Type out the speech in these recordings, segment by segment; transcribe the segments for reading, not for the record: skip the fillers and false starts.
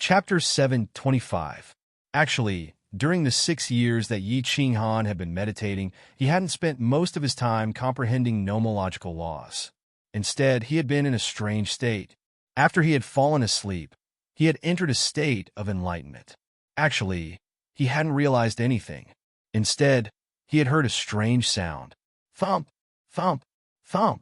Chapter 725. Actually, during the 6 years that Yi Qinghan had been meditating, he hadn't spent most of his time comprehending nomological laws. Instead, he had been in a strange state. After he had fallen asleep, he had entered a state of enlightenment. Actually, he hadn't realized anything. Instead, he had heard a strange sound. Thump, thump, thump.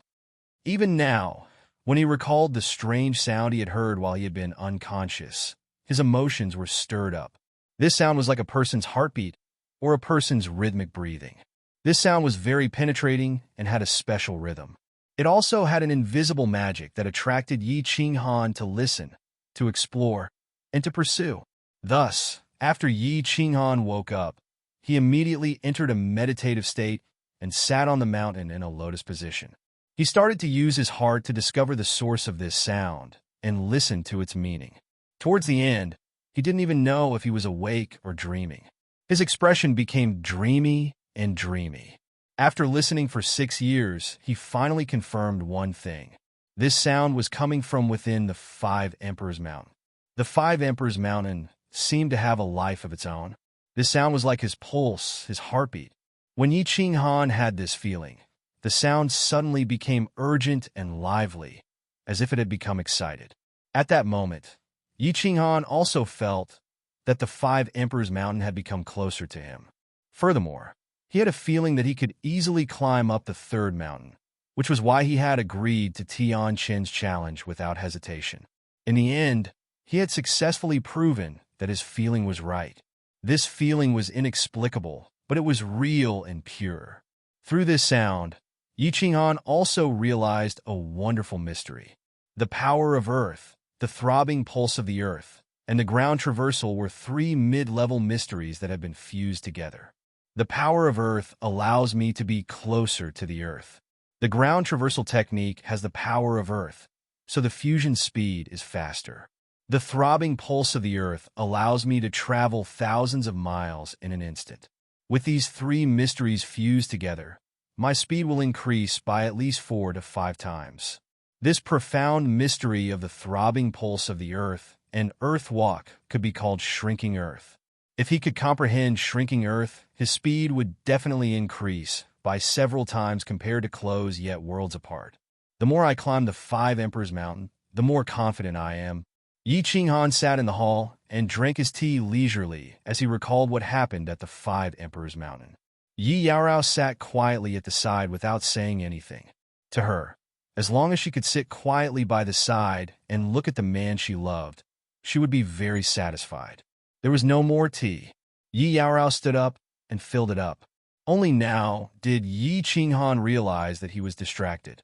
Even now, when he recalled the strange sound he had heard while he had been unconscious, his emotions were stirred up. This sound was like a person's heartbeat or a person's rhythmic breathing. This sound was very penetrating and had a special rhythm. It also had an invisible magic that attracted Yi Qinghan to listen, to explore, and to pursue. Thus, after Yi Qinghan woke up, he immediately entered a meditative state and sat on the mountain in a lotus position. He started to use his heart to discover the source of this sound and listen to its meaning. Towards the end, he didn't even know if he was awake or dreaming. His expression became dreamy and dreamy. After listening for 6 years, he finally confirmed one thing. This sound was coming from within the 5 Emperors Mountain. The 5 Emperors Mountain seemed to have a life of its own. This sound was like his pulse, his heartbeat. When Yi Qinghan had this feeling, the sound suddenly became urgent and lively, as if it had become excited. At that moment, Yi Qinghan also felt that the 5 Emperors Mountain had become closer to him. Furthermore, he had a feeling that he could easily climb up the 3rd mountain, which was why he had agreed to Tian Qin's challenge without hesitation. In the end, he had successfully proven that his feeling was right. This feeling was inexplicable, but it was real and pure. Through this sound, Yi Qinghan also realized a wonderful mystery. The power of earth, the throbbing pulse of the earth, and the ground traversal were 3 mid-level mysteries that had been fused together. The power of earth allows me to be closer to the earth. The ground traversal technique has the power of earth, so the fusion speed is faster. The throbbing pulse of the earth allows me to travel thousands of miles in an instant. With these 3 mysteries fused together, my speed will increase by at least 4 to 5 times. This profound mystery of the throbbing pulse of the earth and earth walk could be called shrinking earth. If he could comprehend shrinking earth, his speed would definitely increase by several times compared to close yet worlds apart. The more I climb the 5 Emperors Mountain, the more confident I am. Yi Qinghan sat in the hall and drank his tea leisurely as he recalled what happened at the 5 Emperors Mountain. Yi Yaorao sat quietly at the side without saying anything. To her, as long as she could sit quietly by the side and look at the man she loved, she would be very satisfied. There was no more tea. Yi Yaorao stood up and filled it up. Only now did Yi Qinghan realize that he was distracted.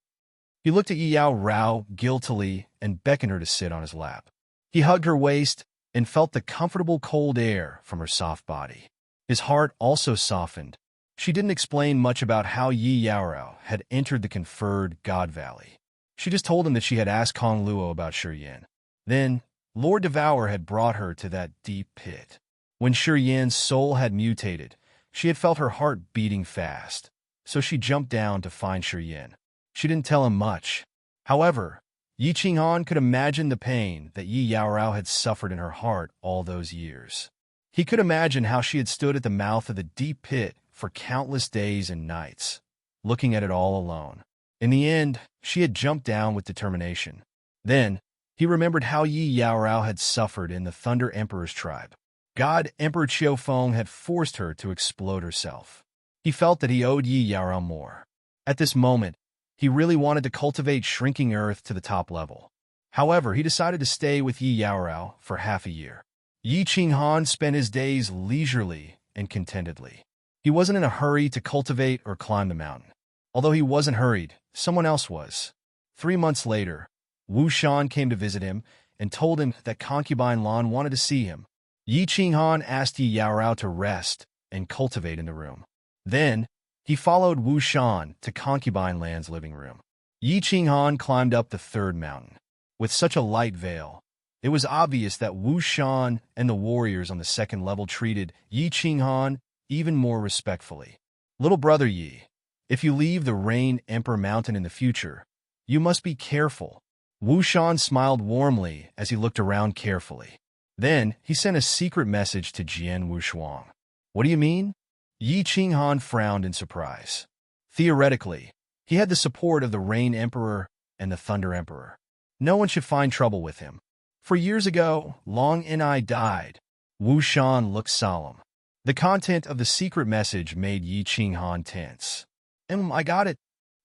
He looked at Yi Yaorao guiltily and beckoned her to sit on his lap. He hugged her waist and felt the comfortable cold air from her soft body. His heart also softened. She didn't explain much about how Yi Yaorao had entered the conferred God Valley. She just told him that she had asked Kong Luo about Shiyan. Then, Lord Devour had brought her to that deep pit. When Shiyan's soul had mutated, she had felt her heart beating fast, so she jumped down to find Shiyan. She didn't tell him much. However, Yi Qinghan could imagine the pain that Yi Yaorao had suffered in her heart all those years. He could imagine how she had stood at the mouth of the deep pit for countless days and nights, looking at it all alone. In the end, she had jumped down with determination. Then, he remembered how Yi Yaorao had suffered in the Thunder Emperor's tribe. God Emperor Qiufeng had forced her to explode herself. He felt that he owed Yi Yaorao more. At this moment, he really wanted to cultivate shrinking earth to the top level. However, he decided to stay with Yi Yaorao for half a year. Yi Qinghan spent his days leisurely and contentedly. He wasn't in a hurry to cultivate or climb the mountain. Although he wasn't hurried, someone else was. 3 months later, Wu Shan came to visit him and told him that concubine Lan wanted to see him. Yi Qinghan asked Yi Yaorao to rest and cultivate in the room. Then, he followed Wu Shan to concubine Lan's living room. Yi Qinghan climbed up the 3rd mountain. With such a light veil, it was obvious that Wu Shan and the warriors on the 2nd level treated Yi Qinghan even more respectfully. Little brother Yi, if you leave the Rain Emperor Mountain in the future, you must be careful. Wu Shan smiled warmly as he looked around carefully. Then he sent a secret message to Jian Wushuang. What do you mean? Yi Qinghan frowned in surprise. Theoretically, he had the support of the Rain Emperor and the Thunder Emperor. No one should find trouble with him. For years ago, Long Inai died. Wu Shan looked solemn. The content of the secret message made Yi Qinghan tense. I got it.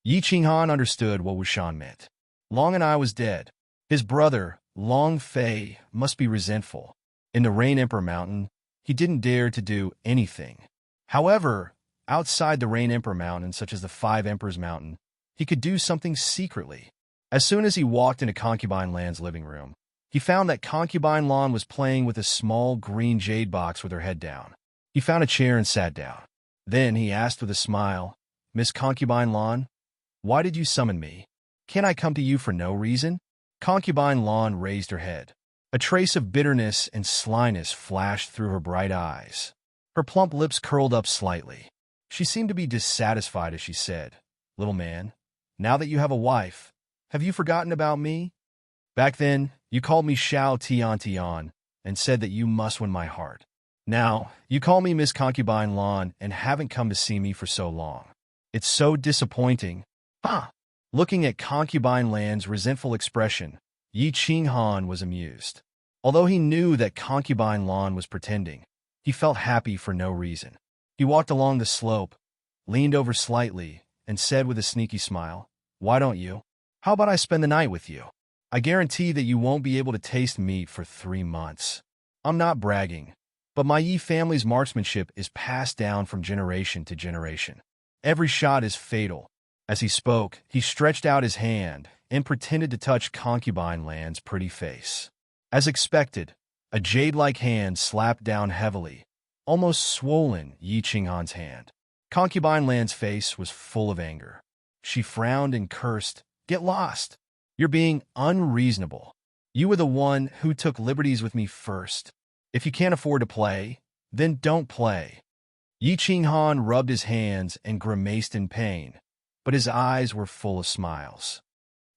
Yi Qinghan understood what Wu Shan meant. Long Inai was dead. His brother, Long Fei, must be resentful. In the Rain Emperor Mountain, he didn't dare to do anything. However, outside the Rain Emperor Mountain, such as the Five Emperors Mountain, he could do something secretly. As soon as he walked into Concubine Lan's living room, he found that Concubine Lan was playing with a small green jade box with her head down. He found a chair and sat down. Then he asked with a smile, "Miss Concubine Lan, why did you summon me? Can I come to you for no reason?" Concubine Lan raised her head. A trace of bitterness and slyness flashed through her bright eyes. Her plump lips curled up slightly. She seemed to be dissatisfied as she said, "Little man, now that you have a wife, have you forgotten about me? Back then, you called me Xiao Tian Tian and said that you must win my heart. Now, you call me Miss Concubine Lan and haven't come to see me for so long. It's so disappointing." "Huh!" Looking at Concubine Lan's resentful expression, Yi Qinghan was amused. Although he knew that Concubine Lan was pretending, he felt happy for no reason. He walked along the slope, leaned over slightly, and said with a sneaky smile, "Why don't you? How about I spend the night with you? I guarantee that you won't be able to taste meat for 3 months. I'm not bragging, but my Yi family's marksmanship is passed down from generation to generation. Every shot is fatal." As he spoke, he stretched out his hand and pretended to touch Concubine Lan's pretty face. As expected, a jade-like hand slapped down heavily, almost swollen Yi Qinghan's hand. Concubine Lan's face was full of anger. She frowned and cursed, "Get lost! You're being unreasonable. You were the one who took liberties with me first. If you can't afford to play, then don't play." Yi Qinghan rubbed his hands and grimaced in pain, but his eyes were full of smiles.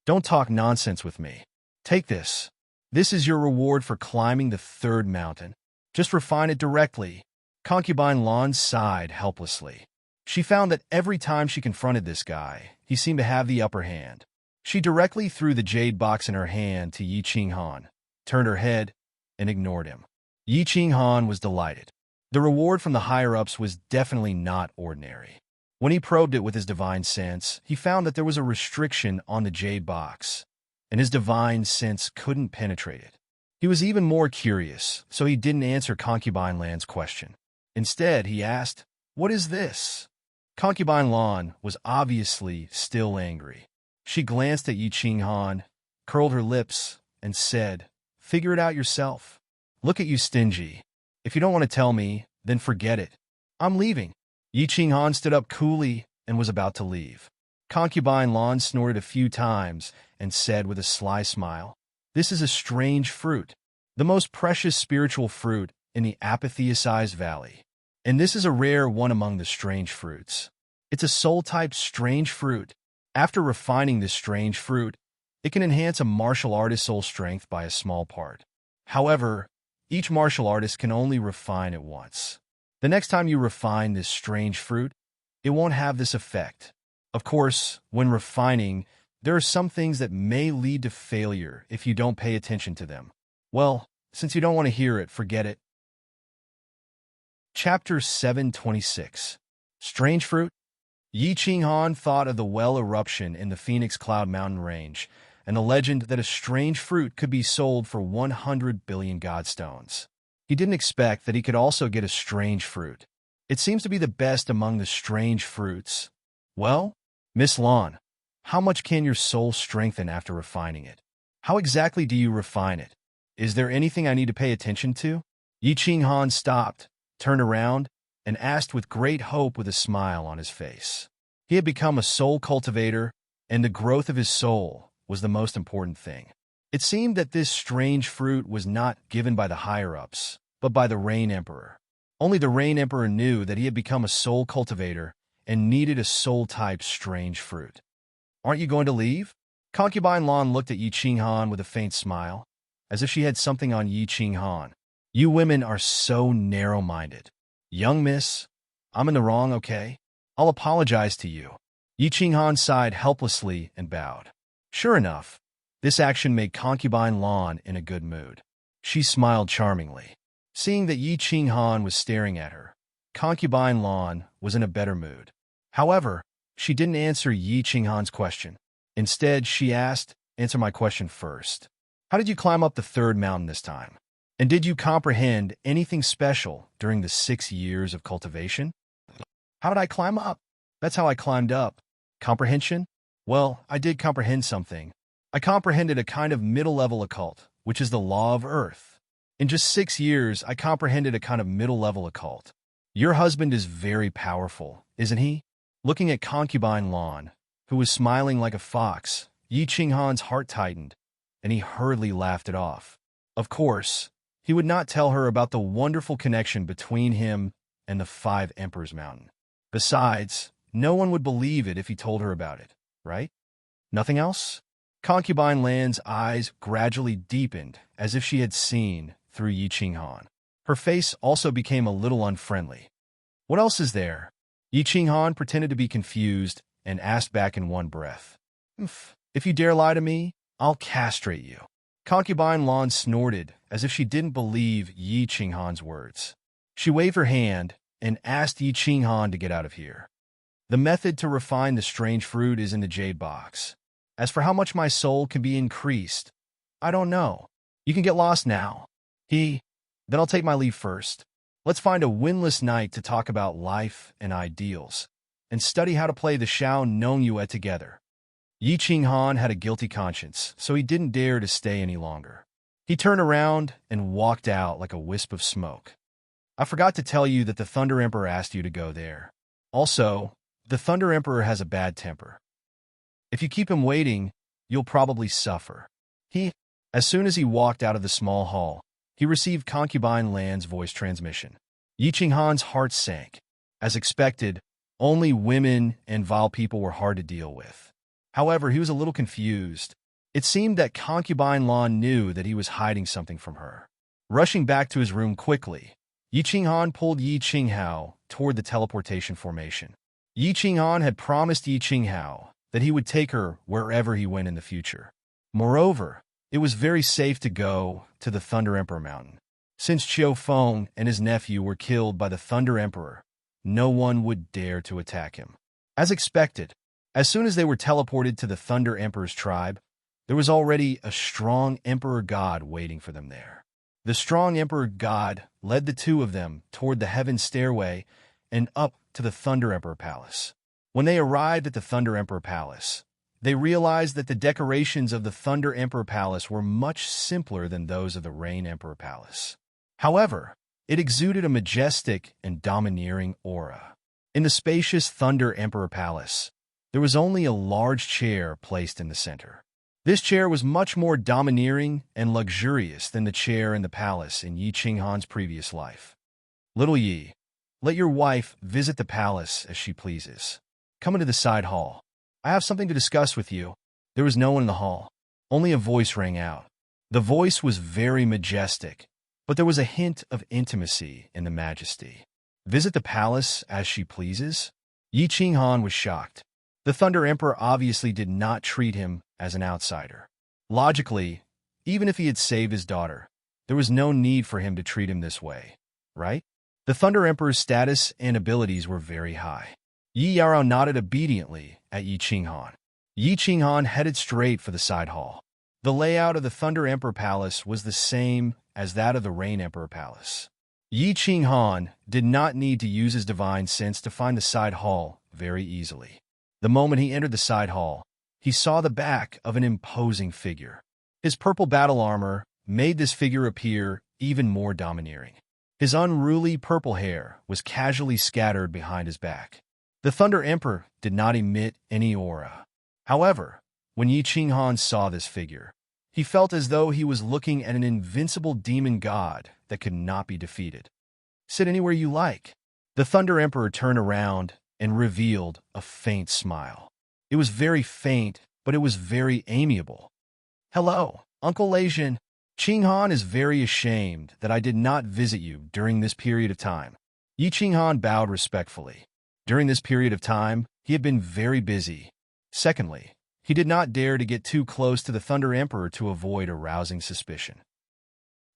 "Don't talk nonsense with me. Take this. This is your reward for climbing the 3rd mountain. Just refine it directly." Concubine Lan sighed helplessly. She found that every time she confronted this guy, he seemed to have the upper hand. She directly threw the jade box in her hand to Yi Qinghan, turned her head, and ignored him. Yi Qinghan was delighted. The reward from the higher-ups was definitely not ordinary. When he probed it with his divine sense, he found that there was a restriction on the jade box, and his divine sense couldn't penetrate it. He was even more curious, so he didn't answer Concubine Lan's question. Instead, he asked, "What is this?" Concubine Lan was obviously still angry. She glanced at Yi Qinghan, curled her lips, and said, "Figure it out yourself. Look at you, stingy. If you don't want to tell me, then forget it. I'm leaving." Yi Qinghan stood up coolly and was about to leave. Concubine Lan snorted a few times and said with a sly smile, "This is a strange fruit, the most precious spiritual fruit in the apatheosized valley. And this is a rare one among the strange fruits. It's a soul-type strange fruit. After refining this strange fruit, it can enhance a martial artist's soul strength by a small part. However, each martial artist can only refine it once. The next time you refine this strange fruit, it won't have this effect. Of course, when refining, there are some things that may lead to failure if you don't pay attention to them. Well, since you don't want to hear it, forget it." Chapter 726. Strange Fruit. Yi Qinghan thought of the well eruption in the Phoenix Cloud Mountain Range and the legend that a strange fruit could be sold for 100 billion godstones. He didn't expect that he could also get a strange fruit. It seems to be the best among the strange fruits. "Well, Miss Lan, how much can your soul strengthen after refining it? How exactly do you refine it? Is there anything I need to pay attention to?" Yi Qinghan stopped, turned around, and asked with great hope with a smile on his face. He had become a soul cultivator, and the growth of his soul was the most important thing. It seemed that this strange fruit was not given by the higher-ups, but by the Rain Emperor. Only the Rain Emperor knew that he had become a soul cultivator and needed a soul-type strange fruit. "Aren't you going to leave?" Concubine Lan looked at Yi Qinghan with a faint smile, as if she had something on Yi Qinghan. You women are so narrow-minded. Young miss, I'm in the wrong, okay? I'll apologize to you. Yi Qinghan sighed helplessly and bowed. Sure enough, this action made concubine Lan in a good mood. She smiled charmingly. Seeing that Yi Qinghan was staring at her, concubine Lan was in a better mood. However, she didn't answer Yi Qinghan's question. Instead, she asked, "Answer my question first. How did you climb up the third mountain this time? And did you comprehend anything special during the 6 years of cultivation?" How did I climb up? That's how I climbed up. Comprehension? Well, I did comprehend something. I comprehended a kind of middle-level occult, which is the law of Earth. In just 6 years, I comprehended a kind of middle-level occult. Your husband is very powerful, isn't he? Looking at concubine Lan, who was smiling like a fox, Yi Qinghan's heart tightened, and he hurriedly laughed it off. Of course, he would not tell her about the wonderful connection between him and the Five Emperors Mountain. Besides, no one would believe it if he told her about it, right? Nothing else? Concubine Lan's eyes gradually deepened as if she had seen through Yi Qinghan. Her face also became a little unfriendly. What else is there? Yi Qinghan pretended to be confused and asked back in one breath. If you dare lie to me, I'll castrate you. Concubine Lan snorted as if she didn't believe Yi Qinghan's words. She waved her hand and asked Yi Qinghan to get out of here. The method to refine the strange fruit is in the jade box. As for how much my soul can be increased, I don't know. You can get lost now. Then I'll take my leave first. Let's find a windless night to talk about life and ideals, and study how to play the Xiao Nongyue together. Yi Qinghan had a guilty conscience, so he didn't dare to stay any longer. He turned around and walked out like a wisp of smoke. I forgot to tell you that the Thunder Emperor asked you to go there. Also, the Thunder Emperor has a bad temper. If you keep him waiting, you'll probably suffer. As soon as he walked out of the small hall, he received concubine Lan's voice transmission. Yi Qinghan's heart sank. As expected, only women and vile people were hard to deal with. However, he was a little confused. It seemed that concubine Lan knew that he was hiding something from her. Rushing back to his room quickly, Yi Qinghan pulled Yi Qinghao toward the teleportation formation. Yi Qinghan had promised Yi Qinghao that he would take her wherever he went in the future. Moreover, it was very safe to go to the Thunder Emperor Mountain. Since Qiu Feng and his nephew were killed by the Thunder Emperor, no one would dare to attack him. As expected, as soon as they were teleported to the Thunder Emperor's tribe, there was already a strong Emperor God waiting for them there. The strong Emperor God led the two of them toward the Heaven Stairway and up to the Thunder Emperor Palace. When they arrived at the Thunder Emperor Palace, they realized that the decorations of the Thunder Emperor Palace were much simpler than those of the Rain Emperor Palace. However, it exuded a majestic and domineering aura. In the spacious Thunder Emperor Palace, there was only a large chair placed in the center. This chair was much more domineering and luxurious than the chair in the palace in Yi Qinghan's previous life. Little Yi, let your wife visit the palace as she pleases. Come into the side hall. I have something to discuss with you. There was no one in the hall. Only a voice rang out. The voice was very majestic, but there was a hint of intimacy in the majesty. Visit the palace as she pleases? Yi Qinghan was shocked. The Thunder Emperor obviously did not treat him as an outsider. Logically, even if he had saved his daughter, there was no need for him to treat him this way, right? The Thunder Emperor's status and abilities were very high. Yi Yarao nodded obediently at Yi Qinghan. Yi Qinghan headed straight for the side hall. The layout of the Thunder Emperor Palace was the same as that of the Rain Emperor Palace. Yi Qinghan did not need to use his divine sense to find the side hall very easily. The moment he entered the side hall, he saw the back of an imposing figure. His purple battle armor made this figure appear even more domineering. His unruly purple hair was casually scattered behind his back. The Thunder Emperor did not emit any aura. However, when Yi Qinghan saw this figure, he felt as though he was looking at an invincible demon god that could not be defeated. Sit anywhere you like. The Thunder Emperor turned around and revealed a faint smile. It was very faint, but it was very amiable. Hello, Uncle Leijin. Qing Han is very ashamed that I did not visit you during this period of time. Yi Qing Han bowed respectfully. During this period of time, he had been very busy. Secondly, he did not dare to get too close to the Thunder Emperor to avoid arousing suspicion.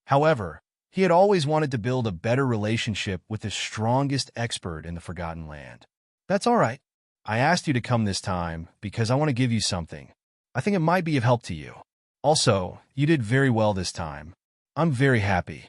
However, he had always wanted to build a better relationship with the strongest expert in the Forgotten Land. That's all right. I asked you to come this time because I want to give you something. I think it might be of help to you. Also, you did very well this time. I'm very happy.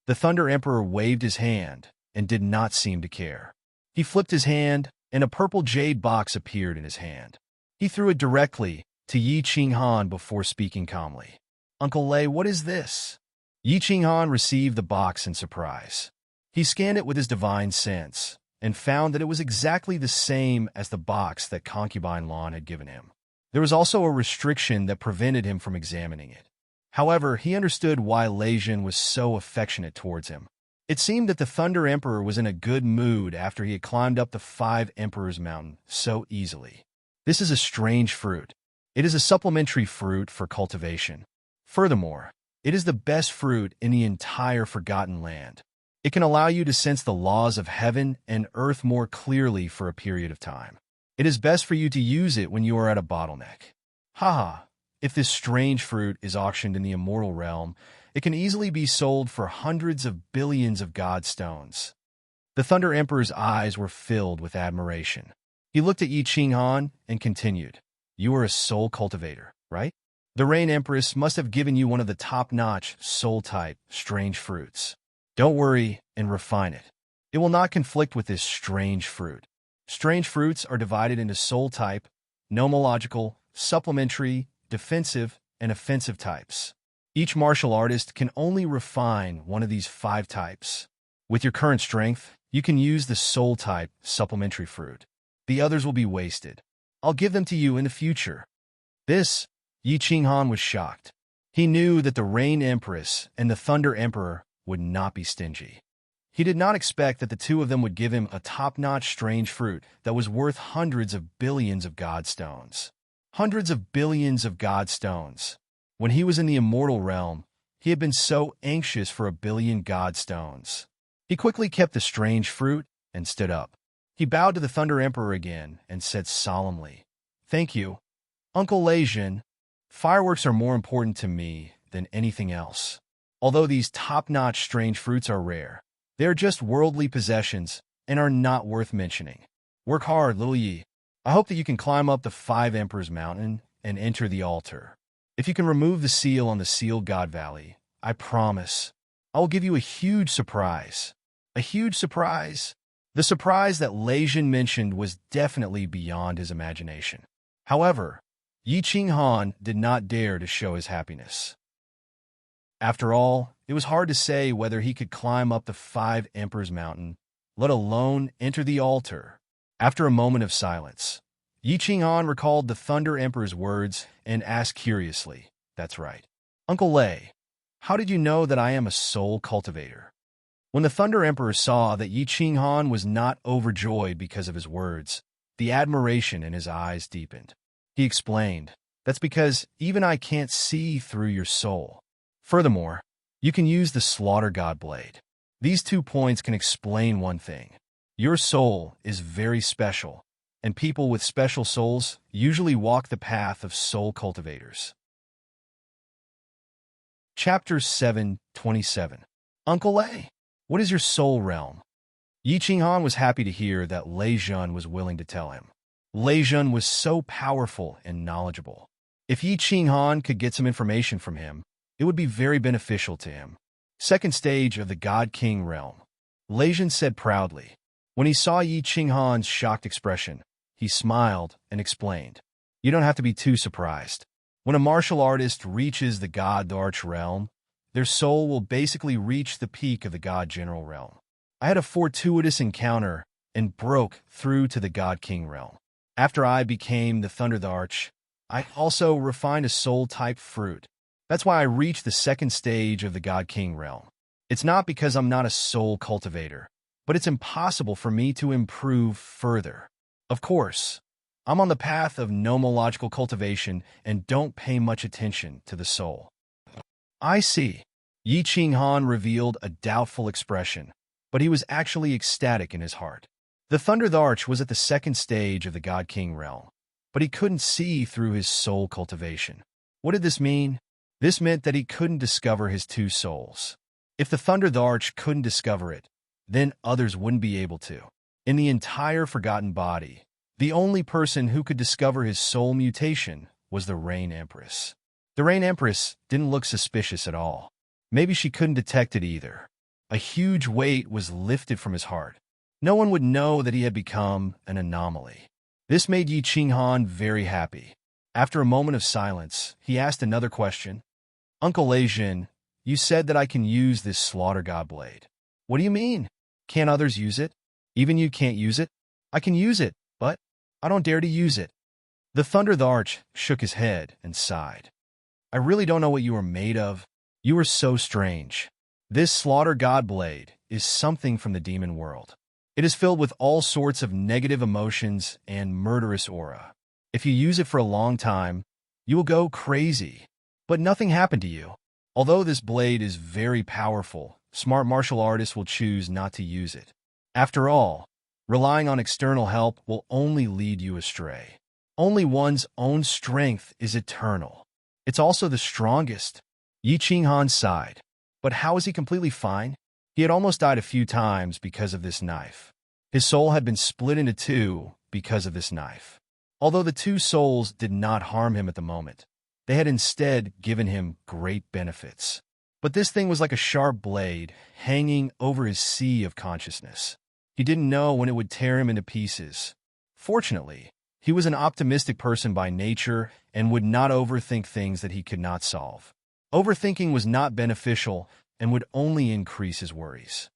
The Thunder Emperor waved his hand and did not seem to care. He flipped his hand, and a purple jade box appeared in his hand. He threw it directly to Yi Qing Han before speaking calmly. Uncle Lei, what is this? Yi Qing Han received the box in surprise. He scanned it with his divine sense and found that it was exactly the same as the box that concubine Lan had given him. There was also a restriction that prevented him from examining it. However, he understood why Lei Jun was so affectionate towards him. It seemed that the Thunder Emperor was in a good mood after he had climbed up the 5 Emperors Mountain so easily. This is a strange fruit. It is a supplementary fruit for cultivation. Furthermore, it is the best fruit in the entire Forgotten Land. It can allow you to sense the laws of heaven and earth more clearly for a period of time. It is best for you to use it when you are at a bottleneck. Haha, if this strange fruit is auctioned in the immortal realm, it can easily be sold for hundreds of billions of god stones. The Thunder Emperor's eyes were filled with admiration. He looked at Yi Qing Han and continued, You are a soul cultivator, right? The Rain Empress must have given you one of the top-notch, soul-type, strange fruits. Don't worry and refine it. It will not conflict with this strange fruit. Strange fruits are divided into soul-type, nomological, supplementary, defensive, and offensive types. Each martial artist can only refine one of these 5 types. With your current strength, you can use the soul-type supplementary fruit. The others will be wasted. I'll give them to you in the future. This, Yi Qing Han was shocked. He knew that the Rain Empress and the Thunder Emperor would not be stingy. He did not expect that the two of them would give him a top-notch strange fruit that was worth hundreds of billions of god stones. Hundreds of billions of god stones. When he was in the immortal realm, he had been so anxious for a billion god stones. He quickly kept the strange fruit and stood up. He bowed to the Thunder Emperor again and said solemnly, Thank you, Uncle Lei Jun. Fireworks are more important to me than anything else. Although these top-notch strange fruits are rare, they are just worldly possessions and are not worth mentioning. Work hard, little Yi. I hope that you can climb up the 5 Emperors Mountain and enter the altar. If you can remove the seal on the Sealed God Valley, I promise, I will give you a huge surprise. A huge surprise? The surprise that Lei Jun mentioned was definitely beyond his imagination. However, Yi Qing Han did not dare to show his happiness. After all, it was hard to say whether he could climb up the 5 Emperors Mountain, let alone enter the altar. After a moment of silence, Yi Qing Han recalled the Thunder Emperor's words and asked curiously, That's right. Uncle Lei, how did you know that I am a soul cultivator? When the Thunder Emperor saw that Yi Qing Han was not overjoyed because of his words, the admiration in his eyes deepened. He explained, That's because even I can't see through your soul. Furthermore, you can use the Slaughter God Blade. These 2 points can explain one thing. Your soul is very special, and people with special souls usually walk the path of soul cultivators. Chapter 7:27. Uncle Lei, what is your soul realm? Yi Qing Han was happy to hear that Lei Jun was willing to tell him. Lei Jun was so powerful and knowledgeable. If Yi Qing Han could get some information from him, it would be very beneficial to him. Second stage of the God King realm. Lei Jun said proudly. When he saw Yi Qing Han's shocked expression, he smiled and explained, You don't have to be too surprised. When a martial artist reaches the God Arch realm, their soul will basically reach the peak of the God General realm. I had a fortuitous encounter and broke through to the God King realm. After I became the Thunder Arch, I also refined a soul-type fruit. That's why I reached the second stage of the God King realm. It's not because I'm not a soul cultivator, but it's impossible for me to improve further. Of course, I'm on the path of nomological cultivation and don't pay much attention to the soul. I see. Yi Qinghan revealed a doubtful expression, but he was actually ecstatic in his heart. The Thundered Arch was at the second stage of the God King realm, but he couldn't see through his soul cultivation. What did this mean? This meant that he couldn't discover his two souls. If the Thundered Arch couldn't discover it, then others wouldn't be able to. In the entire Forgotten Body, the only person who could discover his soul mutation was the Rain Empress. The Rain Empress didn't look suspicious at all. Maybe she couldn't detect it either. A huge weight was lifted from his heart. No one would know that he had become an anomaly. This made Yi Qinghan very happy. After a moment of silence, he asked another question. Uncle Leijin, you said that I can use this Slaughter God blade. What do you mean? Can't others use it? Even you can't use it? I can use it, but I don't dare to use it. The Thundered Arch shook his head and sighed. I really don't know what you are made of. You are so strange. This Slaughter God blade is something from the demon world. It is filled with all sorts of negative emotions and murderous aura. If you use it for a long time, you will go crazy. But nothing happened to you. Although this blade is very powerful, smart martial artists will choose not to use it. After all, relying on external help will only lead you astray. Only one's own strength is eternal. It's also the strongest. Yi Qinghan sighed. But how is he completely fine? He had almost died a few times because of this knife. His soul had been split into two because of this knife. Although the two souls did not harm him at the moment, they had instead given him great benefits. But this thing was like a sharp blade hanging over his sea of consciousness. He didn't know when it would tear him into pieces. Fortunately, he was an optimistic person by nature and would not overthink things that he could not solve. Overthinking was not beneficial and would only increase his worries.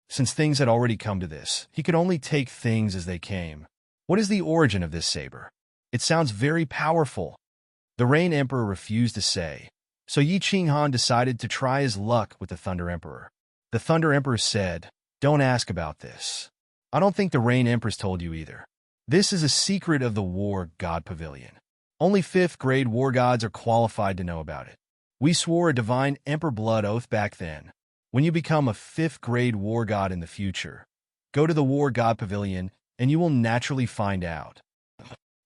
Since things had already come to this, he could only take things as they came. What is the origin of this saber? It sounds very powerful. The Rain Emperor refused to say, so Yi Qinghan decided to try his luck with the Thunder Emperor. The Thunder Emperor said, don't ask about this. I don't think the Rain Empress told you either. This is a secret of the War God Pavilion. Only 5th grade war gods are qualified to know about it. We swore a divine Emperor blood oath back then. When you become a 5th grade war god in the future, go to the War God Pavilion and you will naturally find out.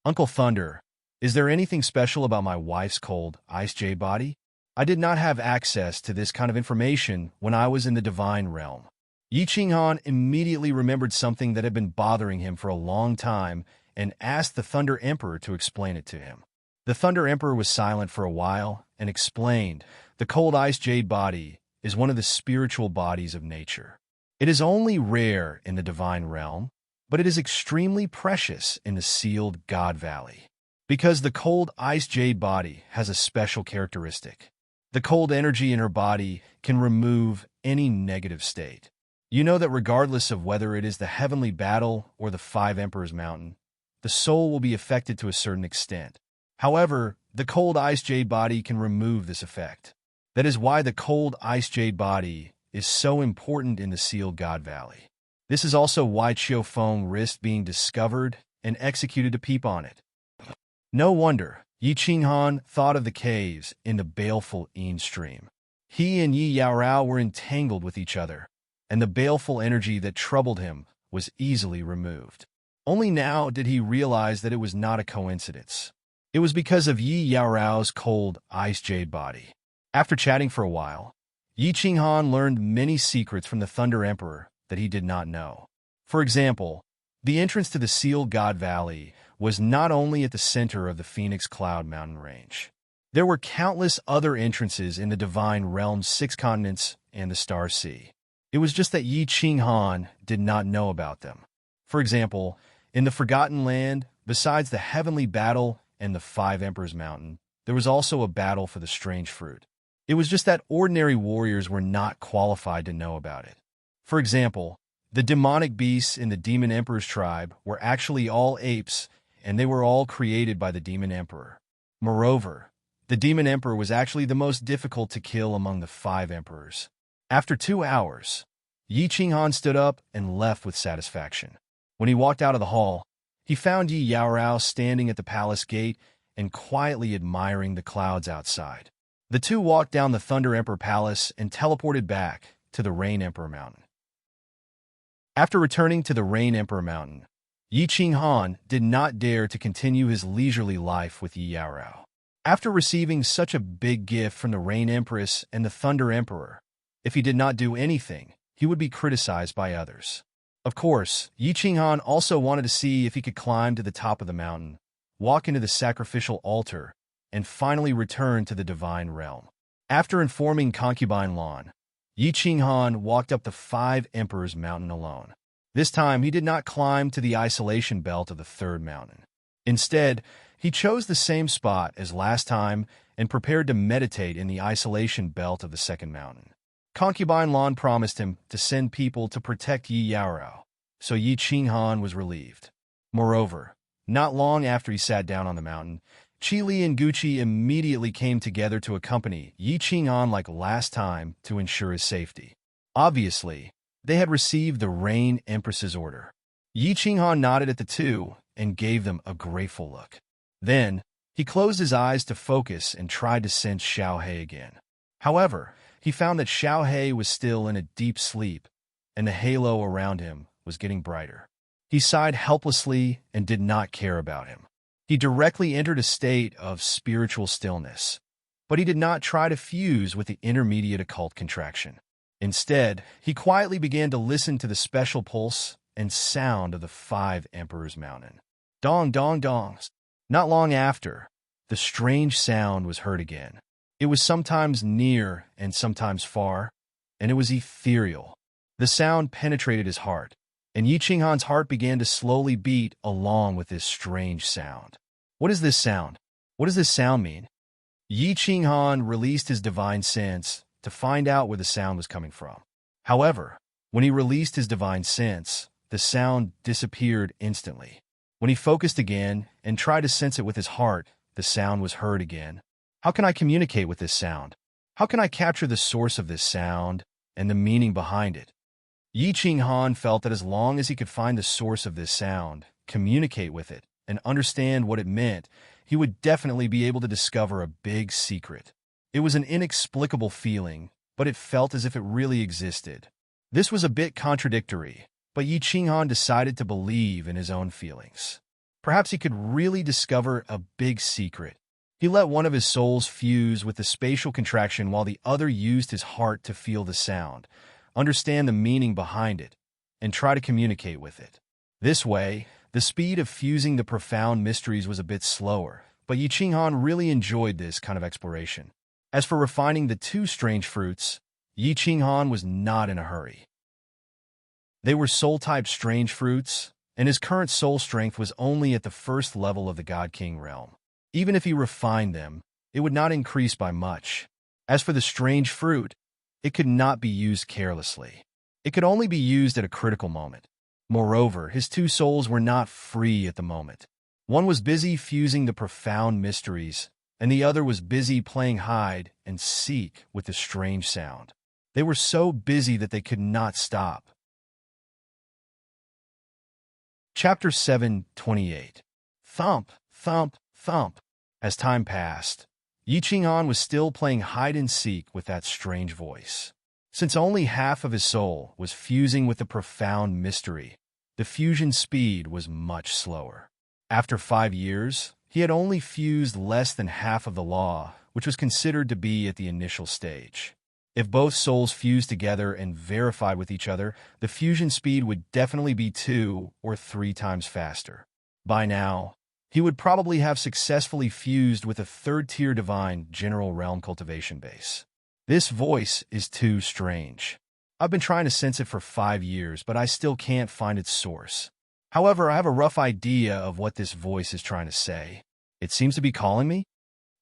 Uncle Thunder, is there anything special about my wife's cold ice jade body? I did not have access to this kind of information when I was in the divine realm. Yi Qinghan immediately remembered something that had been bothering him for a long time and asked the Thunder Emperor to explain it to him. The Thunder Emperor was silent for a while and explained, the cold ice jade body is one of the spiritual bodies of nature. It is only rare in the divine realm, but it is extremely precious in the sealed God Valley. Because the cold ice jade body has a special characteristic. The cold energy in her body can remove any negative state. You know that regardless of whether it is the heavenly battle or the 5 Emperors Mountain, the soul will be affected to a certain extent. However, the cold ice jade body can remove this effect. That is why the cold ice jade body is so important in the sealed God Valley. This is also why Chiu Feng risked being discovered and executed to peep on it. No wonder Yi Qinghan thought of the caves in the baleful Yin stream. He and Yi Yaorao were entangled with each other, and the baleful energy that troubled him was easily removed. Only now did he realize that it was not a coincidence. It was because of Yi Yaorao's cold ice jade body. After chatting for a while, Yi Qinghan learned many secrets from the Thunder Emperor that he did not know. For example, the entrance to the sealed God Valley was not only at the center of the Phoenix Cloud mountain range. There were countless other entrances in the divine realm's 6 continents and the Star Sea. It was just that Yi Qinghan did not know about them. For example, in the Forgotten Land, besides the heavenly battle and the 5 Emperors Mountain, there was also a battle for the strange fruit. It was just that ordinary warriors were not qualified to know about it. For example, the demonic beasts in the Demon Emperor's tribe were actually all apes, and they were all created by the Demon Emperor. Moreover, the Demon Emperor was actually the most difficult to kill among the 5 emperors. After 2 hours, Yi Qinghan stood up and left with satisfaction. When he walked out of the hall, he found Yi Yaorao standing at the palace gate and quietly admiring the clouds outside. The two walked down the Thunder Emperor Palace and teleported back to the Rain Emperor Mountain. After returning to the Rain Emperor Mountain, Yi Qinghan did not dare to continue his leisurely life with Yi Yaorao. After receiving such a big gift from the Rain Empress and the Thunder Emperor, if he did not do anything, he would be criticized by others. Of course, Yi Qinghan also wanted to see if he could climb to the top of the mountain, walk into the sacrificial altar, and finally return to the divine realm. After informing concubine Lan, Yi Qinghan walked up the 5 Emperors Mountain alone. This time, he did not climb to the isolation belt of the 3rd mountain. Instead, he chose the same spot as last time and prepared to meditate in the isolation belt of the 2nd mountain. Concubine Lan promised him to send people to protect Yi Yaorao, so Yi Qinghan was relieved. Moreover, not long after he sat down on the mountain, Qi Li and Guqi immediately came together to accompany Yi Qinghan like last time to ensure his safety. Obviously, they had received the Rain Empress's order. Yi Qinghan nodded at the two and gave them a grateful look. Then, he closed his eyes to focus and tried to sense Xiao He again. However, he found that Xiao He was still in a deep sleep, and the halo around him was getting brighter. He sighed helplessly and did not care about him. He directly entered a state of spiritual stillness, but he did not try to fuse with the intermediate occult contraction. Instead, he quietly began to listen to the special pulse and sound of the 5 Emperors Mountain. Dong, dong, dongs. Not long after, the strange sound was heard again. It was sometimes near and sometimes far, and it was ethereal. The sound penetrated his heart, and Yi Qinghan's heart began to slowly beat along with this strange sound. What is this sound? What does this sound mean? Yi Qinghan released his divine sense to find out where the sound was coming from. However, when he released his divine sense, the sound disappeared instantly. When he focused again and tried to sense it with his heart, the sound was heard again. How can I communicate with this sound? How can I capture the source of this sound and the meaning behind it? Yi Qinghan felt that as long as he could find the source of this sound, communicate with it, and understand what it meant, he would definitely be able to discover a big secret. It was an inexplicable feeling, but it felt as if it really existed. This was a bit contradictory, but Yi Qinghan decided to believe in his own feelings. Perhaps he could really discover a big secret. He let one of his souls fuse with the spatial contraction while the other used his heart to feel the sound, understand the meaning behind it, and try to communicate with it. This way, the speed of fusing the profound mysteries was a bit slower, but Yi Qinghan really enjoyed this kind of exploration. As for refining the 2 strange fruits, Yi Qinghan was not in a hurry. They were soul-type strange fruits, and his current soul strength was only at the 1st level of the God King realm. Even if he refined them, it would not increase by much. As for the strange fruit, it could not be used carelessly. It could only be used at a critical moment. Moreover, his 2 souls were not free at the moment. One was busy fusing the profound mysteries, and the other was busy playing hide and seek with the strange sound. They were so busy that they could not stop. Chapter 7:28. Thump, thump, thump. As time passed, Yi Qinghan was still playing hide-and-seek with that strange voice. Since only half of his soul was fusing with the profound mystery, the fusion speed was much slower. After 5 years, he had only fused less than half of the law, which was considered to be at the initial stage. If both souls fused together and verified with each other, the fusion speed would definitely be 2 or 3 times faster. By now, he would probably have successfully fused with a 3rd-tier divine general realm cultivation base. This voice is too strange. I've been trying to sense it for 5 years, but I still can't find its source. However, I have a rough idea of what this voice is trying to say. It seems to be calling me?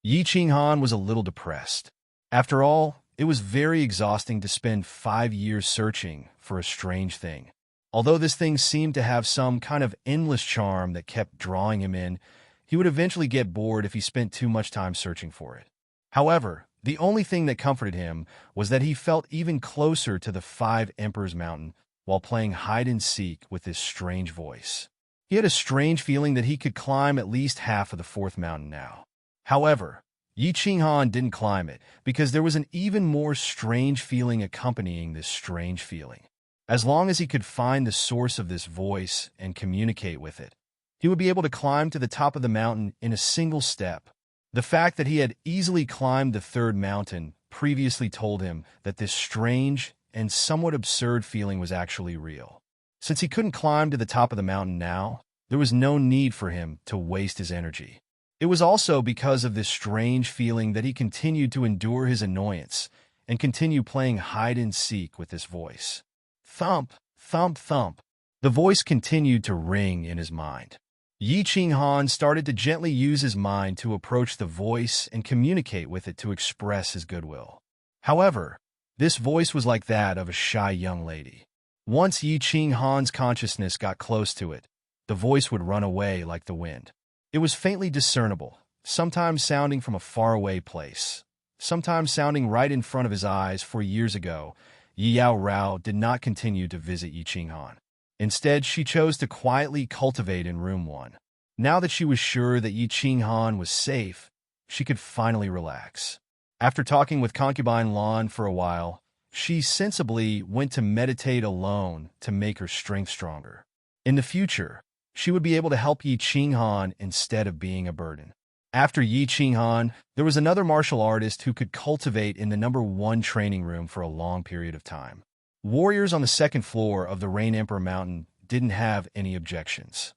Yi Qinghan was a little depressed. After all, it was very exhausting to spend 5 years searching for a strange thing. Although this thing seemed to have some kind of endless charm that kept drawing him in, he would eventually get bored if he spent too much time searching for it. However, the only thing that comforted him was that he felt even closer to the 5 Emperors Mountain while playing hide-and-seek with this strange voice. He had a strange feeling that he could climb at least half of the 4th mountain now. However, Yi Qinghan didn't climb it because there was an even more strange feeling accompanying this strange feeling. As long as he could find the source of this voice and communicate with it, he would be able to climb to the top of the mountain in a single step. The fact that he had easily climbed the third mountain previously told him that this strange and somewhat absurd feeling was actually real. Since he couldn't climb to the top of the mountain now, there was no need for him to waste his energy. It was also because of this strange feeling that he continued to endure his annoyance and continue playing hide-and-seek with this voice. Thump, thump, thump. The voice continued to ring in his mind. Yi Qinghan started to gently use his mind to approach the voice and communicate with it to express his goodwill. However, this voice was like that of a shy young lady. Once Yi Qinghan's consciousness got close to it, the voice would run away like the wind. It was faintly discernible, sometimes sounding from a faraway place, sometimes sounding right in front of his eyes. For years ago, Yi Yao Rao did not continue to visit Yi Qinghan. Instead, she chose to quietly cultivate in room 1. Now that she was sure that Yi Qinghan was safe, she could finally relax. After talking with concubine Lan for a while, she sensibly went to meditate alone to make her strength stronger. In the future, she would be able to help Yi Qinghan instead of being a burden. After Yi Qinghan, there was another martial artist who could cultivate in the number 1 training room for a long period of time. Warriors on the second floor of the Rain Emperor Mountain didn't have any objections.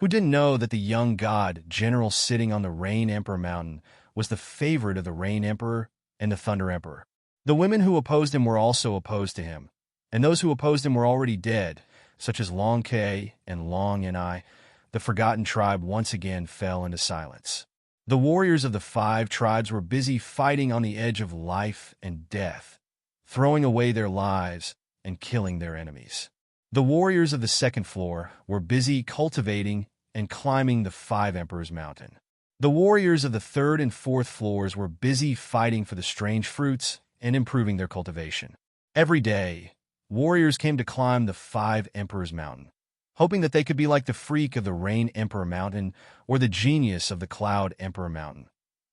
Who didn't know that the young god general sitting on the Rain Emperor Mountain was the favorite of the Rain Emperor and the Thunder Emperor? The women who opposed him were also opposed to him, and those who opposed him were already dead, such as Long Ke and Long Ni. The forgotten tribe once again fell into silence. The warriors of the 5 tribes were busy fighting on the edge of life and death, throwing away their lives and killing their enemies. The warriors of the second floor were busy cultivating and climbing the 5 Emperors Mountain. The warriors of the third and fourth floors were busy fighting for the strange fruits and improving their cultivation. Every day, warriors came to climb the 5 Emperors Mountain, hoping that they could be like the freak of the Rain Emperor Mountain or the genius of the Cloud Emperor Mountain,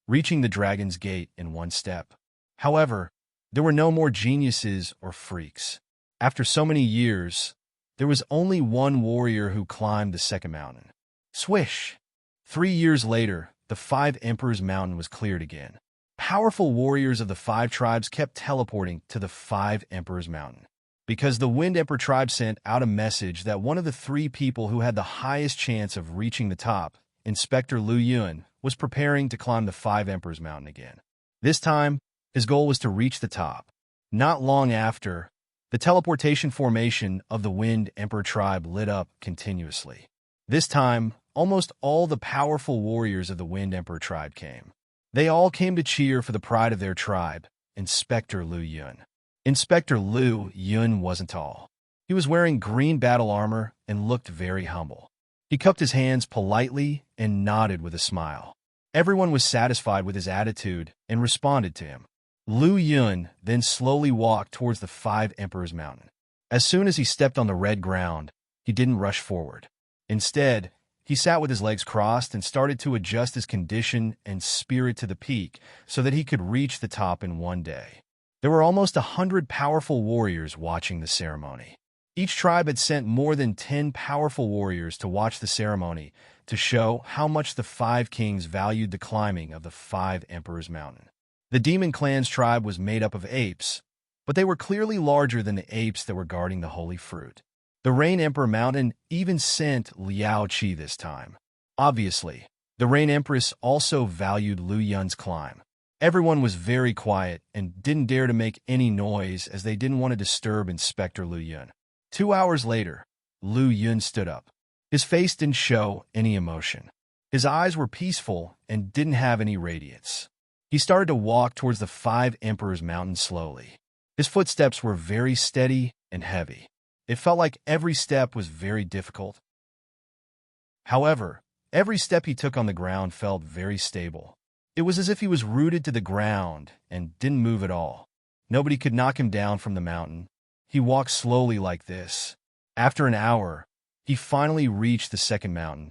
reaching the Dragon's Gate in one step. However, there were no more geniuses or freaks. After so many years, there was only one warrior who climbed the second mountain. Swish! 3 years later, the 5 Emperors Mountain was cleared again. Powerful warriors of the 5 tribes kept teleporting to the 5 Emperors Mountain, because the Wind Emperor tribe sent out a message that one of the 3 people who had the highest chance of reaching the top, Inspector Lu Yun, was preparing to climb the 5 Emperors Mountain again. This time, his goal was to reach the top. Not long after, the teleportation formation of the Wind Emperor tribe lit up continuously. This time, almost all the powerful warriors of the Wind Emperor tribe came. They all came to cheer for the pride of their tribe, Inspector Lu Yun. Inspector Lu Yun wasn't tall. He was wearing green battle armor and looked very humble. He cupped his hands politely and nodded with a smile. Everyone was satisfied with his attitude and responded to him. Lu Yun then slowly walked towards the 5 Emperors Mountain. As soon as he stepped on the red ground, he didn't rush forward. Instead, he sat with his legs crossed and started to adjust his condition and spirit to the peak so that he could reach the top in one day. There were almost 100 powerful warriors watching the ceremony. Each tribe had sent more than 10 powerful warriors to watch the ceremony to show how much the 5 kings valued the climbing of the 5 Emperors Mountain. The Demon Clan's tribe was made up of apes, but they were clearly larger than the apes that were guarding the holy fruit. The Rain Emperor Mountain even sent Liao Qi this time. Obviously, the Rain Empress also valued Lu Yun's climb. Everyone was very quiet and didn't dare to make any noise as they didn't want to disturb Inspector Lu Yun. 2 hours later, Lu Yun stood up. His face didn't show any emotion. His eyes were peaceful and didn't have any radiance. He started to walk towards the 5 Emperors Mountain slowly. His footsteps were very steady and heavy. It felt like every step was very difficult. However, every step he took on the ground felt very stable. It was as if he was rooted to the ground and didn't move at all. Nobody could knock him down from the mountain. He walked slowly like this. After an hour, he finally reached the second mountain.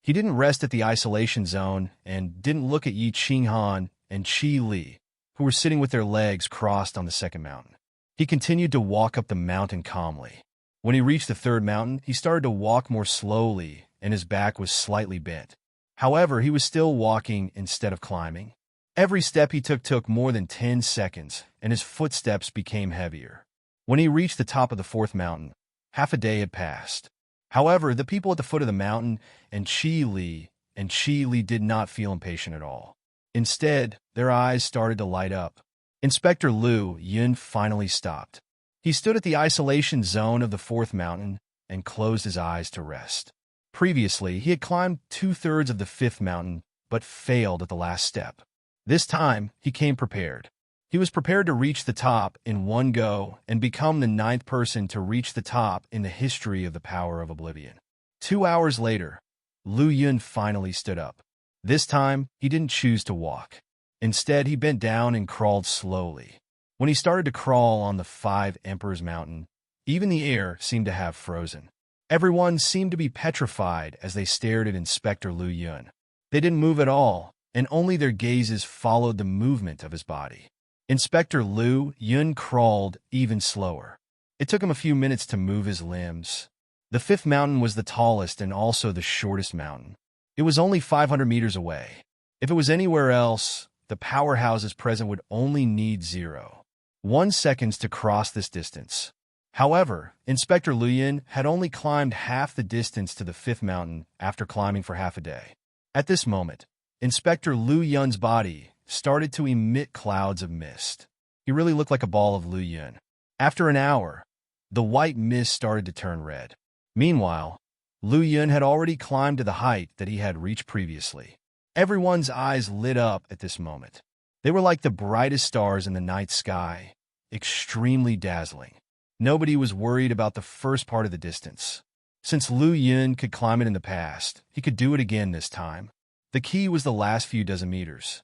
He didn't rest at the isolation zone and didn't look at Yi Qinghan and Qi Li, who were sitting with their legs crossed on the second mountain. He continued to walk up the mountain calmly. When he reached the third mountain, he started to walk more slowly, and his back was slightly bent. However, he was still walking instead of climbing. Every step he took more than 10 seconds, and his footsteps became heavier. When he reached the top of the fourth mountain, half a day had passed. However, the people at the foot of the mountain and Qi Li did not feel impatient at all. Instead, their eyes started to light up. Inspector Liu Yun finally stopped. He stood at the isolation zone of the fourth mountain and closed his eyes to rest. Previously, he had climbed 2/3 of the fifth mountain, but failed at the last step. This time, he came prepared. He was prepared to reach the top in one go and become the 9th person to reach the top in the history of the power of oblivion. 2 hours later, Liu Yun finally stood up. This time, he didn't choose to walk. Instead, he bent down and crawled slowly. When he started to crawl on the 5 Emperors Mountain, even the air seemed to have frozen. Everyone seemed to be petrified as they stared at Inspector Liu Yun. They didn't move at all, and only their gazes followed the movement of his body. Inspector Liu Yun crawled even slower. It took him a few minutes to move his limbs. The 5th mountain was the tallest and also the shortest mountain. It was only 500 meters away. If it was anywhere else, the powerhouses present would only need 0.1 seconds to cross this distance. However, Inspector Liu Yun had only climbed half the distance to the 5th mountain after climbing for half a day. At this moment, Inspector Liu Yun's body started to emit clouds of mist. He really looked like a ball of Liu Yun. After an hour, the white mist started to turn red. Meanwhile, Liu Yun had already climbed to the height that he had reached previously. Everyone's eyes lit up at this moment. They were like the brightest stars in the night sky, extremely dazzling. Nobody was worried about the first part of the distance. Since Liu Yun could climb it in the past, he could do it again this time. The key was the last few dozen meters.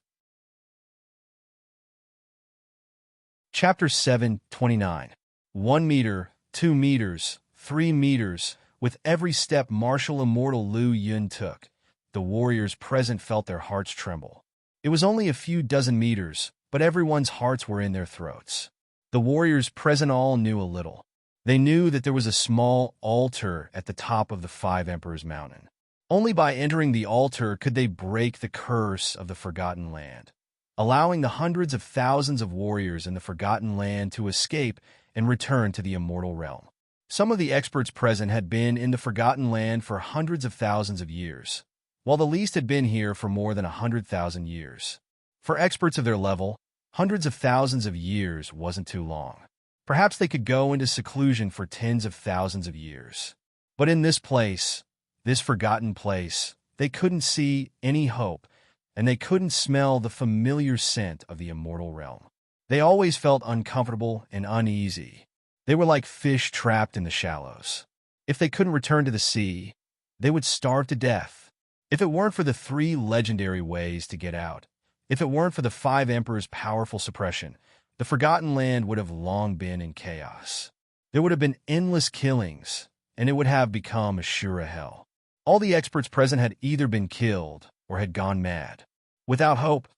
Chapter 7:29. 1 meter, 2 meters, 3 meters. With every step martial immortal Liu Yun took, the warriors present felt their hearts tremble. It was only a few dozen meters, but everyone's hearts were in their throats. The warriors present all knew a little. They knew that there was a small altar at the top of the 5 Emperors Mountain. Only by entering the altar could they break the curse of the Forgotten Land, allowing the hundreds of thousands of warriors in the Forgotten Land to escape and return to the immortal realm. Some of the experts present had been in the Forgotten Land for hundreds of thousands of years, while the least had been here for more than 100,000 years. For experts of their level, hundreds of thousands of years wasn't too long. Perhaps they could go into seclusion for tens of thousands of years. But in this place, this forgotten place, they couldn't see any hope, and they couldn't smell the familiar scent of the immortal realm. They always felt uncomfortable and uneasy. They were like fish trapped in the shallows. If they couldn't return to the sea, they would starve to death. If it weren't for the 3 legendary ways to get out, if it weren't for the 5 Emperors' powerful suppression, the Forgotten Land would have long been in chaos. There would have been endless killings, and it would have become a sure hell. All the experts present had either been killed or had gone mad. Without hope,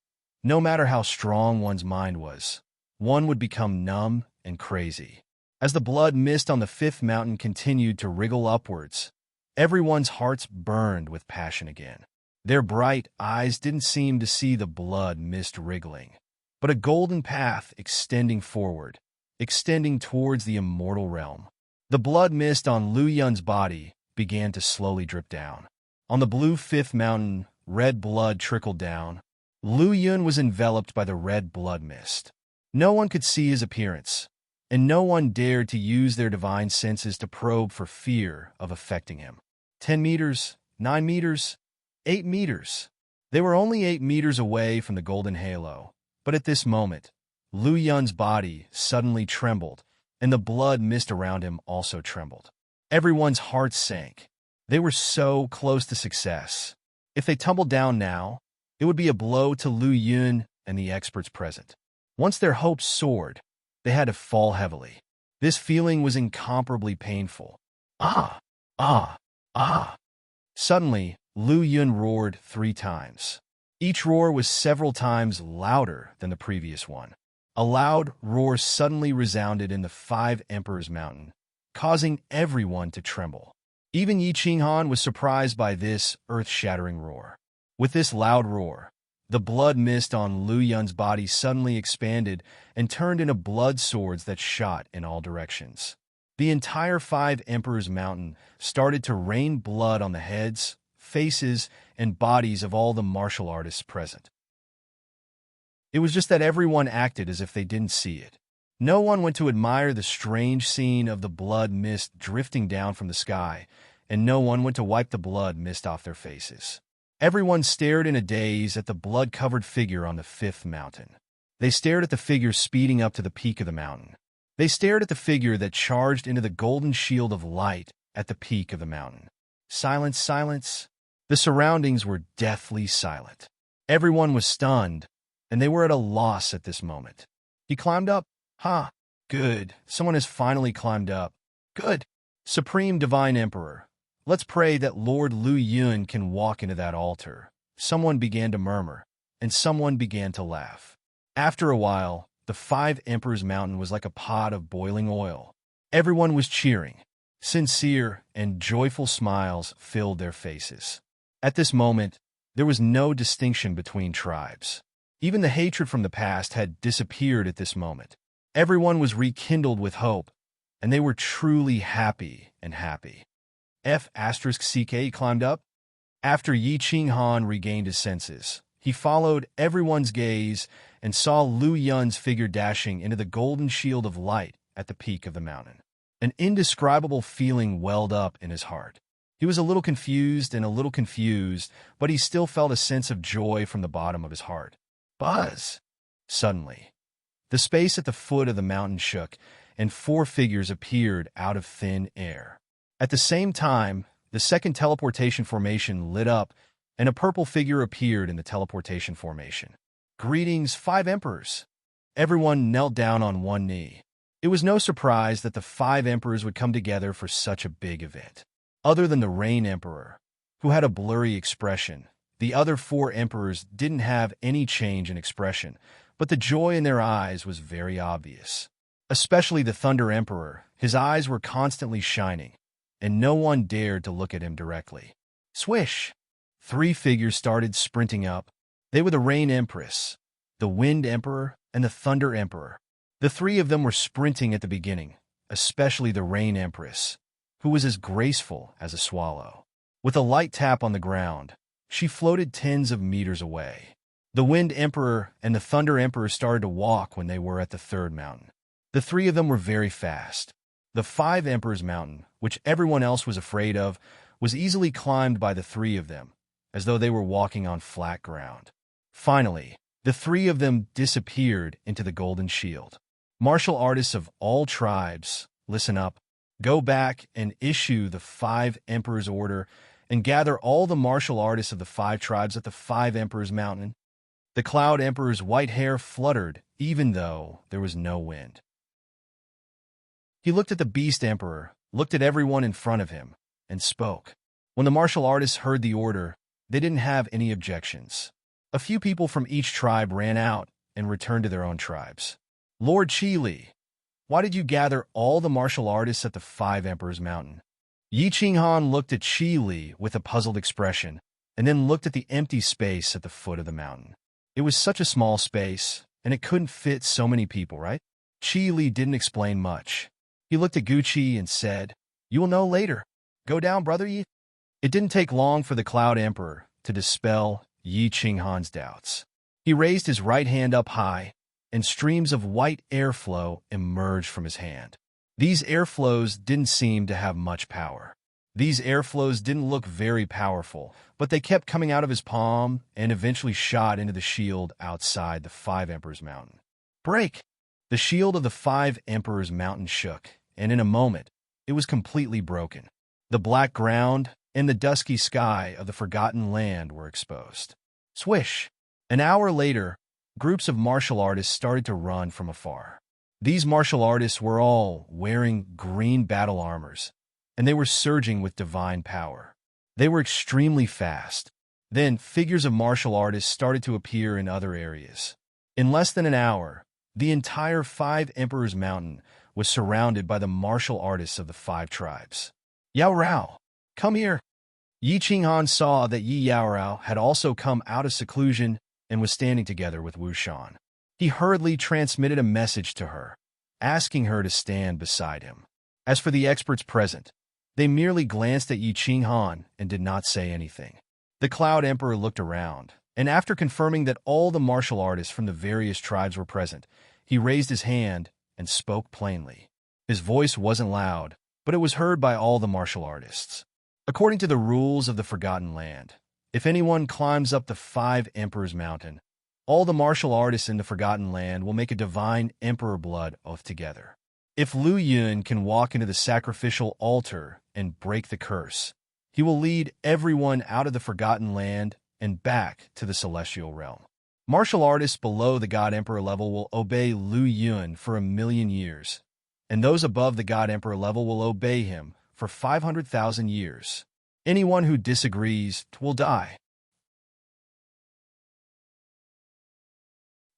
no matter how strong one's mind was, one would become numb and crazy. As the blood mist on the 5th mountain continued to wriggle upwards, everyone's hearts burned with passion again. Their bright eyes didn't seem to see the blood mist wriggling, but a golden path extending forward, extending towards the immortal realm. The blood mist on Liu Yun's body began to slowly drip down. On the blue 5th mountain, red blood trickled down. Liu Yun was enveloped by the red blood mist. No one could see his appearance, and no one dared to use their divine senses to probe for fear of affecting him. 10 meters, 9 meters, 8 meters. They were only 8 meters away from the golden halo, but at this moment, Liu Yun's body suddenly trembled, and the blood mist around him also trembled. Everyone's hearts sank. They were so close to success. If they tumbled down now, it would be a blow to Liu Yun and the experts present. Once their hopes soared, they had to fall heavily. This feeling was incomparably painful. Ah! Ah! Ah! Suddenly, Lu Yun roared 3 times. Each roar was several times louder than the previous one. A loud roar suddenly resounded in the 5 Emperors Mountain, causing everyone to tremble. Even Yi Qinghan was surprised by this earth-shattering roar. With this loud roar, the blood mist on Lu Yun's body suddenly expanded and turned into blood swords that shot in all directions. The entire 5 Emperors Mountain started to rain blood on the heads, faces, and bodies of all the martial artists present. It was just that everyone acted as if they didn't see it. No one went to admire the strange scene of the blood mist drifting down from the sky, and no one went to wipe the blood mist off their faces. Everyone stared in a daze at the blood-covered figure on the 5th mountain. They stared at the figure speeding up to the peak of the mountain. They stared at the figure that charged into the golden shield of light at the peak of the mountain. Silence, silence. The surroundings were deathly silent. Everyone was stunned, and they were at a loss at this moment. He climbed up. Ha! Good. Someone has finally climbed up. Good. Supreme Divine Emperor, let's pray that Lord Lu Yun can walk into that altar. Someone began to murmur, and someone began to laugh. After a while, the 5 Emperors Mountain was like a pot of boiling oil. Everyone was cheering. Sincere and joyful smiles filled their faces. At this moment, there was no distinction between tribes. Even the hatred from the past had disappeared at this moment. Everyone was rekindled with hope, and they were truly happy and happy. F***CK climbed up. After Yi Qinghan regained his senses, he followed everyone's gaze and saw Lu Yun's figure dashing into the golden shield of light at the peak of the mountain. An indescribable feeling welled up in his heart. He was a little confused, but he still felt a sense of joy from the bottom of his heart. Buzz! Suddenly, the space at the foot of the mountain shook, and 4 figures appeared out of thin air. At the same time, the second teleportation formation lit up, and a purple figure appeared in the teleportation formation. Greetings, 5 Emperors! Everyone knelt down on one knee. It was no surprise that the 5 Emperors would come together for such a big event. Other than the Rain Emperor, who had a blurry expression, the other 4 Emperors didn't have any change in expression, but the joy in their eyes was very obvious. Especially the Thunder Emperor, his eyes were constantly shining, and no one dared to look at him directly. Swish! 3 figures started sprinting up. They were the Rain Empress, the Wind Emperor, and the Thunder Emperor. The 3 of them were sprinting at the beginning, especially the Rain Empress, who was as graceful as a swallow. With a light tap on the ground, she floated tens of meters away. The Wind Emperor and the Thunder Emperor started to walk when they were at the 3rd mountain. The 3 of them were very fast. The 5 Emperors Mountain, which everyone else was afraid of, was easily climbed by the 3 of them, as though they were walking on flat ground. Finally, the 3 of them disappeared into the golden shield. Martial artists of all tribes, listen up. Go back and issue the 5 Emperors Order and gather all the martial artists of the 5 tribes at the 5 Emperors Mountain. The Cloud Emperor's white hair fluttered even though there was no wind. He looked at the Beast Emperor, looked at everyone in front of him, and spoke. When the martial artists heard the order, they didn't have any objections. A few people from each tribe ran out and returned to their own tribes. Lord Qi Li, why did you gather all the martial artists at the 5 Emperors Mountain? Yi Qinghan looked at Qi Li with a puzzled expression, and then looked at the empty space at the foot of the mountain. It was such a small space, and it couldn't fit so many people, right? Qi Li didn't explain much. He looked at Guqi and said, "You will know later. Go down, brother Yi." It didn't take long for the Cloud Emperor to dispel Yi Qinghan's doubts. He raised his right hand up high, and streams of white airflow emerged from his hand. These airflows didn't seem to have much power. These airflows didn't look very powerful, but they kept coming out of his palm and eventually shot into the shield outside the 5 Emperors Mountain. Break! The shield of the 5 Emperors Mountain shook, and in a moment, it was completely broken. The black ground and the dusky sky of the Forgotten Land were exposed. Swish! An hour later, groups of martial artists started to run from afar. These martial artists were all wearing green battle armors, and they were surging with divine power. They were extremely fast. Then, figures of martial artists started to appear in other areas. In less than an hour, the entire Five Emperors Mountain was surrounded by the martial artists of the five tribes. Yao Rao, come here! Yi Qinghan saw that Yi Yaorao had also come out of seclusion and was standing together with Wu Shan. He hurriedly transmitted a message to her, asking her to stand beside him. As for the experts present, they merely glanced at Yi Qinghan and did not say anything. The Cloud Emperor looked around, and after confirming that all the martial artists from the various tribes were present, he raised his hand and spoke plainly. His voice wasn't loud, but it was heard by all the martial artists. According to the rules of the Forgotten Land, if anyone climbs up the Five Emperors Mountain, all the martial artists in the Forgotten Land will make a divine emperor blood oath together. If Lu Yun can walk into the sacrificial altar and break the curse, he will lead everyone out of the Forgotten Land and back to the celestial realm. Martial artists below the God Emperor level will obey Lu Yun for 1,000,000 years, and those above the God Emperor level will obey him for 500,000 years. Anyone who disagrees will die.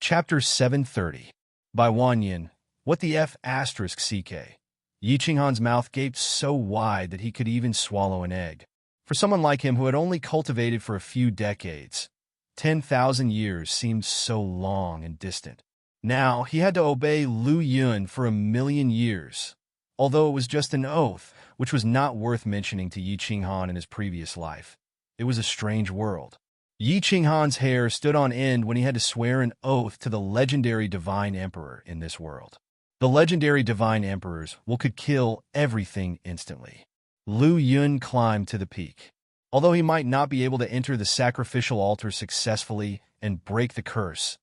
Chapter 730 by Wan Yin. What the F*** CK? Yi Qinghan's mouth gaped so wide that he could even swallow an egg. For someone like him who had only cultivated for a few decades, 10,000 years seemed so long and distant. Now he had to obey Lu Yun for 1,000,000 years, although it was just an oath, which was not worth mentioning to Yi Qinghan in his previous life. It was a strange world. Yi Qinghan's hair stood on end when he had to swear an oath to the legendary Divine Emperor in this world. The legendary Divine Emperors could kill everything instantly. Lu Yun climbed to the peak. Although he might not be able to enter the sacrificial altar successfully and break the curse,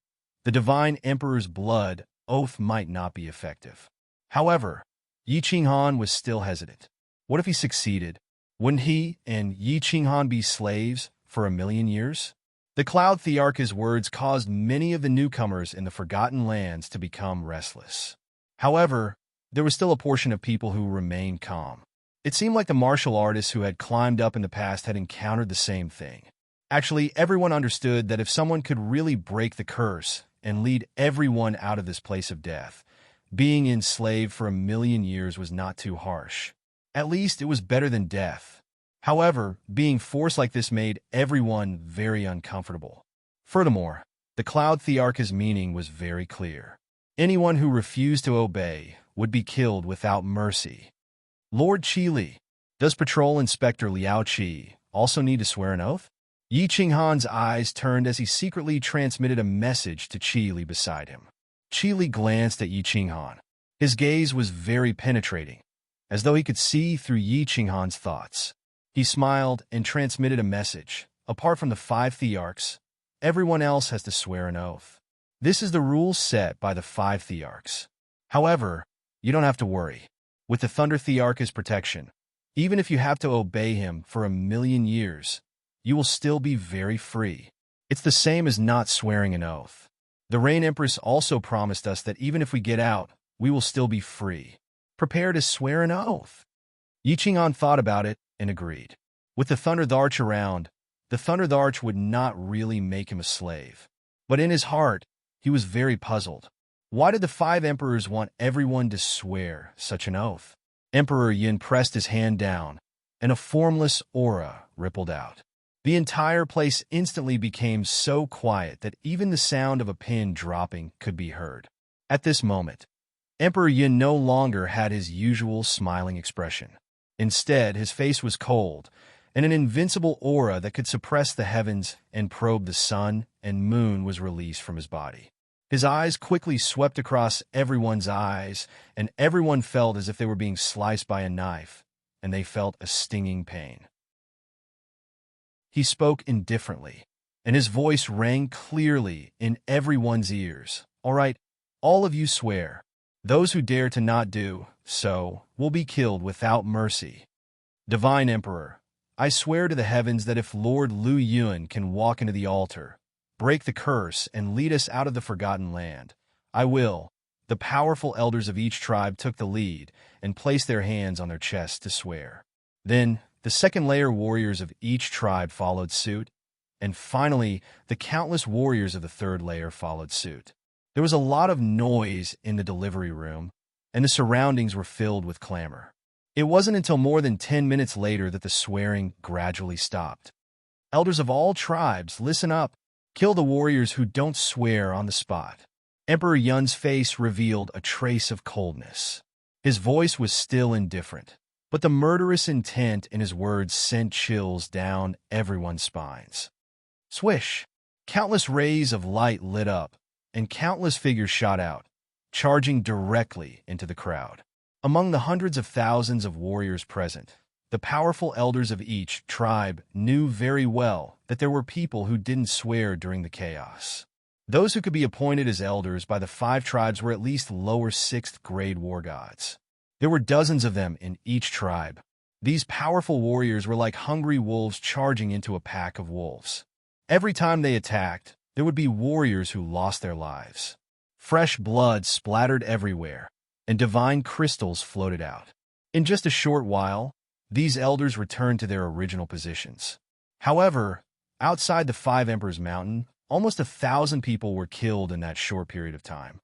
the Divine Emperor's blood oath might not be effective. However, Yi Qinghan was still hesitant. What if he succeeded? Wouldn't he and Yi Qinghan be slaves for 1,000,000 years? The Cloud Thearch's words caused many of the newcomers in the Forgotten Lands to become restless. However, there was still a portion of people who remained calm. It seemed like the martial artists who had climbed up in the past had encountered the same thing. Actually, everyone understood that if someone could really break the curse and lead everyone out of this place of death, being enslaved for 1,000,000 years was not too harsh. At least it was better than death. However, being forced like this made everyone very uncomfortable. Furthermore, the Cloud Thearch's meaning was very clear. Anyone who refused to obey would be killed without mercy. Lord Qi Li, does Patrol Inspector Liao Qi also need to swear an oath? Yi Qinghan's eyes turned as he secretly transmitted a message to Qi Li beside him. Qi Li glanced at Yi Qinghan. His gaze was very penetrating, as though he could see through Yi Qinghan's thoughts. He smiled and transmitted a message. Apart from the Five Thearchs, everyone else has to swear an oath. This is the rule set by the Five Thearchs. However, you don't have to worry. With the Thunder Thearch's protection, even if you have to obey him for 1,000,000 years, you will still be very free. It's the same as not swearing an oath. The Rain Empress also promised us that even if we get out, we will still be free. Prepare to swear an oath. Yi Qinghan thought about it and agreed. With the Thunder Tharch around, the Thunder Tharch would not really make him a slave. But in his heart, he was very puzzled. Why did the Five Emperors want everyone to swear such an oath? Emperor Yin pressed his hand down, and a formless aura rippled out. The entire place instantly became so quiet that even the sound of a pin dropping could be heard. At this moment, Emperor Yin no longer had his usual smiling expression. Instead, his face was cold, and an invincible aura that could suppress the heavens and probe the sun and moon was released from his body. His eyes quickly swept across everyone's eyes, and everyone felt as if they were being sliced by a knife, and they felt a stinging pain. He spoke indifferently, and his voice rang clearly in everyone's ears. All right, all of you swear. Those who dare to not do so will be killed without mercy. Divine Emperor, I swear to the heavens that if Lord Lu Yun can walk into the altar, break the curse, and lead us out of the Forgotten Land, I will. The powerful elders of each tribe took the lead and placed their hands on their chests to swear. Then The second-layer warriors of each tribe followed suit, and finally, the countless warriors of the third layer followed suit. There was a lot of noise in the delivery room, and the surroundings were filled with clamor. It wasn't until more than 10 minutes later that the swearing gradually stopped. Elders of all tribes, listen up. Kill the warriors who don't swear on the spot. Emperor Yun's face revealed a trace of coldness. His voice was still indifferent, but the murderous intent in his words sent chills down everyone's spines. Swish! Countless rays of light lit up, and countless figures shot out, charging directly into the crowd. Among the hundreds of thousands of warriors present, the powerful elders of each tribe knew very well that there were people who didn't swear during the chaos. Those who could be appointed as elders by the 5 tribes were at least lower 6th grade war gods. There were dozens of them in each tribe. These powerful warriors were like hungry wolves charging into a pack of wolves. Every time they attacked, there would be warriors who lost their lives. Fresh blood splattered everywhere, and divine crystals floated out. In just a short while, these elders returned to their original positions. However, outside the 5 Emperors Mountain, almost 1,000 people were killed in that short period of time.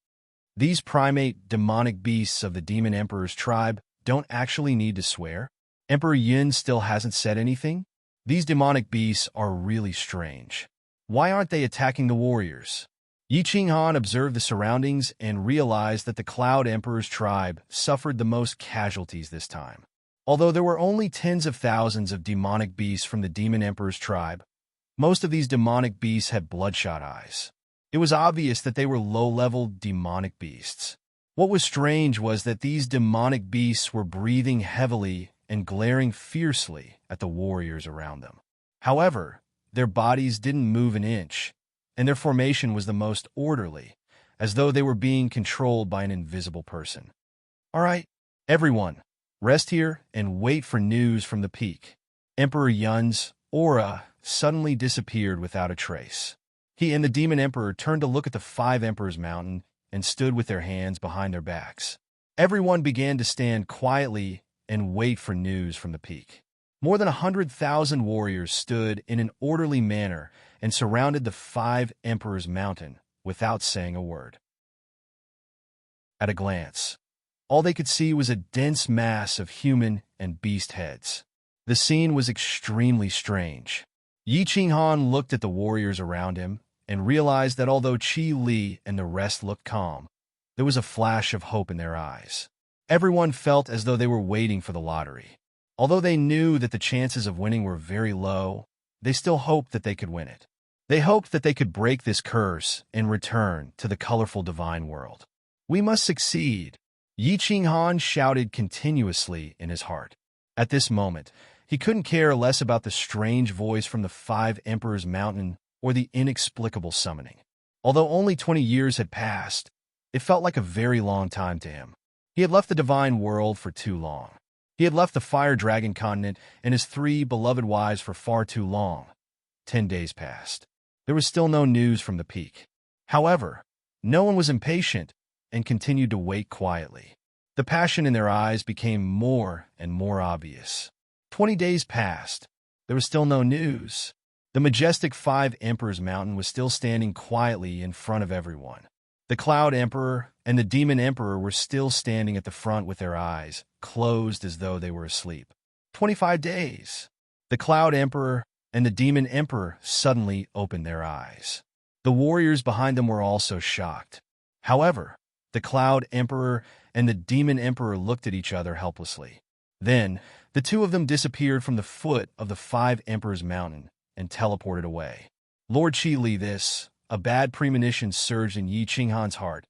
These primate demonic beasts of the Demon Emperor's tribe don't actually need to swear. Emperor Yin still hasn't said anything. These demonic beasts are really strange. Why aren't they attacking the warriors? Yi Qinghan observed the surroundings and realized that the Cloud Emperor's tribe suffered the most casualties this time. Although there were only tens of thousands of demonic beasts from the Demon Emperor's tribe, most of these demonic beasts had bloodshot eyes. It was obvious that they were low-level demonic beasts. What was strange was that these demonic beasts were breathing heavily and glaring fiercely at the warriors around them. However, their bodies didn't move an inch, and their formation was the most orderly, as though they were being controlled by an invisible person. All right, everyone, rest here and wait for news from the peak. Emperor Yun's aura suddenly disappeared without a trace. He and the Demon Emperor turned to look at the 5 Emperors Mountain and stood with their hands behind their backs. Everyone began to stand quietly and wait for news from the peak. More than 100,000 warriors stood in an orderly manner and surrounded the 5 Emperors Mountain without saying a word. At a glance, all they could see was a dense mass of human and beast heads. The scene was extremely strange. Yi Qinghan looked at the warriors around him and realized that although Qi Li and the rest looked calm, there was a flash of hope in their eyes. Everyone felt as though they were waiting for the lottery. Although they knew that the chances of winning were very low, they still hoped that they could win it. They hoped that they could break this curse and return to the colorful divine world. We must succeed, Yi Qinghan shouted continuously in his heart. At this moment, he couldn't care less about the strange voice from the 5 Emperors Mountain or the inexplicable summoning. Although only 20 years had passed, it felt like a very long time to him. He had left the divine world for too long. He had left the Fire Dragon continent and his 3 beloved wives for far too long. 10 days passed. There was still no news from the peak. However, no one was impatient and continued to wait quietly. The passion in their eyes became more and more obvious. 20 days passed. There was still no news. The majestic 5 Emperors Mountain was still standing quietly in front of everyone. The Cloud Emperor and the Demon Emperor were still standing at the front with their eyes closed as though they were asleep. 25 days. The Cloud Emperor and the Demon Emperor suddenly opened their eyes. The warriors behind them were also shocked. However, the Cloud Emperor and the Demon Emperor looked at each other helplessly. Then, the 2 of them disappeared from the foot of the 5 Emperors Mountain and teleported away. Lord Qi Li, a bad premonition surged in Yi Qinghan's heart,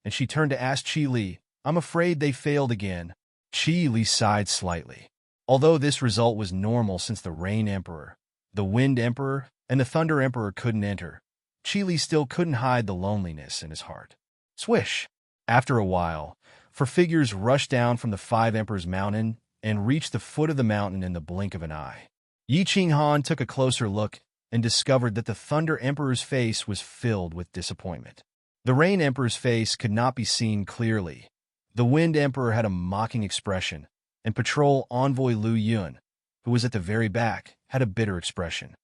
and she turned to ask Qi Li, I'm afraid they failed again. Qi Li sighed slightly. Although this result was normal since the Rain Emperor, the Wind Emperor, and the Thunder Emperor couldn't enter, Qi Li still couldn't hide the loneliness in his heart. Swish! After a while, 4 figures rushed down from the 5 Emperors Mountain and reached the foot of the mountain in the blink of an eye. Yi Qinghan took a closer look and discovered that the Thunder Emperor's face was filled with disappointment. The Rain Emperor's face could not be seen clearly. The Wind Emperor had a mocking expression, and Patrol Envoy Lu Yun, who was at the very back, had a bitter expression.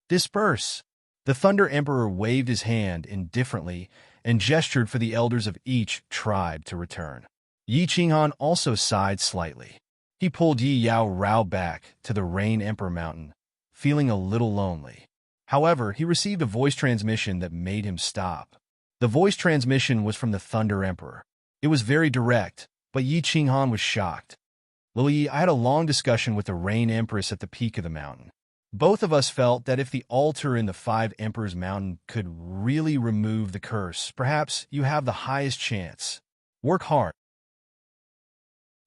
"Disperse!" The Thunder Emperor waved his hand indifferently and gestured for the elders of each tribe to return. Yi Qinghan also sighed slightly. He pulled Yi Yao Rao back to the Rain Emperor Mountain, feeling a little lonely. However, he received a voice transmission that made him stop. The voice transmission was from the Thunder Emperor. It was very direct, but Yi Qinghan was shocked. "Lily, I had a long discussion with the Rain Empress at the peak of the mountain. Both of us felt that if the altar in the Five Emperors Mountain could really remove the curse, perhaps you have the highest chance. Work hard.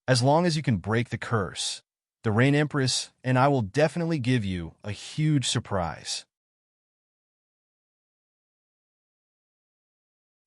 As long as you can break the curse, the Rain Empress and I will definitely give you a huge surprise."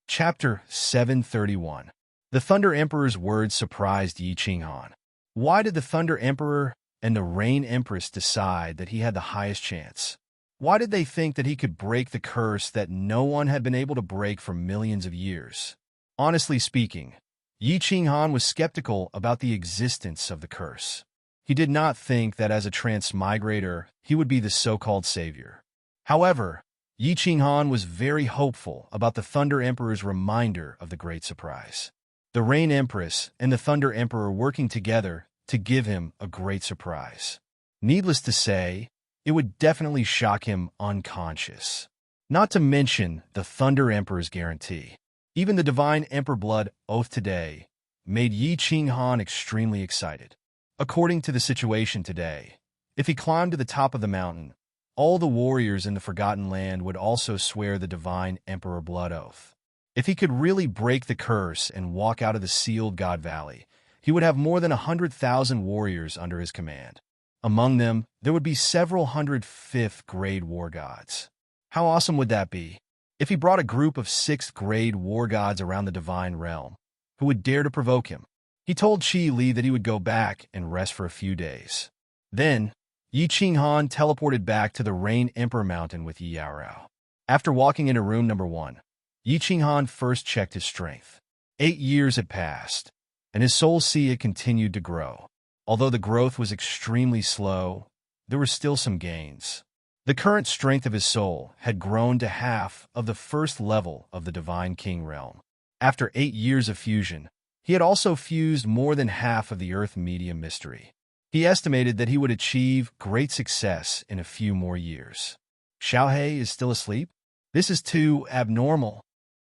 Chapter 731. The Thunder Emperor's words surprised Yi Qinghan. Why did the Thunder Emperor and the Rain Empress decide that he had the highest chance? Why did they think that he could break the curse that no one had been able to break for millions of years? Honestly speaking, Yi Qinghan was skeptical about the existence of the curse. He did not think that as a transmigrator, he would be the so-called savior. However, Yi Qinghan was very hopeful about the Thunder Emperor's reminder of the great surprise. The Rain Empress and the Thunder Emperor working together to give him a great surprise. Needless to say, it would definitely shock him unconscious. Not to mention the Thunder Emperor's guarantee. Even the Divine Emperor Blood Oath today made Yi Qinghan extremely excited. According to the situation today, if he climbed to the top of the mountain, all the warriors in the Forgotten Land would also swear the Divine Emperor Blood Oath. If he could really break the curse and walk out of the sealed God Valley, he would have more than 100,000 warriors under his command. Among them, there would be several hundred fifth-grade war gods. How awesome would that be? If he brought a group of sixth-grade war gods around the Divine Realm, who would dare to provoke him? He told Qi Li that he would go back and rest for a few days. Then, Yi Qinghan teleported back to the Rain Emperor Mountain with Yi Yaorao. After walking into room number 1, Yi Qinghan first checked his strength. 8 years had passed, and his soul sea had continued to grow. Although the growth was extremely slow, there were still some gains. The current strength of his soul had grown to half of the first level of the Divine King realm. After 8 years of fusion, he had also fused more than half of the Earth Medium Mystery. He estimated that he would achieve great success in a few more years. Xiaohe is still asleep? This is too abnormal.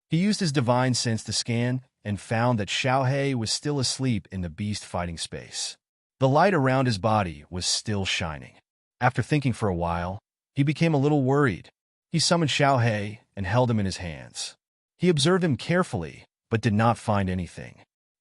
He used his divine sense to scan and found that Xiaohe was still asleep in the beast fighting space. The light around his body was still shining. After thinking for a while, he became a little worried. He summoned Xiaohe and held him in his hands. He observed him carefully, but did not find anything.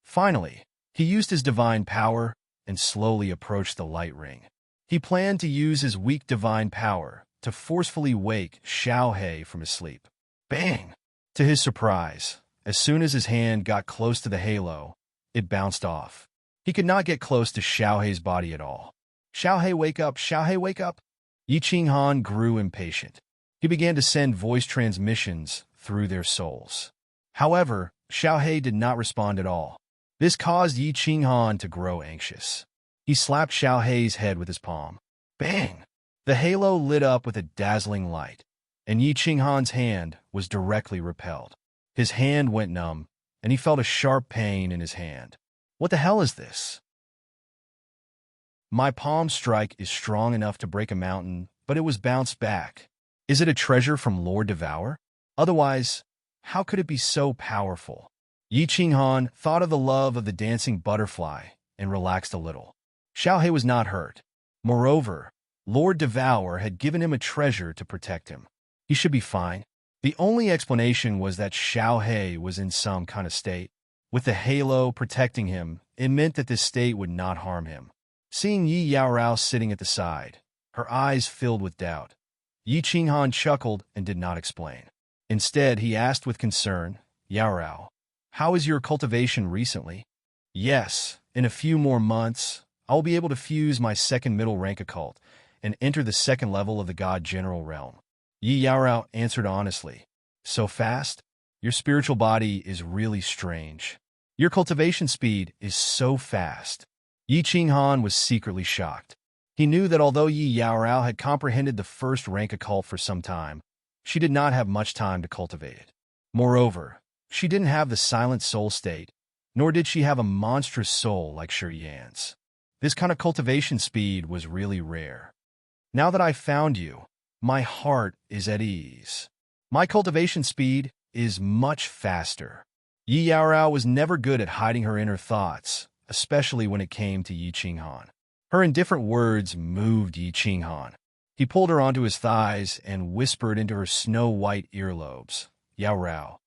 Finally, he used his divine power and slowly approached the light ring. He planned to use his weak divine power to forcefully wake Xiaohe from his sleep. Bang! To his surprise, as soon as his hand got close to the halo, it bounced off. He could not get close to Xiaohe's body at all. Xiaohe, wake up! Xiaohe, wake up! Yi Qinghan grew impatient. He began to send voice transmissions through their souls. However, Xiaohe did not respond at all. This caused Yi Qinghan to grow anxious. He slapped Xiaohe's head with his palm. Bang! The halo lit up with a dazzling light, and Yi Qinghan's hand was directly repelled. His hand went numb, and he felt a sharp pain in his hand. What the hell is this? My palm strike is strong enough to break a mountain, but it was bounced back. Is it a treasure from Lord Devour? Otherwise, how could it be so powerful? Yi Qinghan thought of the love of the dancing butterfly and relaxed a little. Xiaohe was not hurt. Moreover, Lord Devour had given him a treasure to protect him. He should be fine. The only explanation was that Xiaohe was in some kind of state. With the halo protecting him, it meant that this state would not harm him. Seeing Yi Yaorao sitting at the side, her eyes filled with doubt, Yi Qinghan chuckled and did not explain. Instead, he asked with concern, Yaorao, how is your cultivation recently? Yes, in a few more months, I will be able to fuse my second middle rank occult and enter the second level of the God General realm. Yi Yaorao answered honestly. So fast? Your spiritual body is really strange. Your cultivation speed is so fast. Yi Qinghan was secretly shocked. He knew that although Yi Yaorao had comprehended the first rank occult for some time, she did not have much time to cultivate it. Moreover, she didn't have the silent soul state, nor did she have a monstrous soul like Shi Yan's. This kind of cultivation speed was really rare. Now that I've found you, my heart is at ease. My cultivation speed is much faster. Yi Yaorao was never good at hiding her inner thoughts, especially when it came to Yi Qinghan. Her indifferent words moved Yi Qinghan. He pulled her onto his thighs and whispered into her snow-white earlobes, "Yaorao,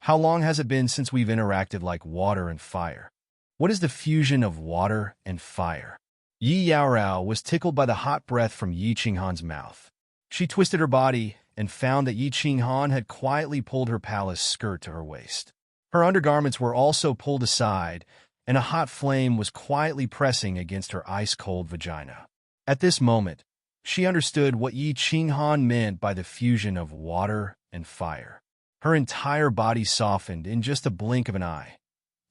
how long has it been since we've interacted like water and fire? What is the fusion of water and fire?" Yi Yaorao was tickled by the hot breath from Yi Qinghan's mouth. She twisted her body and found that Yi Qinghan had quietly pulled her palace skirt to her waist. Her undergarments were also pulled aside, and a hot flame was quietly pressing against her ice-cold vagina. At this moment, she understood what Yi Qinghan meant by the fusion of water and fire. Her entire body softened in just a blink of an eye.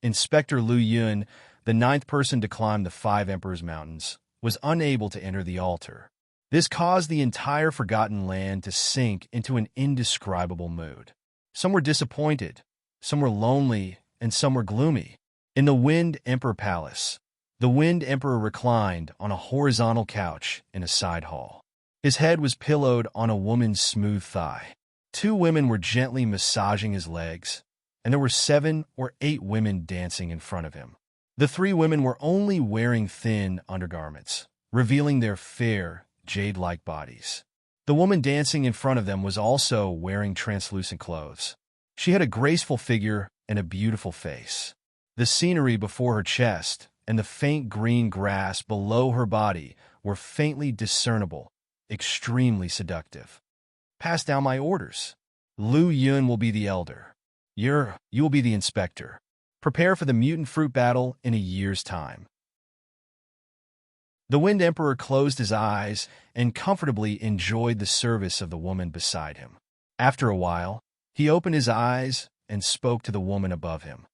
Inspector Lu Yun, the 9th person to climb the 5 Emperors' Mountains, was unable to enter the altar. This caused the entire Forgotten Land to sink into an indescribable mood. Some were disappointed, some were lonely, and some were gloomy. In the Wind Emperor Palace, the Wind Emperor reclined on a horizontal couch in a side hall. His head was pillowed on a woman's smooth thigh. 2 women were gently massaging his legs, and there were 7 or 8 women dancing in front of him. The 3 women were only wearing thin undergarments, revealing their fair, jade-like bodies. The woman dancing in front of them was also wearing translucent clothes. She had a graceful figure and a beautiful face. The scenery before her chest and the faint green grass below her body were faintly discernible, extremely seductive. "Pass down my orders. Lu Yun will be the elder. You will be the inspector. Prepare for the mutant fruit battle in a year's time." The Wind Emperor closed his eyes and comfortably enjoyed the service of the woman beside him. After a while, he opened his eyes and spoke to the woman above him.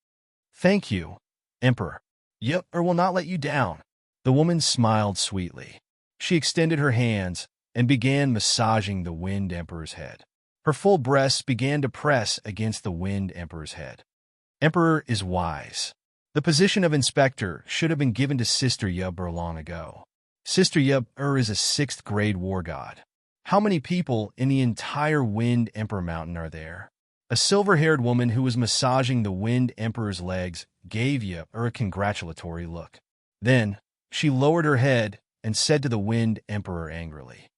"Thank you, Emperor. Yep, or will not let you down." The woman smiled sweetly. She extended her hands and began massaging the Wind Emperor's head. Her full breasts began to press against the Wind Emperor's head. Emperor is wise. The position of inspector should have been given to Sister Yub long ago. Sister Yub is a 6th grade war god. How many people in the entire Wind Emperor Mountain are there? A silver-haired woman who was massaging the Wind Emperor's legs gave Yub a congratulatory look. Then, she lowered her head and said to the Wind Emperor angrily,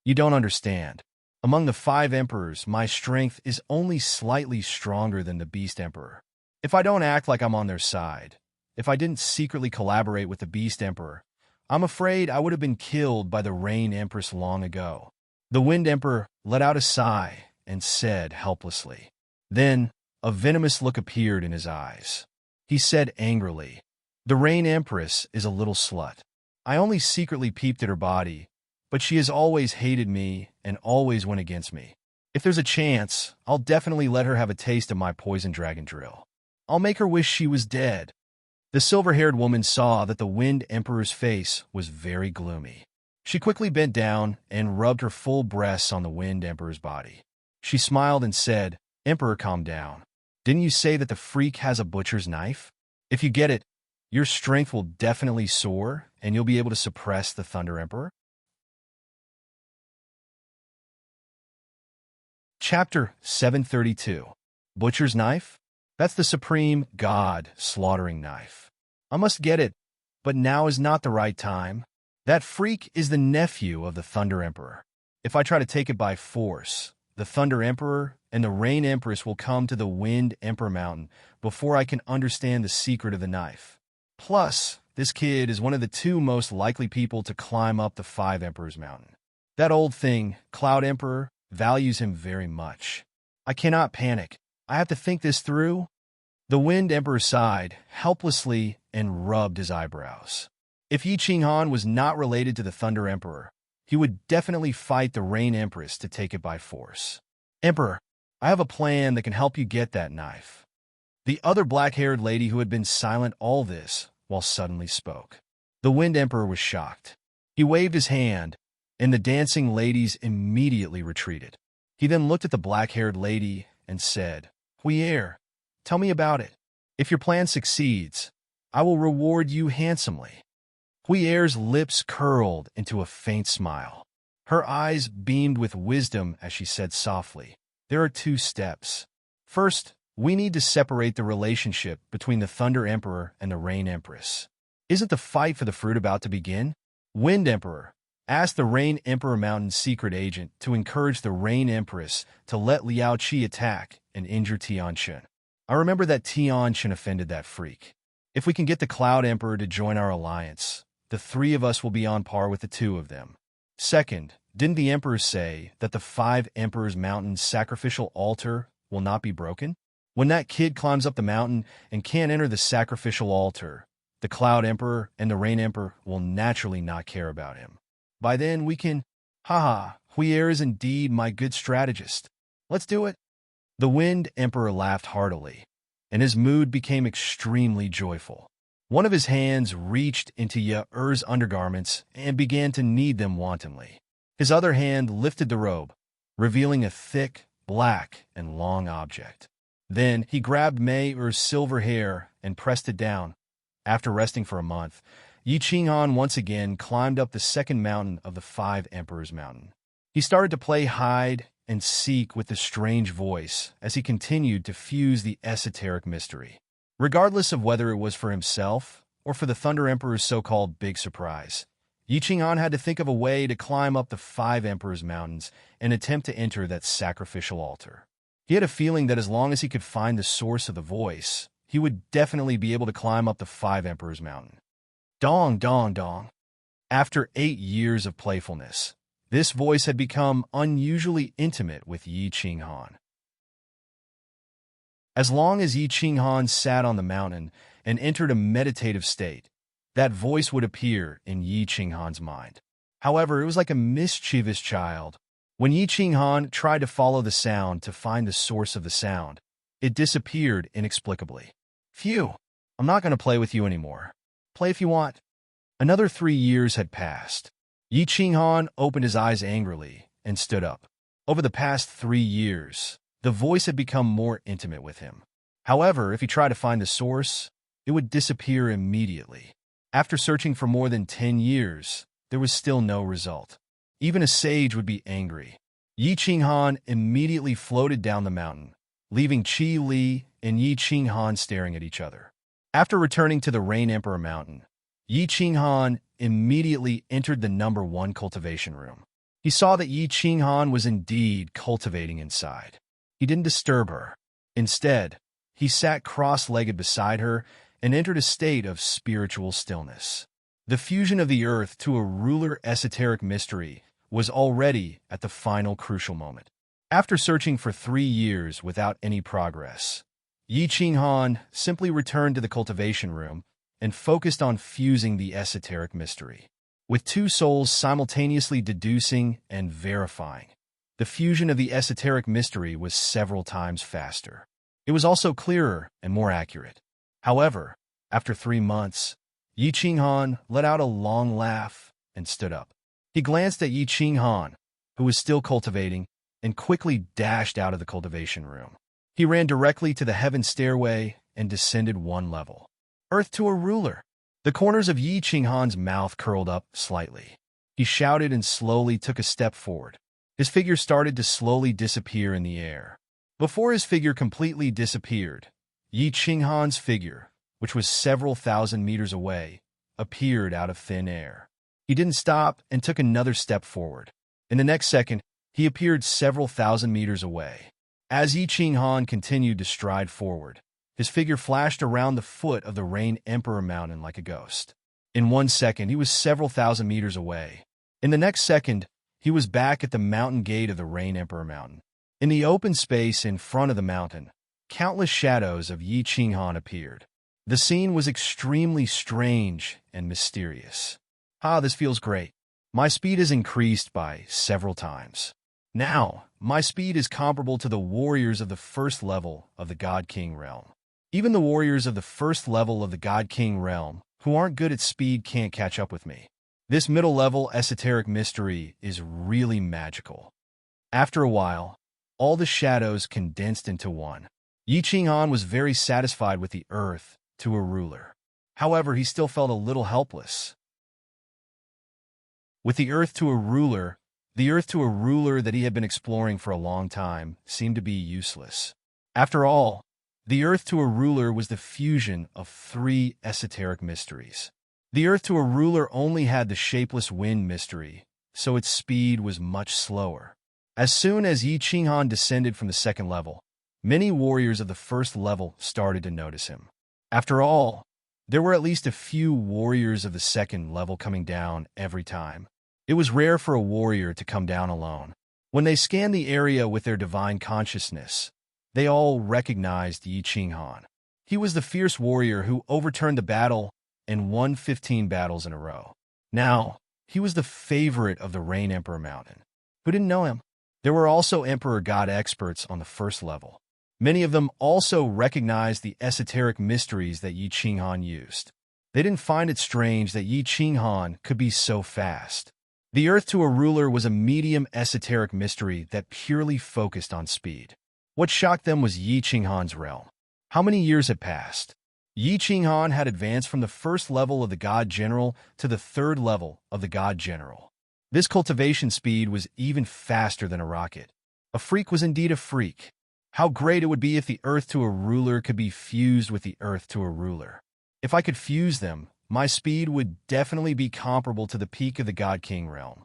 "You don't understand. Among the 5 emperors, my strength is only slightly stronger than the Beast Emperor. If I don't act like I'm on their side, if I didn't secretly collaborate with the Beast Emperor, I'm afraid I would have been killed by the Rain Empress long ago." The Wind Emperor let out a sigh and said helplessly. Then, a venomous look appeared in his eyes. He said angrily, "The Rain Empress is a little slut. I only secretly peeped at her body, but she has always hated me and always went against me. If there's a chance, I'll definitely let her have a taste of my poison dragon drill. I'll make her wish she was dead." The silver-haired woman saw that the Wind Emperor's face was very gloomy. She quickly bent down and rubbed her full breasts on the Wind Emperor's body. She smiled and said, "Emperor, calm down. Didn't you say that the freak has a butcher's knife? If you get it, your strength will definitely soar, and you'll be able to suppress the Thunder Emperor." Chapter 732. Butcher's Knife? That's the supreme god slaughtering knife. I must get it, but now is not the right time. That freak is the nephew of the Thunder Emperor. If I try to take it by force, the Thunder Emperor and the Rain Empress will come to the Wind Emperor Mountain before I can understand the secret of the knife. Plus, this kid is one of the 2 most likely people to climb up the 5 Emperors Mountain. That old thing, Cloud Emperor, values him very much. I cannot panic. I have to think this through. The Wind Emperor sighed helplessly and rubbed his eyebrows. If Yi Qinghan was not related to the Thunder Emperor, he would definitely fight the Rain Empress to take it by force. "Emperor, I have a plan that can help you get that knife." The other black-haired lady who had been silent all this while suddenly spoke. The Wind Emperor was shocked. He waved his hand, and the dancing ladies immediately retreated. He then looked at the black-haired lady and said, "Huier, tell me about it. If your plan succeeds, I will reward you handsomely." Huier's lips curled into a faint smile. Her eyes beamed with wisdom as she said softly, "There are 2 steps. First, we need to separate the relationship between the Thunder Emperor and the Rain Empress. Isn't the fight for the fruit about to begin?" Wind Emperor asked the Rain Emperor Mountain's secret agent to encourage the Rain Empress to let Liao Qi attack and injure Tianqin. "I remember that Tianqin offended that freak. If we can get the Cloud Emperor to join our alliance, the 3 of us will be on par with the 2 of them. Second, didn't the Emperor say that the 5 Emperors Mountain's sacrificial altar will not be broken? When that kid climbs up the mountain and can't enter the sacrificial altar, the Cloud Emperor and the Rain Emperor will naturally not care about him. By then we can— Haha, Huier is indeed my good strategist. Let's do it." The Wind Emperor laughed heartily, and his mood became extremely joyful. One of his hands reached into Yaer's undergarments and began to knead them wantonly. His other hand lifted the robe, revealing a thick, black, and long object. Then he grabbed Mei-Er's silver hair and pressed it down. After resting for a month, Yi Qinghan once again climbed up the second mountain of the 5 Emperors Mountain. He started to play hide and seek with the strange voice as he continued to fuse the esoteric mystery. Regardless of whether it was for himself or for the Thunder Emperor's so-called big surprise, Yi Qinghan had to think of a way to climb up the 5 Emperors Mountains and attempt to enter that sacrificial altar. He had a feeling that as long as he could find the source of the voice, he would definitely be able to climb up the 5 Emperors Mountain. Dong, dong, dong. After 8 years of playfulness, this voice had become unusually intimate with Yi Qinghan. As long as Yi Qinghan sat on the mountain and entered a meditative state, that voice would appear in Yi Qinghan's mind. However, it was like a mischievous child. When Yi Qinghan tried to follow the sound to find the source of the sound, it disappeared inexplicably. "Phew, I'm not going to play with you anymore. Play if you want." Another 3 years had passed. Yi Qinghan opened his eyes angrily and stood up. Over the past 3 years, the voice had become more intimate with him. However, if he tried to find the source, it would disappear immediately. After searching for more than 10 years, there was still no result. Even a sage would be angry. Yi Qinghan immediately floated down the mountain, leaving Qi Li and Yi Qinghan staring at each other. After returning to the Rain Emperor Mountain, Yi Qinghan immediately entered the number 1 cultivation room. He saw that Yi Qinghan was indeed cultivating inside. He didn't disturb her. Instead, he sat cross-legged beside her and entered a state of spiritual stillness. The fusion of the earth to a ruler esoteric mystery was already at the final crucial moment. After searching for 3 years without any progress, Yi Qinghan simply returned to the cultivation room and focused on fusing the esoteric mystery. With 2 souls simultaneously deducing and verifying, the fusion of the esoteric mystery was several times faster. It was also clearer and more accurate. However, after 3 months, Yi Qinghan let out a long laugh and stood up. He glanced at Yi Qinghan, who was still cultivating, and quickly dashed out of the cultivation room. He ran directly to the heaven stairway and descended 1 level. Earth to a ruler. The corners of Yi Qinghan's mouth curled up slightly. He shouted and slowly took a step forward. His figure started to slowly disappear in the air. Before his figure completely disappeared, Yi Qinghan's figure, which was several thousand meters away, appeared out of thin air. He didn't stop and took another step forward. In the next second, he appeared several thousand meters away. As Yi Qinghan continued to stride forward, his figure flashed around the foot of the Rain Emperor Mountain like a ghost. In 1 second, he was several thousand meters away. In the next second, he was back at the mountain gate of the Rain Emperor Mountain. In the open space in front of the mountain, countless shadows of Yi Qinghan appeared. The scene was extremely strange and mysterious. This feels great. My speed has increased by several times. Now, my speed is comparable to the warriors of the first level of the God King realm. Even the warriors of the first level of the God King realm, who aren't good at speed, can't catch up with me. This middle-level esoteric mystery is really magical. After a while, all the shadows condensed into one. Yi Qinghan was very satisfied with the earth to a ruler. However, he still felt a little helpless. With the earth to a ruler that he had been exploring for a long time seemed to be useless. After all, the earth to a ruler was the fusion of three esoteric mysteries. The earth to a ruler only had the shapeless wind mystery, so its speed was much slower. As soon as Yi Qinghan descended from the second level, many warriors of the first level started to notice him. After all, there were at least a few warriors of the second level coming down every time. It was rare for a warrior to come down alone. When they scanned the area with their divine consciousness, they all recognized Yi Qinghan. He was the fierce warrior who overturned the battle and won 15 battles in a row. Now, he was the favorite of the Rain Emperor Mountain. Who didn't know him? There were also Emperor God experts on the first level. Many of them also recognized the esoteric mysteries that Yi Qinghan used. They didn't find it strange that Yi Qinghan could be so fast. The earth to a ruler was a medium esoteric mystery that purely focused on speed. What shocked them was Yi Qinghan's realm. How many years had passed? Yi Qinghan had advanced from the first level of the God General to the third level of the God General. This cultivation speed was even faster than a rocket. A freak was indeed a freak. How great it would be if the earth to a ruler could be fused with the earth to a ruler. If I could fuse them, my speed would definitely be comparable to the peak of the God King realm.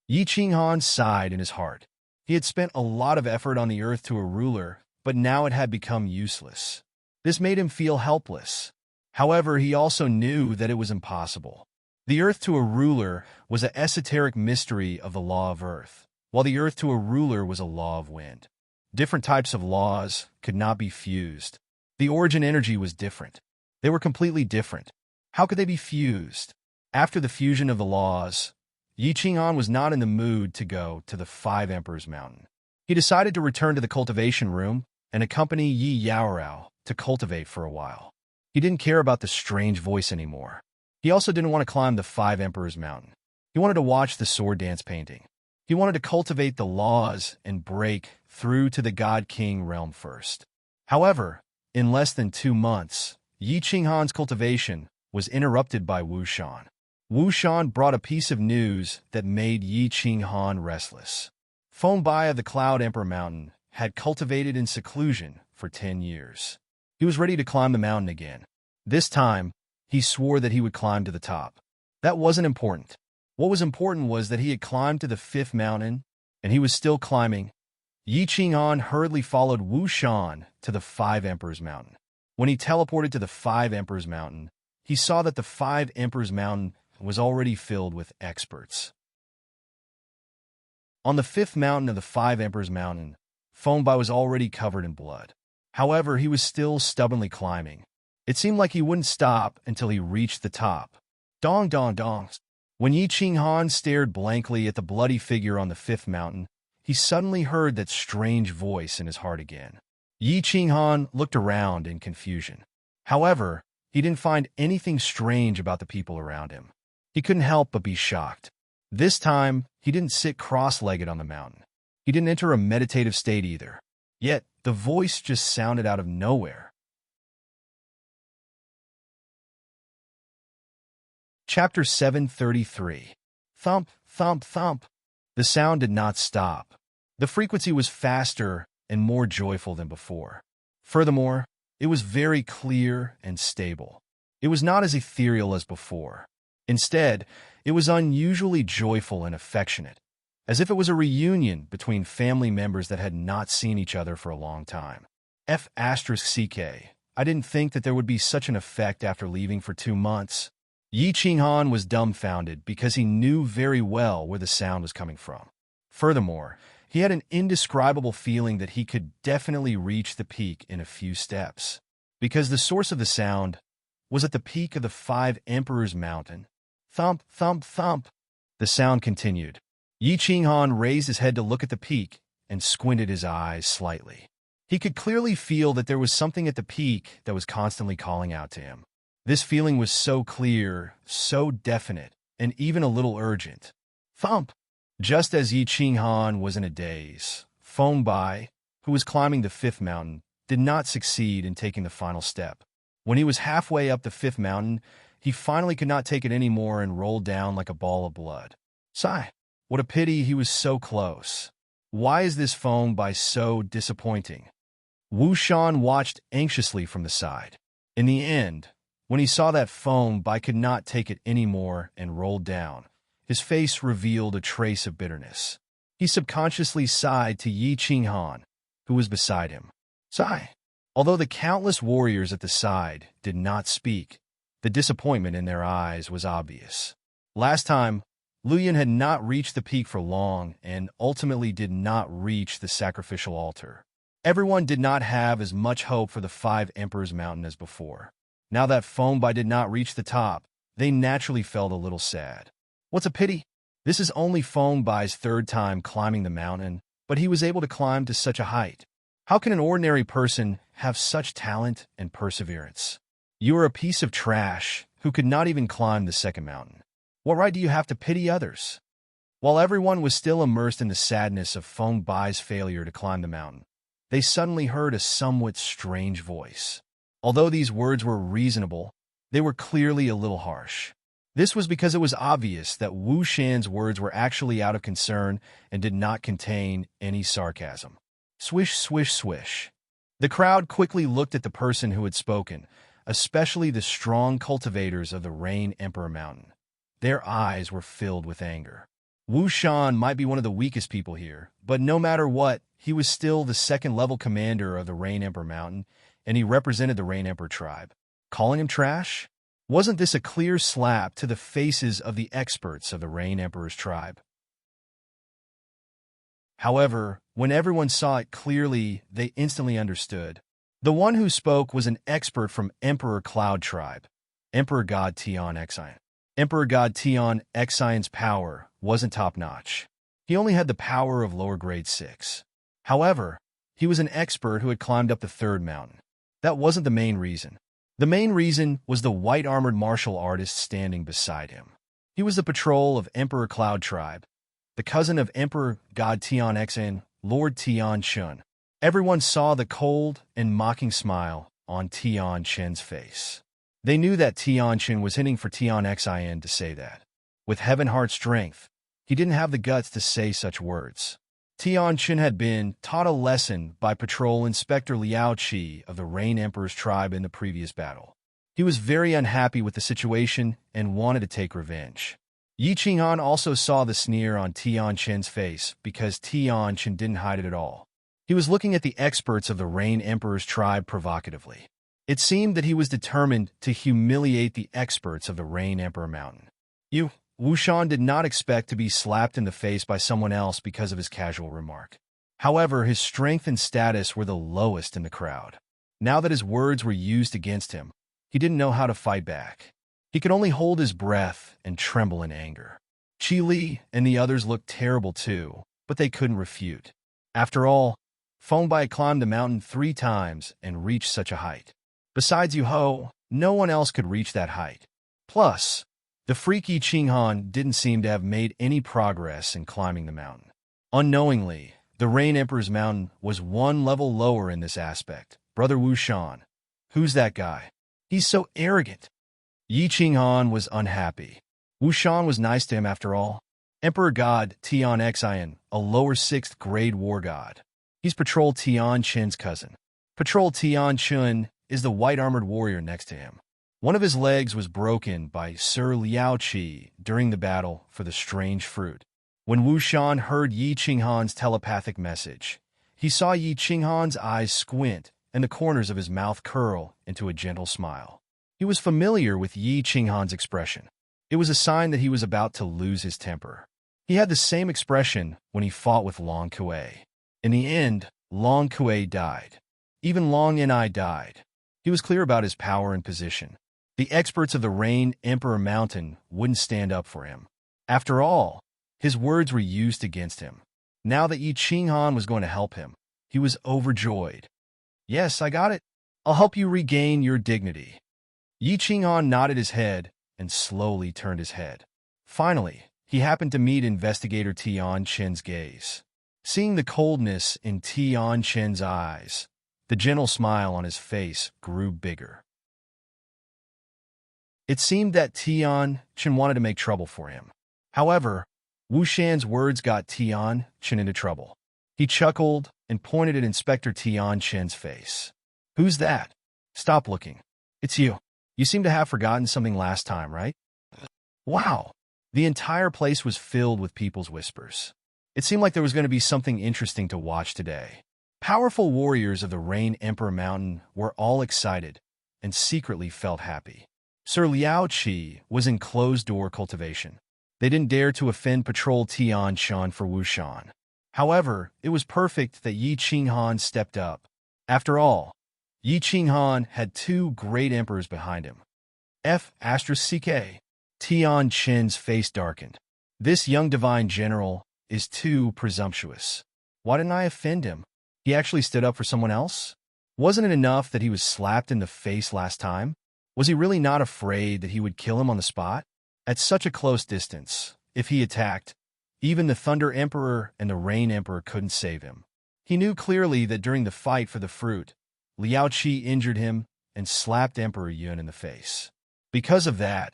Yi Qinghan sighed in his heart. He had spent a lot of effort on the earth to a ruler, but now it had become useless. This made him feel helpless. However, he also knew that it was impossible. The earth to a ruler was an esoteric mystery of the law of earth, while the earth to a ruler was a law of wind. Different types of laws could not be fused. The origin energy was different. They were completely different. How could they be fused? After the fusion of the laws, Yi Qinghan was not in the mood to go to the Five Emperors Mountain. He decided to return to the cultivation room and accompany Yi Yaorao to cultivate for a while. He didn't care about the strange voice anymore. He also didn't want to climb the Five Emperors Mountain. He wanted to watch the sword dance painting. He wanted to cultivate the laws and break through to the God King realm first. However, in less than 2 months, Yi Qinghan's cultivation was interrupted by Wu Shan. Wu Shan brought a piece of news that made Yi Qinghan restless. Feng Bai of the Cloud Emperor Mountain had cultivated in seclusion for 10 years. He was ready to climb the mountain again. This time, he swore that he would climb to the top. That wasn't important. What was important was that he had climbed to the 5th mountain, and he was still climbing. Yi Qinghan hurriedly followed Wu Shan to the Five Emperors Mountain. When he teleported to the Five Emperors Mountain, he saw that the Five Emperors Mountain was already filled with experts. On the 5th mountain of the Five Emperors Mountain, Feng Bai was already covered in blood. However, he was still stubbornly climbing. It seemed like he wouldn't stop until he reached the top. Dong dong dong. When Yi Qinghan stared blankly at the bloody figure on the 5th mountain, he suddenly heard that strange voice in his heart again. Yi Qinghan looked around in confusion. However, he didn't find anything strange about the people around him. He couldn't help but be shocked. This time, he didn't sit cross-legged on the mountain. He didn't enter a meditative state either. Yet, the voice just sounded out of nowhere. Chapter 733. Thump, thump, thump. The sound did not stop. The frequency was faster and more joyful than before. Furthermore, it was very clear and stable. It was not as ethereal as before. Instead, it was unusually joyful and affectionate, as if it was a reunion between family members that had not seen each other for a long time. F***CK. I didn't think that there would be such an effect after leaving for 2 months. Yi Qinghan was dumbfounded because he knew very well where the sound was coming from. Furthermore, he had an indescribable feeling that he could definitely reach the peak in a few steps, because the source of the sound was at the peak of the Five Emperors Mountain. Thump, thump, thump. The sound continued. Yi Qinghan raised his head to look at the peak and squinted his eyes slightly. He could clearly feel that there was something at the peak that was constantly calling out to him. This feeling was so clear, so definite, and even a little urgent. Thump! Just as Yi Qinghan was in a daze, Feng Bai, who was climbing the fifth mountain, did not succeed in taking the final step. When he was halfway up the fifth mountain, he finally could not take it anymore and rolled down like a ball of blood. Sigh. What a pity he was so close. Why is this Feng Bai so disappointing? Wu Shan watched anxiously from the side. In the end, when he saw that Feng Bai could not take it anymore and rolled down, his face revealed a trace of bitterness. He subconsciously sighed to Yi Qinghan, who was beside him. Sigh. Although the countless warriors at the side did not speak, the disappointment in their eyes was obvious. Last time, Luyan had not reached the peak for long and ultimately did not reach the sacrificial altar. Everyone did not have as much hope for the Five Emperors Mountain as before. Now that Feng Bai did not reach the top, they naturally felt a little sad. What's a pity? This is only Feng Bai's third time climbing the mountain, but he was able to climb to such a height. How can an ordinary person have such talent and perseverance? You are a piece of trash who could not even climb the second mountain. What right do you have to pity others? While everyone was still immersed in the sadness of Feng Bai's failure to climb the mountain, they suddenly heard a somewhat strange voice. Although these words were reasonable, they were clearly a little harsh. This was because it was obvious that Wu Shan's words were actually out of concern and did not contain any sarcasm. Swish, swish, swish. The crowd quickly looked at the person who had spoken, especially the strong cultivators of the Rain Emperor Mountain. Their eyes were filled with anger. Wu Shan might be one of the weakest people here, but no matter what, he was still the second-level commander of the Rain Emperor Mountain, and he represented the Rain Emperor tribe. Calling him trash? Wasn't this a clear slap to the faces of the experts of the Rain Emperor's tribe? However, when everyone saw it clearly, they instantly understood. The one who spoke was an expert from Emperor Cloud tribe, Emperor God Tian Xian. Emperor God Tian Xian's power wasn't top-notch. He only had the power of lower grade 6. However, he was an expert who had climbed up the third mountain. That wasn't the main reason. The main reason was the white-armored martial artist standing beside him. He was the patrol of Emperor Cloud tribe, the cousin of Emperor God Tian Xian, Lord Tian Chun. Everyone saw the cold and mocking smile on Tian Chen's face. They knew that Tian Chen was hinting for Tian Xian to say that. With heaven-heart strength, he didn't have the guts to say such words. Tian Chen had been taught a lesson by Patrol Inspector Liao Qi of the Rain Emperor's tribe in the previous battle. He was very unhappy with the situation and wanted to take revenge. Yi Qinghan also saw the sneer on Tian Chen's face because Tian Chen didn't hide it at all. He was looking at the experts of the Rain Emperor's tribe provocatively. It seemed that he was determined to humiliate the experts of the Rain Emperor Mountain. Wu Shan did not expect to be slapped in the face by someone else because of his casual remark. However, his strength and status were the lowest in the crowd. Now that his words were used against him, he didn't know how to fight back. He could only hold his breath and tremble in anger. Qi Li and the others looked terrible too, but they couldn't refute. After all, Feng Bai climbed the mountain 3 times and reached such a height. Besides Yu Ho, no one else could reach that height. Plus, the freaky Qinghan didn't seem to have made any progress in climbing the mountain. Unknowingly, the Rain Emperor's mountain was 1 level lower in this aspect. Brother Wu Shan. Who's that guy? He's so arrogant. Yi Qinghan was unhappy. Wu Shan was nice to him after all. Emperor God Tian Xian, a lower 6th grade war god. He's Patrol Tian Chen's cousin. Patrol Tian Chen is the white-armored warrior next to him. One of his legs was broken by Sir Liao Qi during the battle for the strange fruit. When Wu Shan heard Yi Qinghan's telepathic message, he saw Yi Qinghan's eyes squint and the corners of his mouth curl into a gentle smile. He was familiar with Yi Qinghan's expression. It was a sign that he was about to lose his temper. He had the same expression when he fought with Long Kuei. In the end, Long Kuei died. Even Long Ni died. He was clear about his power and position. The experts of the Rain Emperor Mountain wouldn't stand up for him. After all, his words were used against him. Now that Yi Qinghan was going to help him, he was overjoyed. Yes, I got it. I'll help you regain your dignity. Yi Qinghan nodded his head and slowly turned his head. Finally, he happened to meet investigator Tian Chen's gaze. Seeing the coldness in Tian Chen's eyes, the gentle smile on his face grew bigger. It seemed that Tian Chen wanted to make trouble for him. However, Wu Shan's words got Tian Chen into trouble. He chuckled and pointed at Inspector Tian Chen's face. "Who's that? Stop looking. It's you. You seem to have forgotten something last time, right?" Wow! The entire place was filled with people's whispers. It seemed like there was going to be something interesting to watch today. Powerful warriors of the Rain Emperor Mountain were all excited and secretly felt happy. Sir Liao Qi was in closed-door cultivation. They didn't dare to offend Patrol Tian Shan for Wu Shan. However, it was perfect that Yi Qinghan stepped up. After all, Yi Qinghan had two great emperors behind him. F***ck. Tian Chen's face darkened. This young divine general is too presumptuous. Why didn't I offend him? He actually stood up for someone else? Wasn't it enough that he was slapped in the face last time? Was he really not afraid that he would kill him on the spot? At such a close distance, if he attacked, even the Thunder Emperor and the Rain Emperor couldn't save him. He knew clearly that during the fight for the fruit, Liao Qi injured him and slapped Emperor Yun in the face. Because of that,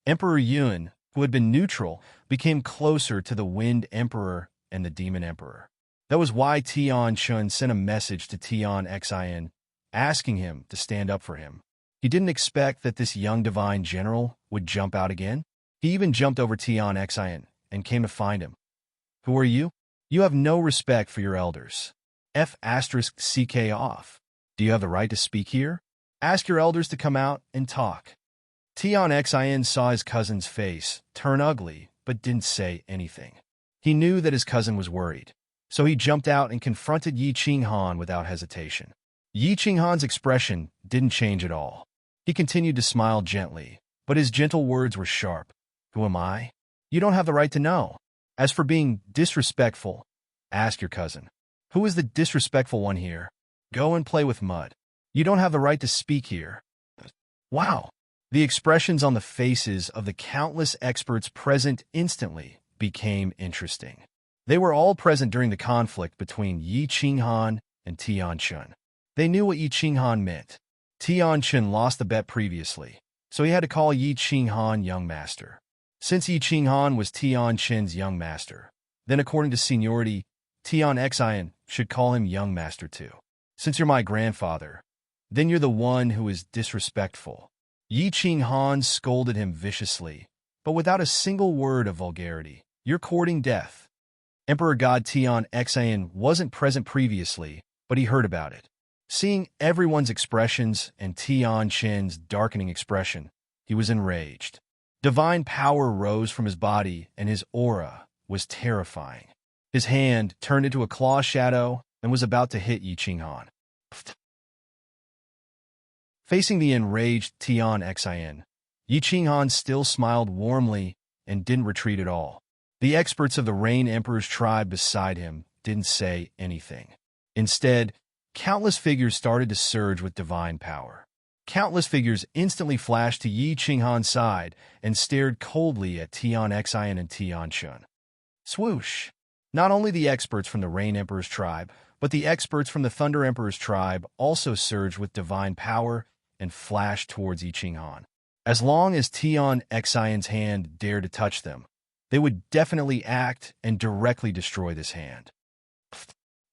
Emperor Yun, who had been neutral, became closer to the Wind Emperor and the Demon Emperor. That was why Tian Chun sent a message to Tian Xin, asking him to stand up for him. He didn't expect that this young divine general would jump out again. He even jumped over Tian Xin and came to find him. "Who are you? You have no respect for your elders. F***ck off. Do you have the right to speak here? Ask your elders to come out and talk." Tian Xin saw his cousin's face turn ugly, but didn't say anything. He knew that his cousin was worried, so he jumped out and confronted Yi Qinghan without hesitation. Yi Qinghan's expression didn't change at all. He continued to smile gently, but his gentle words were sharp. "Who am I? You don't have the right to know. As for being disrespectful, ask your cousin. Who is the disrespectful one here? Go and play with mud. You don't have the right to speak here." Wow! The expressions on the faces of the countless experts present instantly became interesting. They were all present during the conflict between Yi Qinghan and Tian Chun. They knew what Yi Qinghan meant. Tian Chun lost the bet previously, so he had to call Yi Qinghan young master. Since Yi Qinghan was Tian Chen's young master, then according to seniority, Tian Xin should call him young master too. Since you're my grandfather, then you're the one who is disrespectful. Yi Qinghan scolded him viciously, but without a single word of vulgarity. "You're courting death." Emperor God Tian Xin wasn't present previously, but he heard about it. Seeing everyone's expressions and Tian Chen's darkening expression, he was enraged. Divine power rose from his body, and his aura was terrifying. His hand turned into a claw shadow and was about to hit Yi Qinghan. Facing the enraged Tian Xin, Yi Qinghan still smiled warmly and didn't retreat at all. The experts of the Rain Emperor's tribe beside him didn't say anything. Instead, countless figures started to surge with divine power. Countless figures instantly flashed to Yi Qinghan's side and stared coldly at Tian Xin and Tian Chun. Swoosh! Not only the experts from the Rain Emperor's tribe, but the experts from the Thunder Emperor's tribe also surged with divine power and flashed towards Yi Qinghan. As long as Tian Xion's hand dared to touch them, they would definitely act and directly destroy this hand.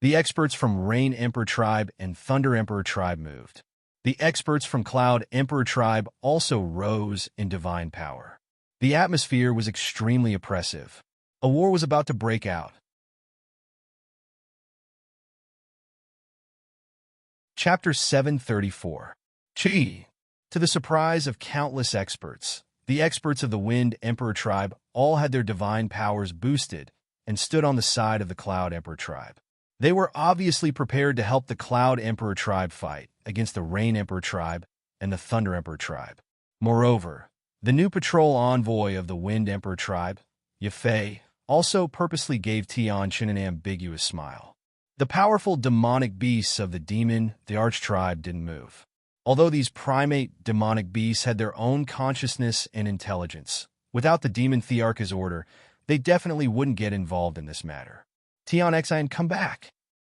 The experts from Rain Emperor tribe and Thunder Emperor tribe moved. The experts from Cloud Emperor tribe also rose in divine power. The atmosphere was extremely oppressive. A war was about to break out. Chapter 734. Qi. To the surprise of countless experts, the experts of the Wind Emperor tribe all had their divine powers boosted and stood on the side of the Cloud Emperor tribe. They were obviously prepared to help the Cloud Emperor tribe fight against the Rain Emperor tribe and the Thunder Emperor tribe. Moreover, the new patrol envoy of the Wind Emperor tribe, Yafei, also purposely gave Tian Chen an ambiguous smile. The powerful demonic beasts of the arch-tribe didn't move. Although these primate demonic beasts had their own consciousness and intelligence, Without the demon Thearch's order, they definitely wouldn't get involved in this matter. Tian Xian, come back.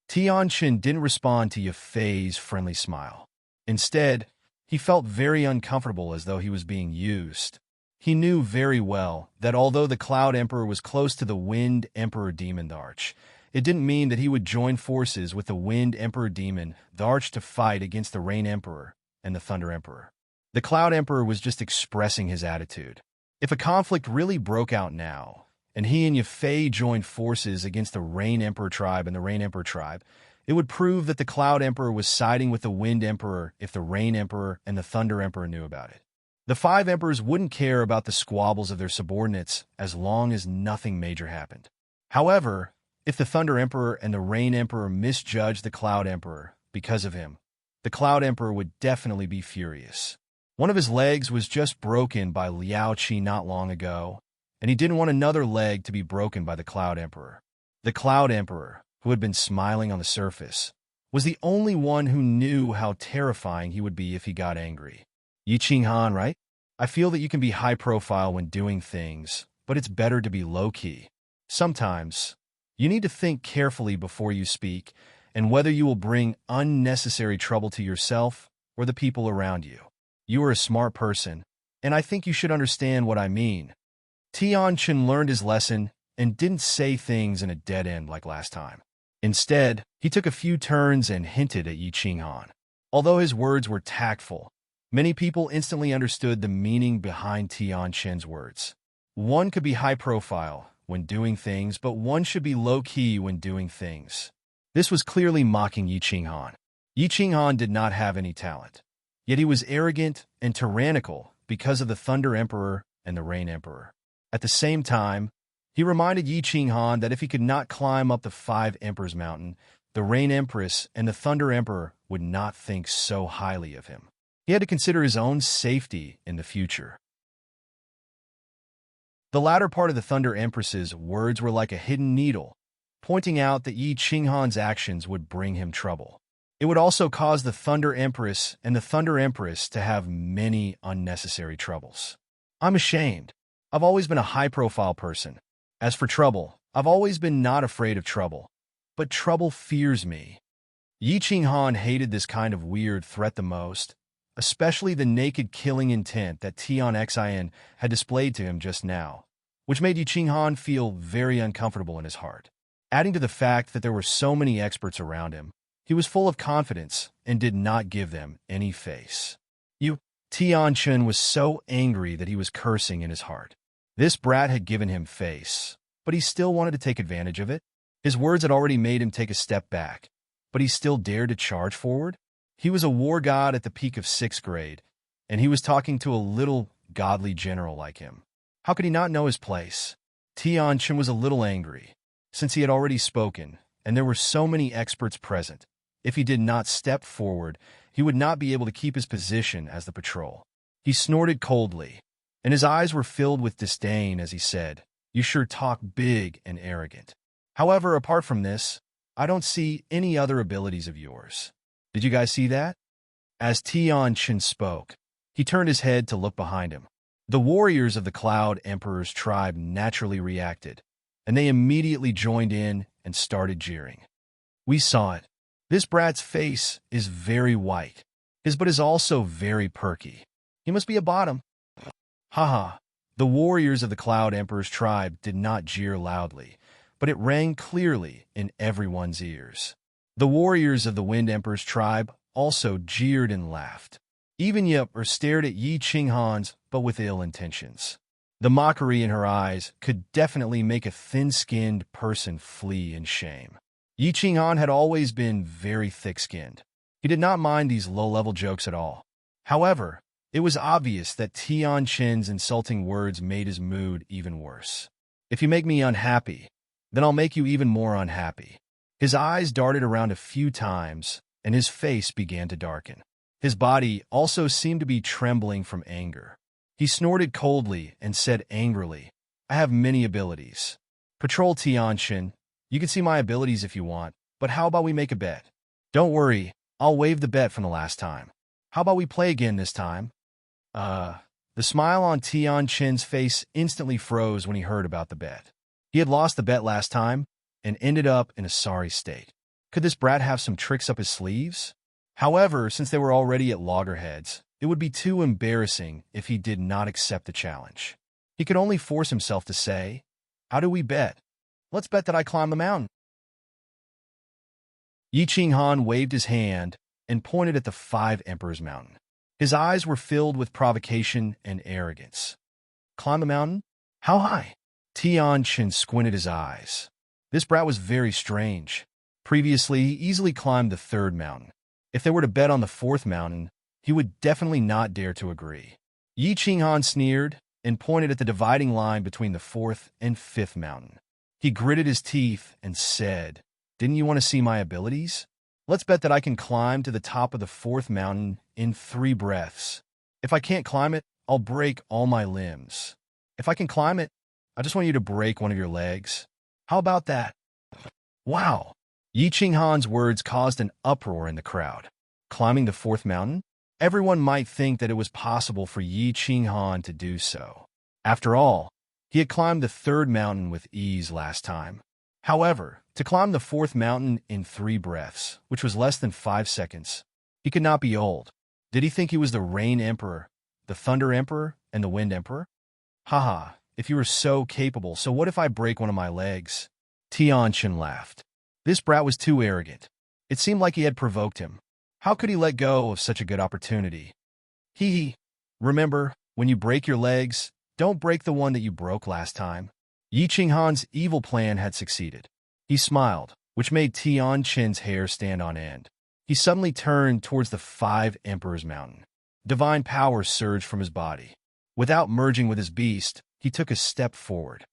Tian Qin didn't respond to Yafei's friendly smile. Instead, he felt very uncomfortable, as though he was being used. He knew very well that although the Cloud Emperor was close to the Wind Emperor Demon Tharch, it didn't mean that he would join forces with the Wind Emperor Demon Tharch to fight against the Rain Emperor and the Thunder Emperor. The Cloud Emperor was just expressing his attitude. If a conflict really broke out now, and he and Yafei joined forces against the Rain Emperor tribe and the Rain Emperor tribe, it would prove that the Cloud Emperor was siding with the Wind Emperor if the Rain Emperor and the Thunder Emperor knew about it. The five emperors wouldn't care about the squabbles of their subordinates as long as nothing major happened. However, if the Thunder Emperor and the Rain Emperor misjudged the Cloud Emperor because of him, the Cloud Emperor would definitely be furious. One of his legs was just broken by Liao Qi not long ago, and he didn't want another leg to be broken by the Cloud Emperor. The Cloud Emperor, who had been smiling on the surface, was the only one who knew how terrifying he would be if he got angry. Yi Qinghan, right? I feel that you can be high profile when doing things, but it's better to be low-key. Sometimes, you need to think carefully before you speak, and whether you will bring unnecessary trouble to yourself or the people around you. You are a smart person, and I think you should understand what I mean. Tian Qin learned his lesson and didn't say things in a dead end like last time. Instead, he took a few turns and hinted at Yi Qinghan. Although his words were tactful, many people instantly understood the meaning behind Tian Qin's words. One could be high profile when doing things, but one should be low-key when doing things. This was clearly mocking Yi Qinghan. Yi Qinghan did not have any talent, yet he was arrogant and tyrannical because of the Thunder Emperor and the Rain Emperor. At the same time, he reminded Yi Qinghan that if he could not climb up the Five Emperors Mountain, the Rain Empress and the Thunder Emperor would not think so highly of him. He had to consider his own safety in the future. The latter part of the Thunder Empress's words were like a hidden needle, pointing out that Yi Qinghan's actions would bring him trouble. It would also cause the Thunder Empress and the Thunder Empress to have many unnecessary troubles. I'm ashamed. I've always been a high-profile person. As for trouble, I've always been not afraid of trouble. But trouble fears me. Yi Qinghan hated this kind of weird threat the most, especially the naked killing intent that Tian Xian had displayed to him just now, which made Yi Qinghan feel very uncomfortable in his heart. Adding to the fact that there were so many experts around him, he was full of confidence and did not give them any face. Tian Qin was so angry that he was cursing in his heart. This brat had given him face, but he still wanted to take advantage of it. His words had already made him take a step back, but he still dared to charge forward. He was a war god at the peak of 6th grade, and he was talking to a little godly general like him. How could he not know his place? Tian Qin was a little angry, since he had already spoken, and there were so many experts present. If he did not step forward, he would not be able to keep his position as the patrol. He snorted coldly, and his eyes were filled with disdain as he said, "You sure talk big and arrogant. However, apart from this, I don't see any other abilities of yours." Did you guys see that? As Tian Qin spoke, he turned his head to look behind him. The warriors of the Cloud Emperor's tribe naturally reacted, and they immediately joined in and started jeering. We saw it. This brat's face is very white. His butt is also very perky. He must be a bottom. Haha. The warriors of the Cloud Emperor's tribe did not jeer loudly, but it rang clearly in everyone's ears. The warriors of the Wind Emperor's tribe also jeered and laughed. Even Yip stared at Yi Qinghan's, but with ill intentions. The mockery in her eyes could definitely make a thin-skinned person flee in shame. Yi Qinghan had always been very thick-skinned. He did not mind these low-level jokes at all. However, it was obvious that Tian Qin's insulting words made his mood even worse. If you make me unhappy, then I'll make you even more unhappy. His eyes darted around a few times, and his face began to darken. His body also seemed to be trembling from anger. He snorted coldly and said angrily, "I have many abilities. Patrol Tian Qin, you can see my abilities if you want, but how about we make a bet? Don't worry, I'll waive the bet from the last time. How about we play again this time?" The smile on Tian Chen's face instantly froze when he heard about the bet. He had lost the bet last time and ended up in a sorry state. Could this brat have some tricks up his sleeves? However, since they were already at loggerheads, it would be too embarrassing if he did not accept the challenge. He could only force himself to say, "How do we bet? Let's bet that I climb the mountain." Yi Qinghan waved his hand and pointed at the 5 Emperors Mountain. His eyes were filled with provocation and arrogance. Climb the mountain? How high? Tian Chen squinted his eyes. This brat was very strange. Previously, he easily climbed the 3rd mountain. If they were to bet on the 4th mountain, he would definitely not dare to agree. Yi Qinghan sneered and pointed at the dividing line between the 4th and 5th mountain. He gritted his teeth and said, "Didn't you want to see my abilities? Let's bet that I can climb to the top of the 4th mountain in 3 breaths. If I can't climb it, I'll break all my limbs. If I can climb it, I just want you to break one of your legs. How about that?" Wow! Yi Qinghan's words caused an uproar in the crowd. Climbing the 4th mountain? Everyone might think that it was possible for Yi Qinghan to do so. After all, he had climbed the 3rd mountain with ease last time. However, to climb the 4th mountain in 3 breaths, which was less than 5 seconds, he could not be old. Did he think he was the Rain Emperor, the Thunder Emperor, and the Wind Emperor? Haha, if you were so capable, so what if I break one of my legs? Tian Chen laughed. This brat was too arrogant. It seemed like he had provoked him. How could he let go of such a good opportunity? Hee. Remember, when you break your legs, don't break the one that you broke last time. Yi Qinghan's evil plan had succeeded. He smiled, which made Tian Chen's hair stand on end. He suddenly turned towards the 5 Emperors Mountain. Divine power surged from his body. Without merging with his beast, he took a step forward.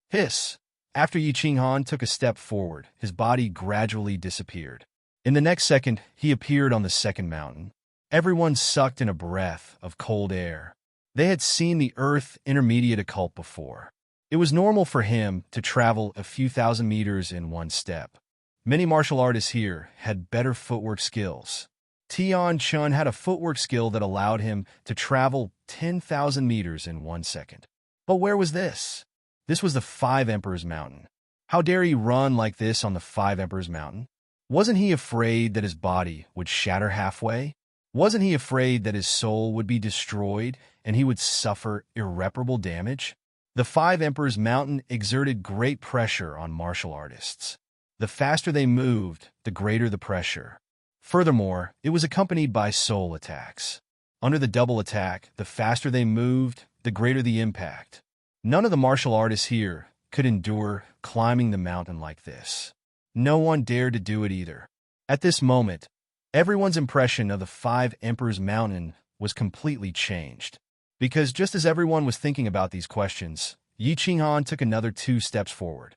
Hiss! After Yi Qinghan took a step forward, his body gradually disappeared. In the next second, he appeared on the 2nd mountain. Everyone sucked in a breath of cold air. They had seen the Earth Intermediate Occult before. It was normal for him to travel a few thousand meters in one step. Many martial artists here had better footwork skills. Tian Chen had a footwork skill that allowed him to travel 10,000 meters in 1 second. But where was this? This was the 5 Emperors Mountain. How dare he run like this on the 5 Emperors Mountain? Wasn't he afraid that his body would shatter halfway? Wasn't he afraid that his soul would be destroyed and he would suffer irreparable damage? The 5 Emperors Mountain exerted great pressure on martial artists. The faster they moved, the greater the pressure. Furthermore, it was accompanied by soul attacks. Under the double attack, the faster they moved, the greater the impact. None of the martial artists here could endure climbing the mountain like this. No one dared to do it either. At this moment, everyone's impression of the 5 Emperors Mountain was completely changed. Because just as everyone was thinking about these questions, Yi Qinghan took another 2 steps forward.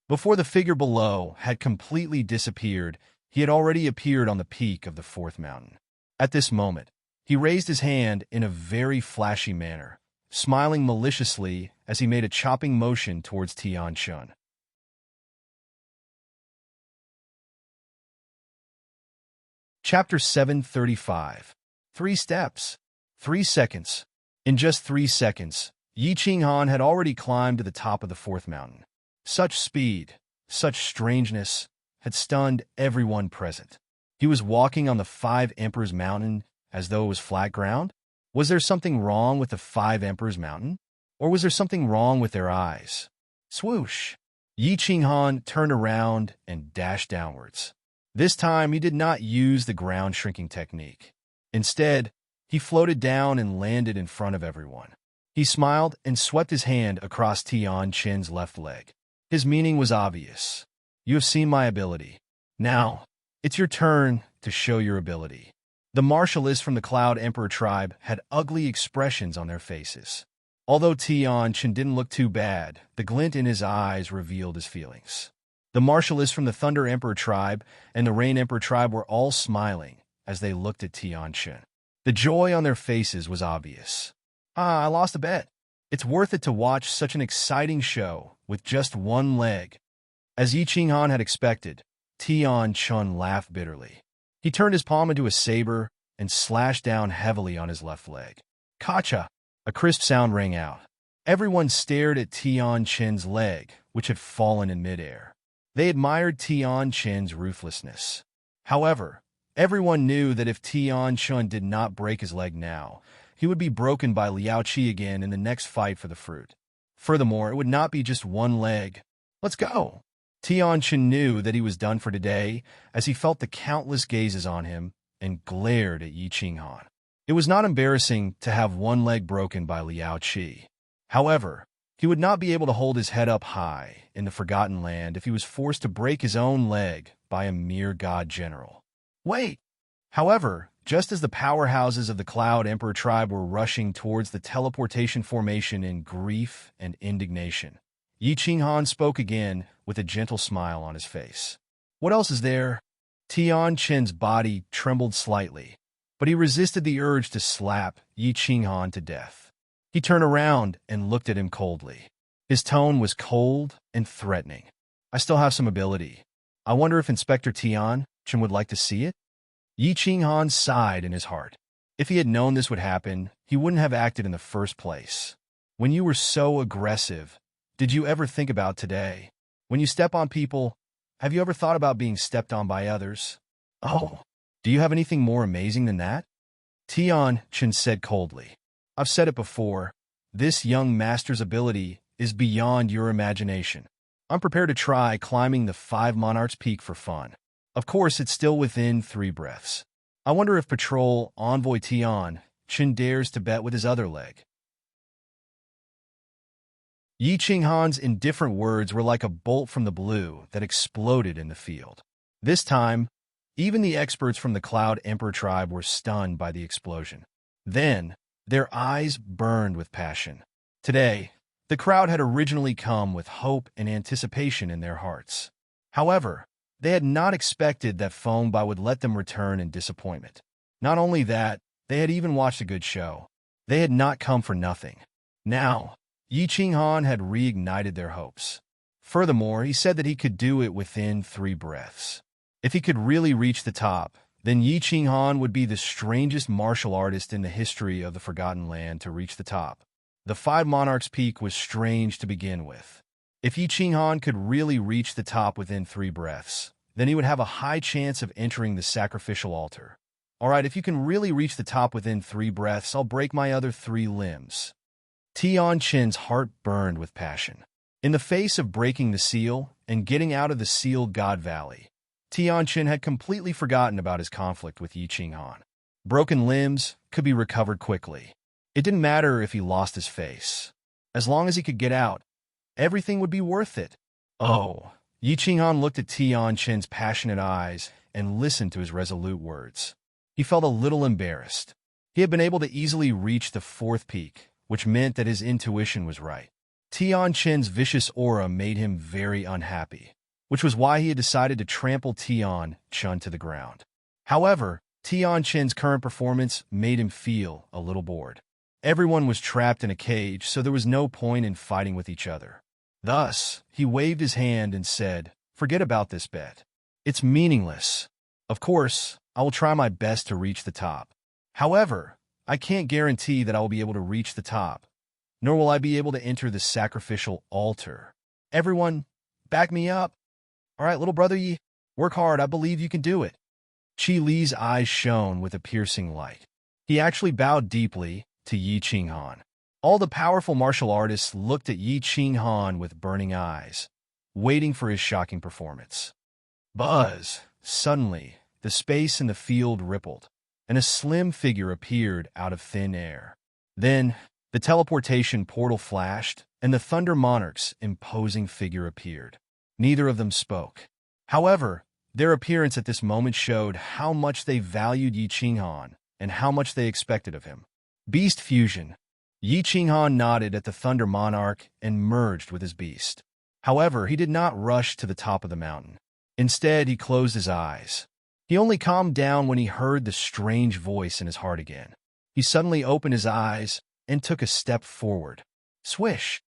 Before the figure below had completely disappeared, he had already appeared on the peak of the 4th mountain. At this moment, he raised his hand in a very flashy manner, smiling maliciously as he made a chopping motion towards Tian Chen. Chapter 735. 3 steps. 3 seconds. In just 3 seconds, Yi Qinghan had already climbed to the top of the 4th mountain. Such speed, such strangeness, had stunned everyone present. He was walking on the 5 Emperors Mountain as though it was flat ground? Was there something wrong with the 5 Emperors Mountain? Or was there something wrong with their eyes? Swoosh! Yi Qinghan turned around and dashed downwards. This time, he did not use the ground shrinking technique. Instead, he floated down and landed in front of everyone. He smiled and swept his hand across Tian Chen's left leg. His meaning was obvious. You have seen my ability. Now, it's your turn to show your ability. The martialists from the Cloud Emperor tribe had ugly expressions on their faces. Although Tian Chen didn't look too bad, the glint in his eyes revealed his feelings. The martialists from the Thunder Emperor tribe and the Rain Emperor tribe were all smiling as they looked at Tian Chen. The joy on their faces was obvious. I lost a bet. It's worth it to watch such an exciting show with just one leg. As Yi Qinghan had expected, Tian Chen laughed bitterly. He turned his palm into a saber and slashed down heavily on his left leg. Kacha! A crisp sound rang out. Everyone stared at Tian Chen's leg, which had fallen in midair. They admired Tian Chen's ruthlessness. However, everyone knew that if Tian Chen did not break his leg now, he would be broken by Liao Qi again in the next fight for the fruit. Furthermore, it would not be just one leg. Let's go! Tian Chen knew that he was done for today as he felt the countless gazes on him and glared at Yi Qinghan. It was not embarrassing to have one leg broken by Liao Qi. However, he would not be able to hold his head up high in the Forgotten Land if he was forced to break his own leg by a mere god general. Wait! However, just as the powerhouses of the Cloud Emperor tribe were rushing towards the teleportation formation in grief and indignation, Yi Qinghan spoke again with a gentle smile on his face. What else is there? Tian Chen's body trembled slightly, but he resisted the urge to slap Yi Qinghan to death. He turned around and looked at him coldly. His tone was cold and threatening. I still have some ability. I wonder if Inspector Tian Chen would like to see it? Yi Qinghan sighed in his heart. If he had known this would happen, he wouldn't have acted in the first place. When you were so aggressive, did you ever think about today? When you step on people, have you ever thought about being stepped on by others? Oh, do you have anything more amazing than that? Tian Chen said coldly. I've said it before, this young master's ability is beyond your imagination. I'm prepared to try climbing the 5 Monarchs' Peak for fun. Of course, it's still within 3 breaths. I wonder if Patrol Envoy Tian Chen dares to bet with his other leg. Yi Qinghan's indifferent words were like a bolt from the blue that exploded in the field. This time, even the experts from the Cloud Emperor tribe were stunned by the explosion. Then, their eyes burned with passion. Today, the crowd had originally come with hope and anticipation in their hearts. However, they had not expected that Fengbai would let them return in disappointment. Not only that, they had even watched a good show. They had not come for nothing. Now, Yi Qinghan had reignited their hopes. Furthermore, he said that he could do it within 3 breaths. If he could really reach the top, then Yi Qinghan would be the strangest martial artist in the history of the Forgotten Land to reach the top. The 5 Monarchs' Peak was strange to begin with. If Yi Qinghan could really reach the top within 3 breaths, then he would have a high chance of entering the sacrificial altar. Alright, if you can really reach the top within 3 breaths, I'll break my other 3 limbs. Tian Chen's heart burned with passion. In the face of breaking the seal and getting out of the sealed God Valley, Tian Chen had completely forgotten about his conflict with Yi Qinghan. Broken limbs could be recovered quickly. It didn't matter if he lost his face. As long as he could get out, everything would be worth it. Oh, Yi Qinghan looked at Tian Chen's passionate eyes and listened to his resolute words. He felt a little embarrassed. He had been able to easily reach the 4th peak, which meant that his intuition was right. Tian Chen's vicious aura made him very unhappy, which was why he had decided to trample Tian Chen to the ground. However, Tian Chen's current performance made him feel a little bored. Everyone was trapped in a cage, so there was no point in fighting with each other. Thus, he waved his hand and said, "Forget about this bet. It's meaningless. Of course, I will try my best to reach the top. However, I can't guarantee that I will be able to reach the top, nor will I be able to enter the sacrificial altar. Everyone, back me up. All right, little brother Yi, work hard. I believe you can do it." Qi Li's eyes shone with a piercing light. He actually bowed deeply to Yi Qinghan. All the powerful martial artists looked at Yi Qinghan with burning eyes, waiting for his shocking performance. Buzz! Suddenly, the space in the field rippled, and a slim figure appeared out of thin air. Then, the teleportation portal flashed, and the Thunder Monarch's imposing figure appeared. Neither of them spoke. However, their appearance at this moment showed how much they valued Yi Qinghan and how much they expected of him. Beast fusion. Yi Qinghan nodded at the Thunder Monarch and merged with his beast. However, he did not rush to the top of the mountain. Instead, he closed his eyes. He only calmed down when he heard the strange voice in his heart again. He suddenly opened his eyes and took a step forward. Swish!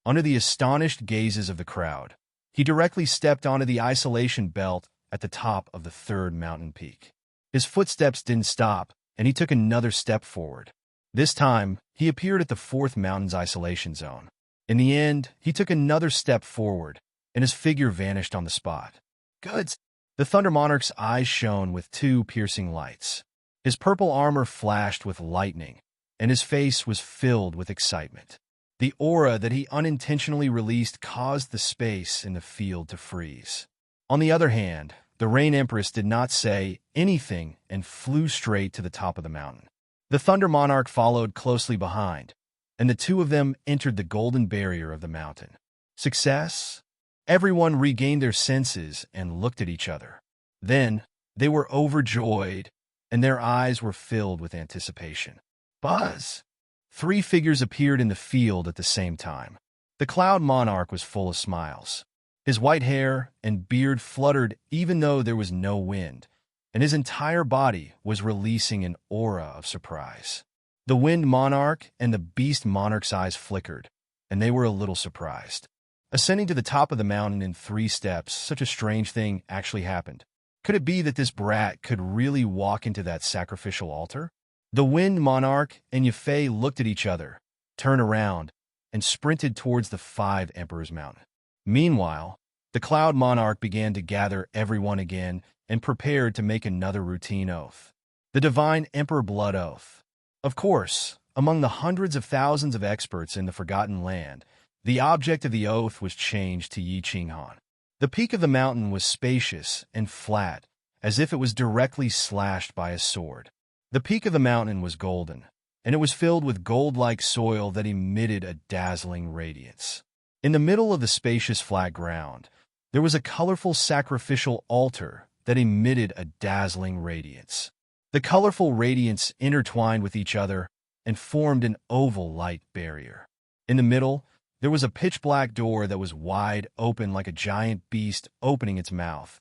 Under the astonished gazes of the crowd, he directly stepped onto the isolation belt at the top of the 3rd mountain peak. His footsteps didn't stop, and he took another step forward. This time, he appeared at the fourth mountain's isolation zone. In the end, he took another step forward, and his figure vanished on the spot. Goods! The Thunder Monarch's eyes shone with two piercing lights. His purple armor flashed with lightning, and his face was filled with excitement. The aura that he unintentionally released caused the space in the field to freeze. On the other hand, the Rain Empress did not say anything and flew straight to the top of the mountain. The Thunder Monarch followed closely behind, and the two of them entered the golden barrier of the mountain. Success? Everyone regained their senses and looked at each other. Then, they were overjoyed, and their eyes were filled with anticipation. Buzz! Three figures appeared in the field at the same time. The Cloud Monarch was full of smiles. His white hair and beard fluttered even though there was no wind, and his entire body was releasing an aura of surprise. The Wind Monarch and the Beast Monarch's eyes flickered, and they were a little surprised. Ascending to the top of the mountain in 3 steps, such a strange thing actually happened. Could it be that this brat could really walk into that sacrificial altar? The Wind Monarch and Yafei looked at each other, turned around, and sprinted towards the 5 Emperor's Mountain. Meanwhile, the Cloud Monarch began to gather everyone again and prepared to make another routine oath. The Divine Emperor Blood Oath. Of course, among the hundreds of thousands of experts in the Forgotten Land, the object of the oath was changed to Yi Qinghan. The peak of the mountain was spacious and flat, as if it was directly slashed by a sword. The peak of the mountain was golden, and it was filled with gold-like soil that emitted a dazzling radiance. In the middle of the spacious flat ground, there was a colorful sacrificial altar that emitted a dazzling radiance. The colorful radiance intertwined with each other and formed an oval light barrier. In the middle, there was a pitch-black door that was wide open like a giant beast opening its mouth,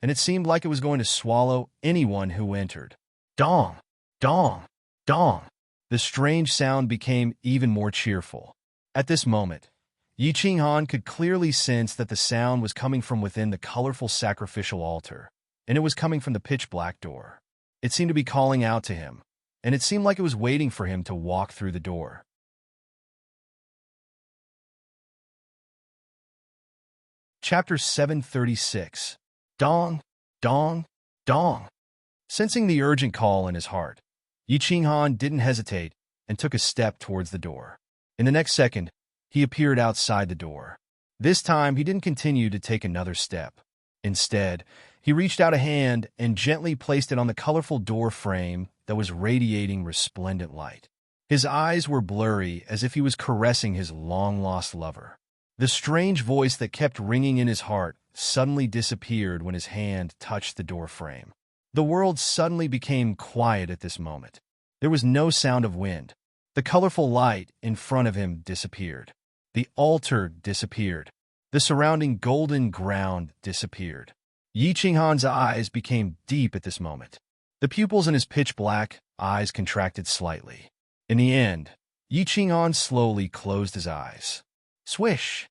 and it seemed like it was going to swallow anyone who entered. Dong! Dong! Dong! The strange sound became even more cheerful. At this moment, Yi Qinghan could clearly sense that the sound was coming from within the colorful sacrificial altar, and it was coming from the pitch-black door. It seemed to be calling out to him, and it seemed like it was waiting for him to walk through the door. Chapter 736. Dong, Dong, Dong. Sensing the urgent call in his heart, Yi Qinghan didn't hesitate and took a step towards the door. In the next second, he appeared outside the door. This time, he didn't continue to take another step. Instead, he reached out a hand and gently placed it on the colorful door frame that was radiating resplendent light. His eyes were blurry as if he was caressing his long-lost lover. The strange voice that kept ringing in his heart suddenly disappeared when his hand touched the door frame. The world suddenly became quiet at this moment. There was no sound of wind. The colorful light in front of him disappeared. The altar disappeared. The surrounding golden ground disappeared. Yi Qinghan's eyes became deep at this moment. The pupils in his pitch-black eyes contracted slightly. In the end, Yi Qinghan slowly closed his eyes. Swish!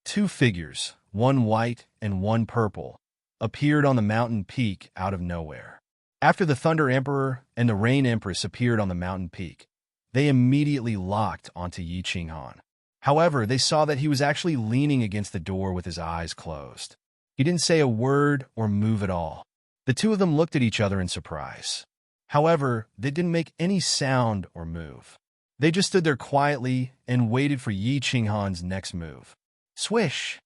2 figures, one white and one purple, appeared on the mountain peak out of nowhere. After the Thunder Emperor and the Rain Empress appeared on the mountain peak, they immediately locked onto Yi Qinghan. However, they saw that he was actually leaning against the door with his eyes closed. He didn't say a word or move at all. The two of them looked at each other in surprise. However, they didn't make any sound or move. They just stood there quietly and waited for Yi Qinghan's next move. Swish!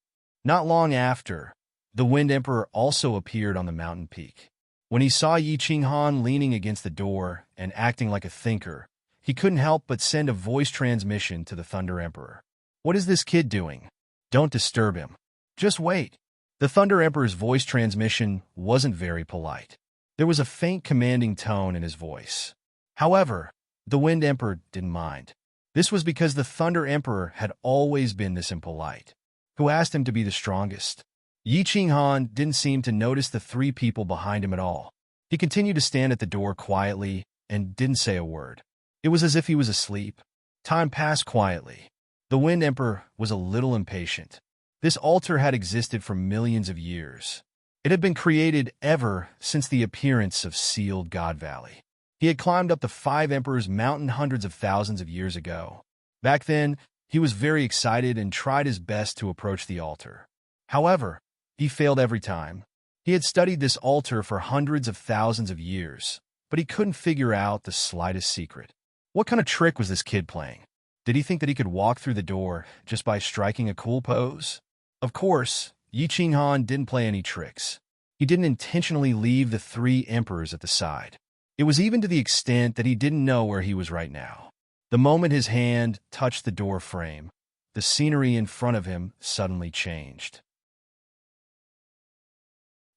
Not long after, the Wind Emperor also appeared on the mountain peak. When he saw Yi Qinghan leaning against the door and acting like a thinker, he couldn't help but send a voice transmission to the Thunder Emperor. What is this kid doing? Don't disturb him. Just wait. The Thunder Emperor's voice transmission wasn't very polite. There was a faint commanding tone in his voice. However, the Wind Emperor didn't mind. This was because the Thunder Emperor had always been this impolite. Who asked him to be the strongest? Yi Qinghan didn't seem to notice the 3 people behind him at all. He continued to stand at the door quietly and didn't say a word. It was as if he was asleep. Time passed quietly. The Wind Emperor was a little impatient. This altar had existed for millions of years. It had been created ever since the appearance of sealed God Valley. He had climbed up the Five Emperors Mountain hundreds of thousands of years ago. Back then, he was very excited and tried his best to approach the altar. However, he failed every time. He had studied this altar for hundreds of thousands of years, but he couldn't figure out the slightest secret. What kind of trick was this kid playing? Did he think that he could walk through the door just by striking a cool pose? Of course, Yi Qinghan didn't play any tricks. He didn't intentionally leave the three emperors at the side. It was even to the extent that he didn't know where he was right now. The moment his hand touched the door frame, the scenery in front of him suddenly changed.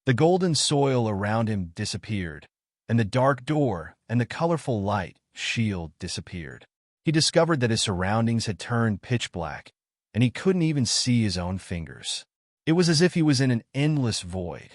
The golden soil around him disappeared, and the dark door and the colorful light shield disappeared. He discovered that his surroundings had turned pitch black, and he couldn't even see his own fingers. It was as if he was in an endless void.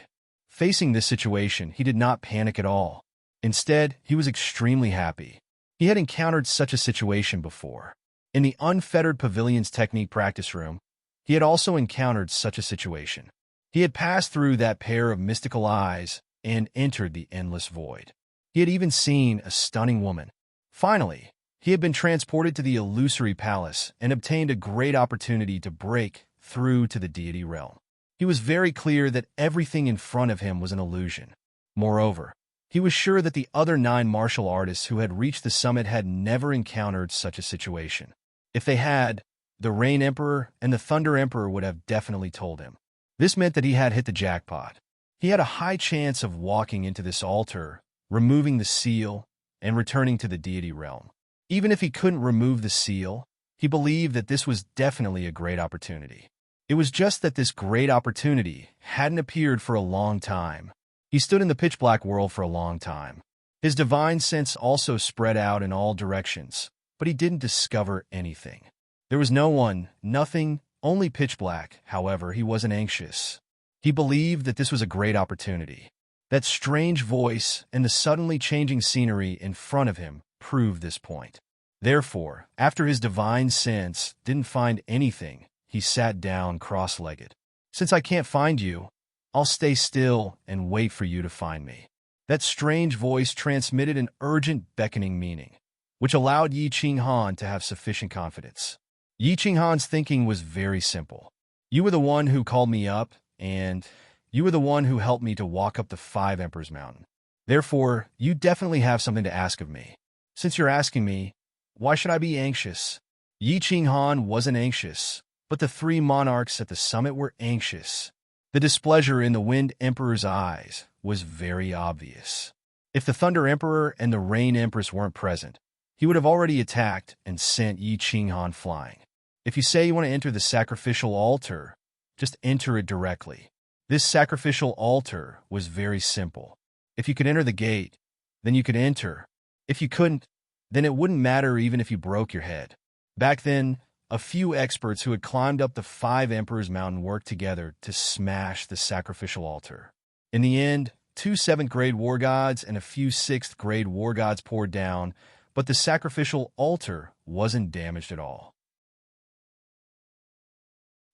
Facing this situation, he did not panic at all. Instead, he was extremely happy. He had encountered such a situation before. In the Unfettered Pavilion's technique practice room, he had also encountered such a situation. He had passed through that pair of mystical eyes and entered the endless void. He had even seen a stunning woman. Finally, he had been transported to the illusory palace and obtained a great opportunity to break through to the deity realm. He was very clear that everything in front of him was an illusion. Moreover, he was sure that the other 9 martial artists who had reached the summit had never encountered such a situation. If they had, the Rain Emperor and the Thunder Emperor would have definitely told him. This meant that he had hit the jackpot. He had a high chance of walking into this altar, removing the seal, and returning to the deity realm. Even if he couldn't remove the seal, he believed that this was definitely a great opportunity. It was just that this great opportunity hadn't appeared for a long time. He stood in the pitch-black world for a long time. His divine sense also spread out in all directions, but he didn't discover anything. There was no one, nothing, only pitch black. However, he wasn't anxious. He believed that this was a great opportunity. That strange voice and the suddenly changing scenery in front of him proved this point. Therefore, after his divine sense didn't find anything, he sat down cross-legged. Since I can't find you, I'll stay still and wait for you to find me. That strange voice transmitted an urgent beckoning meaning, which allowed Yi Qinghan to have sufficient confidence. Yi Qinghan's thinking was very simple. You were the one who called me up, and you were the one who helped me to walk up the Five Emperors Mountain. Therefore, you definitely have something to ask of me. Since you're asking me, why should I be anxious? Yi Qinghan wasn't anxious, but the 3 monarchs at the summit were anxious. The displeasure in the Wind Emperor's eyes was very obvious. If the Thunder Emperor and the Rain Empress weren't present, he would have already attacked and sent Yi Qinghan flying. If you say you want to enter the sacrificial altar, just enter it directly. This sacrificial altar was very simple. If you could enter the gate, then you could enter. If you couldn't, then it wouldn't matter even if you broke your head. Back then, a few experts who had climbed up the Five Emperors Mountain worked together to smash the sacrificial altar. In the end, 2 7th-grade war gods and a few 6th-grade war gods poured down, but the sacrificial altar wasn't damaged at all.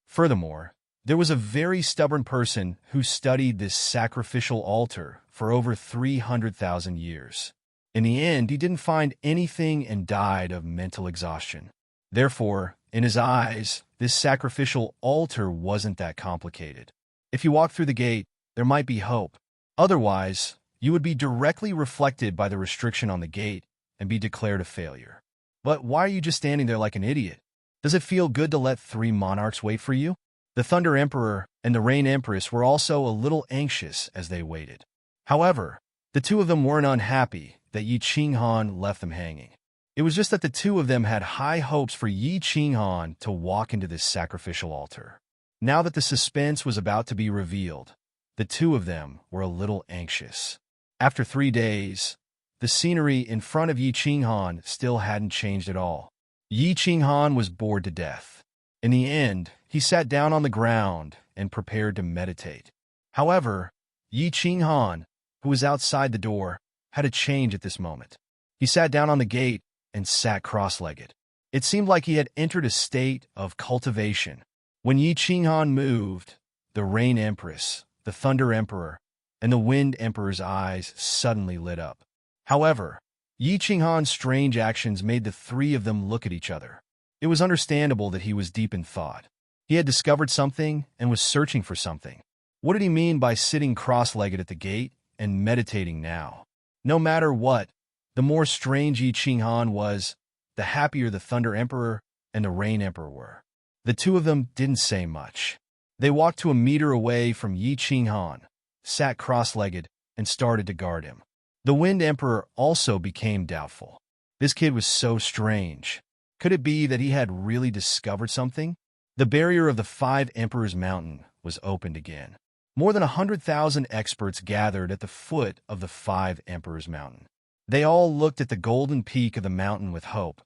Furthermore, there was a very stubborn person who studied this sacrificial altar for over 300,000 years. In the end, he didn't find anything and died of mental exhaustion. Therefore, in his eyes, this sacrificial altar wasn't that complicated. If you walk through the gate, there might be hope. Otherwise, you would be directly reflected by the restriction on the gate and be declared a failure. But why are you just standing there like an idiot? Does it feel good to let 3 monarchs wait for you? The Thunder Emperor and the Rain Empress were also a little anxious as they waited. However, the 2 of them weren't unhappy that Yi Qinghan left them hanging. It was just that the 2 of them had high hopes for Yi Qinghan to walk into this sacrificial altar. Now that the suspense was about to be revealed, the 2 of them were a little anxious. After 3 days, the scenery in front of Yi Qinghan still hadn't changed at all. Yi Qinghan was bored to death. In the end, he sat down on the ground and prepared to meditate. However, Yi Qinghan, who was outside the door, had a change at this moment. He sat down on the gate and sat cross-legged. It seemed like he had entered a state of cultivation. When Yi Qinghan moved, the Rain Empress, the the Thunder Emperor, and the Wind Emperor's eyes suddenly lit up. However, Yi Qinghan's strange actions made the three of them look at each other. It was understandable that he was deep in thought. He had discovered something and was searching for something. What did he mean by sitting cross-legged at the gate and meditating now? No matter what, the more strange Yi Qinghan was, the happier the Thunder Emperor and the Rain Emperor were. The two of them didn't say much. They walked to a meter away from Yi Qinghan, sat cross-legged, and started to guard him. The Wind Emperor also became doubtful. This kid was so strange. Could it be that he had really discovered something? The barrier of the Five Emperors Mountain was opened again. More than 100,000 experts gathered at the foot of the Five Emperors Mountain. They all looked at the golden peak of the mountain with hope,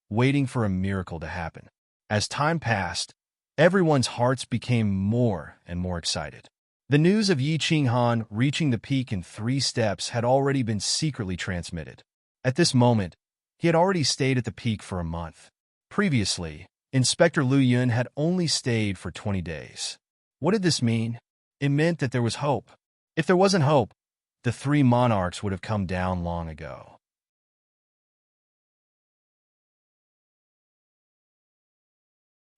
waiting for a miracle to happen. As time passed, everyone's hearts became more and more excited. The news of Yi Qinghan reaching the peak in 3 steps had already been secretly transmitted. At this moment, he had already stayed at the peak for a month. Previously, Inspector Liu Yun had only stayed for 20 days. What did this mean? It meant that there was hope. If there wasn't hope, the 3 monarchs would have come down long ago.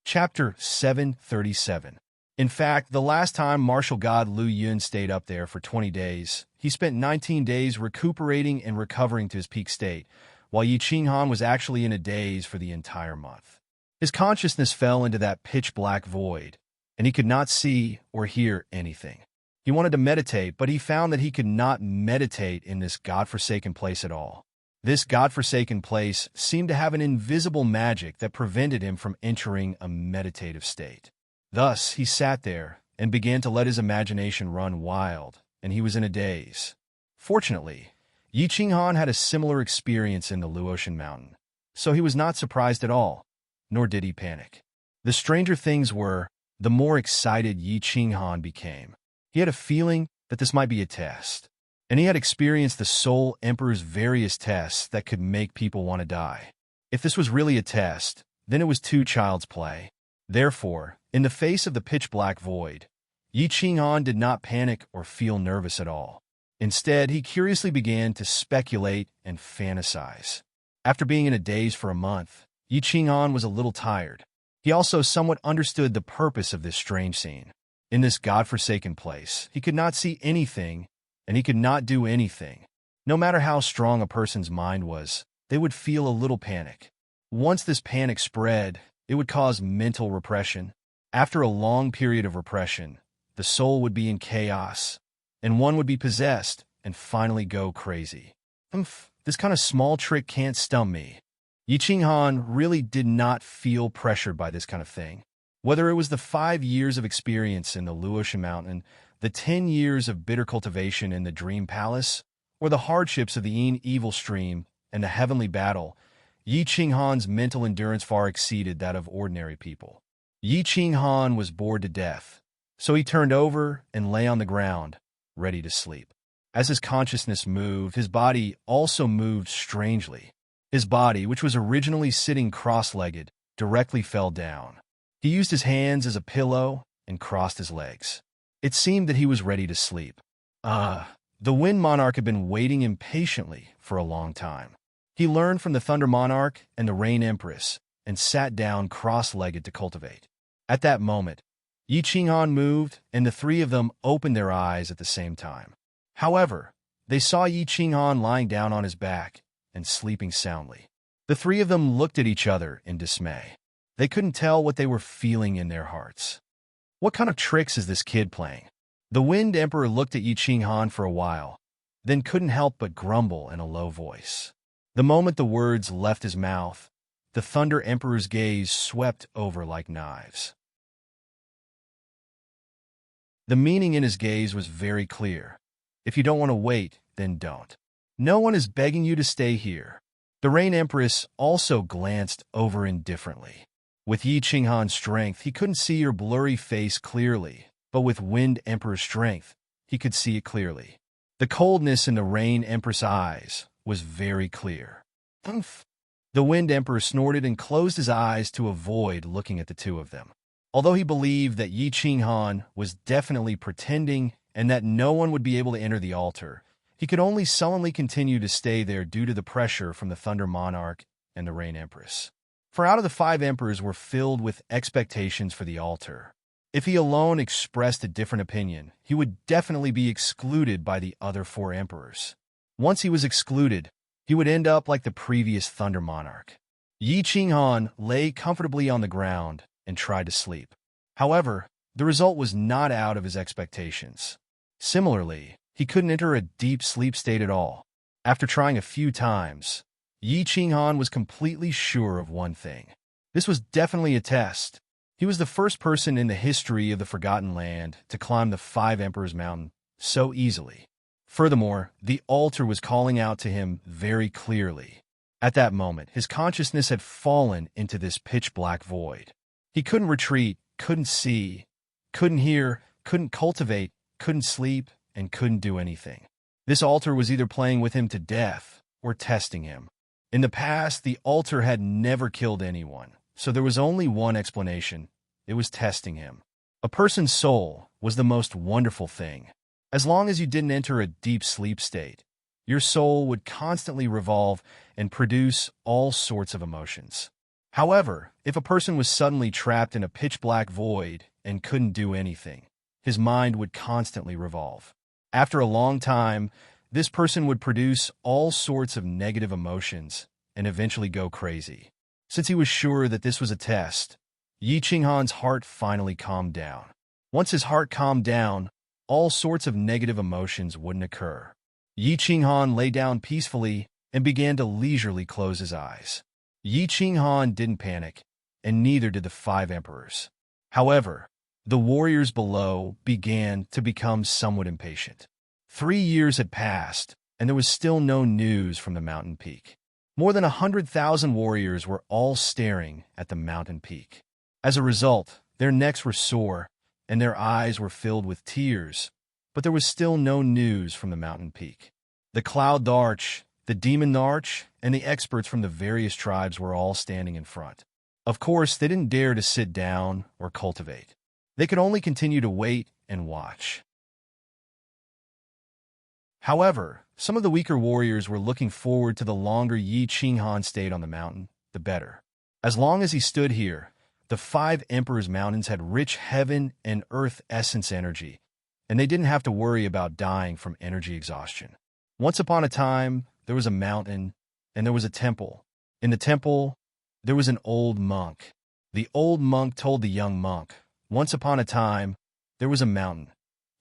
Chapter 737. In fact, the last time martial god Liu Yun stayed up there for 20 days, he spent 19 days recuperating and recovering to his peak state, while Yi Qinghan was actually in a daze for the entire month. His consciousness fell into that pitch-black void, and he could not see or hear anything. He wanted to meditate, but he found that he could not meditate in this godforsaken place at all. This godforsaken place seemed to have an invisible magic that prevented him from entering a meditative state. Thus, he sat there and began to let his imagination run wild, and he was in a daze. Fortunately, Yi Qinghan had a similar experience in the Luotian Mountain, so he was not surprised at all, nor did he panic. The stranger things were, the more excited Yi Qinghan became. He had a feeling that this might be a test, and he had experienced the Soul Emperor's various tests that could make people want to die. If this was really a test, then it was too child's play. Therefore, in the face of the pitch-black void, Yi Qinghan did not panic or feel nervous at all. Instead, he curiously began to speculate and fantasize. After being in a daze for a month, Yi Qinghan was a little tired. He also somewhat understood the purpose of this strange scene. In this godforsaken place, he could not see anything, and he could not do anything. No matter how strong a person's mind was, they would feel a little panic. Once this panic spread, it would cause mental repression. After a long period of repression, the soul would be in chaos, and one would be possessed and finally go crazy. This kind of small trick can't stump me. Yi Qinghan really did not feel pressured by this kind of thing. Whether it was the 5 years of experience in the Luotian Mountain, the 10 years of bitter cultivation in the Dream Palace, or the hardships of the Yin Evil Stream and the Heavenly Battle, Yi Qinghan's mental endurance far exceeded that of ordinary people. Yi Qinghan was bored to death, so he turned over and lay on the ground, ready to sleep. As his consciousness moved, his body also moved strangely. His body, which was originally sitting cross-legged, directly fell down. He used his hands as a pillow and crossed his legs. It seemed that he was ready to sleep. The Wind Monarch had been waiting impatiently for a long time. He learned from the Thunder Monarch and the Rain Empress and sat down cross-legged to cultivate. At that moment, Yi Qinghan moved, and the 3 of them opened their eyes at the same time. However, they saw Yi Qinghan lying down on his back and sleeping soundly. The 3 of them looked at each other in dismay. They couldn't tell what they were feeling in their hearts. What kind of tricks is this kid playing? The Wind Emperor looked at Yi Qinghan for a while, then couldn't help but grumble in a low voice. The moment the words left his mouth, the Thunder Emperor's gaze swept over like knives. The meaning in his gaze was very clear. If you don't want to wait, then don't. No one is begging you to stay here. The Rain Empress also glanced over indifferently. With Yi Qinghan's strength, he couldn't see her blurry face clearly, but with Wind Emperor's strength, he could see it clearly. The coldness in the Rain Empress' eyes was very clear. Umph. The Wind Emperor snorted and closed his eyes to avoid looking at the 2 of them. Although he believed that Yi Qinghan was definitely pretending and that no one would be able to enter the altar, he could only sullenly continue to stay there due to the pressure from the Thunder Monarch and the Rain Empress. For out of the 5 emperors were filled with expectations for the altar. If he alone expressed a different opinion, he would definitely be excluded by the other 4 emperors. Once he was excluded, he would end up like the previous Thunder Monarch. Yi Qinghan lay comfortably on the ground and tried to sleep. However, the result was not out of his expectations. Similarly, he couldn't enter a deep sleep state at all. After trying a few times, Yi Qinghan was completely sure of one thing. This was definitely a test. He was the first person in the history of the Forgotten Land to climb the 5 Emperors Mountain so easily. Furthermore, the altar was calling out to him very clearly. At that moment, his consciousness had fallen into this pitch-black void. He couldn't retreat, couldn't see, couldn't hear, couldn't cultivate, couldn't sleep, and couldn't do anything. This altar was either playing with him to death or testing him. In the past, the altar had never killed anyone, so there was only one explanation. It was testing him. A person's soul was the most wonderful thing. As long as you didn't enter a deep sleep state, your soul would constantly revolve and produce all sorts of emotions. However, if a person was suddenly trapped in a pitch-black void and couldn't do anything, his mind would constantly revolve. After a long time, this person would produce all sorts of negative emotions and eventually go crazy. Since he was sure that this was a test, Yi Qinghan's heart finally calmed down. Once his heart calmed down, all sorts of negative emotions wouldn't occur. Yi Qinghan lay down peacefully and began to leisurely close his eyes. Yi Qinghan didn't panic, and neither did the 5 emperors. However, the warriors below began to become somewhat impatient. 3 years had passed, and there was still no news from the mountain peak. More than 100,000 warriors were all staring at the mountain peak. As a result, their necks were sore, and their eyes were filled with tears, but there was still no news from the mountain peak. The Cloud Arch, the Demon Arch, and the experts from the various tribes were all standing in front. Of course, they didn't dare to sit down or cultivate. They could only continue to wait and watch. However, some of the weaker warriors were looking forward to the longer Yi Qinghan stayed on the mountain, the better. As long as he stood here, the 5 Emperors' Mountains had rich heaven and earth essence energy, and they didn't have to worry about dying from energy exhaustion. Once upon a time, there was a mountain, and there was a temple. In the temple, there was an old monk. The old monk told the young monk, "Once upon a time, there was a mountain."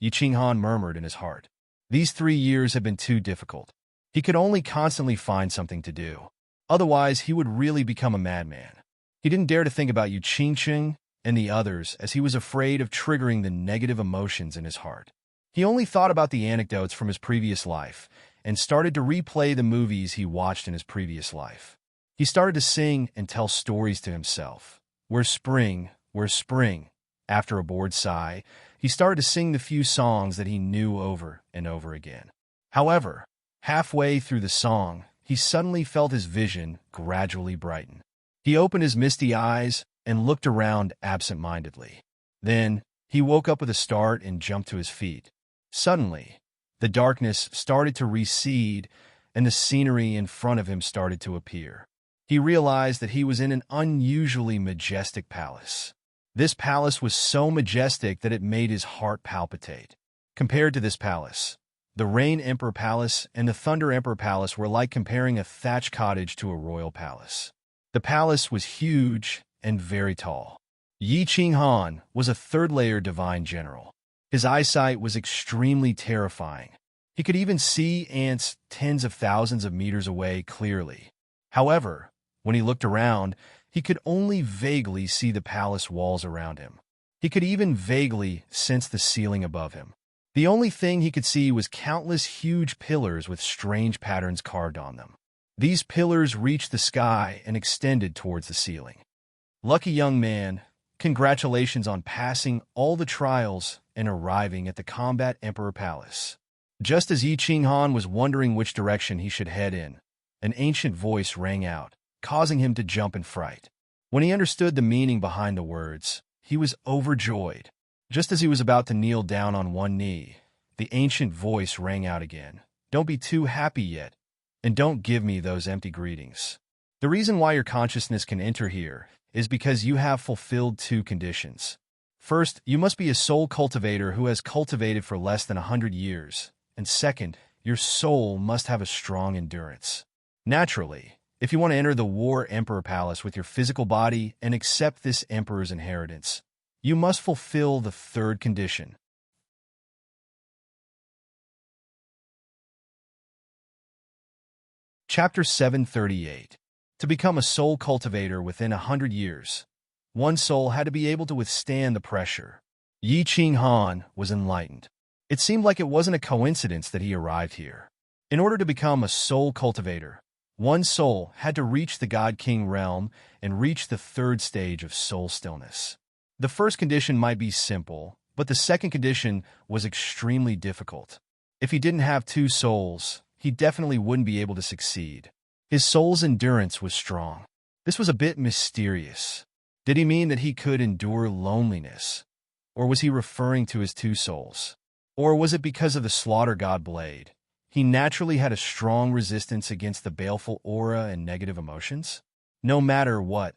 Yi Qinghan murmured in his heart. These 3 years had been too difficult. He could only constantly find something to do. Otherwise, he would really become a madman. He didn't dare to think about Yu Qingqing and the others as he was afraid of triggering the negative emotions in his heart. He only thought about the anecdotes from his previous life and started to replay the movies he watched in his previous life. He started to sing and tell stories to himself. Where's spring? Where's spring? After a bored sigh, he started to sing the few songs that he knew over and over again. However, halfway through the song, he suddenly felt his vision gradually brighten. He opened his misty eyes and looked around absent-mindedly. Then, he woke up with a start and jumped to his feet. Suddenly, the darkness started to recede and the scenery in front of him started to appear. He realized that he was in an unusually majestic palace. This palace was so majestic that it made his heart palpitate. Compared to this palace, the Rain Emperor Palace and the Thunder Emperor Palace were like comparing a thatched cottage to a royal palace. The palace was huge and very tall. Yi Qinghan was a third-layer divine general. His eyesight was extremely terrifying. He could even see ants tens of thousands of meters away clearly. However, when he looked around, he could only vaguely see the palace walls around him. He could even vaguely sense the ceiling above him. The only thing he could see was countless huge pillars with strange patterns carved on them. These pillars reached the sky and extended towards the ceiling. Lucky young man, congratulations on passing all the trials and arriving at the Combat Emperor Palace. Just as Yi Qinghan was wondering which direction he should head in, an ancient voice rang out, causing him to jump in fright. When he understood the meaning behind the words, he was overjoyed. Just as he was about to kneel down on one knee, The ancient voice rang out again. Don't be too happy yet, and don't give me those empty greetings. The reason why your consciousness can enter here is because you have fulfilled two conditions. First, you must be a soul cultivator who has cultivated for less than 100 years. And second, your soul must have a strong endurance. Naturally, if you want to enter the War Emperor Palace with your physical body and accept this Emperor's inheritance, you must fulfill the third condition. Chapter 738. To become a soul cultivator within 100 years, one soul had to be able to withstand the pressure. Yi Qinghan was enlightened. It seemed like it wasn't a coincidence that he arrived here. In order to become a soul cultivator, one soul had to reach the God King realm and reach the third stage of soul stillness. The first condition might be simple, but the second condition was extremely difficult. If he didn't have two souls, he definitely wouldn't be able to succeed. His soul's endurance was strong. This was a bit mysterious. Did he mean that he could endure loneliness? Or was he referring to his two souls? Or was it because of the slaughter god blade? He naturally had a strong resistance against the baleful aura and negative emotions? No matter what,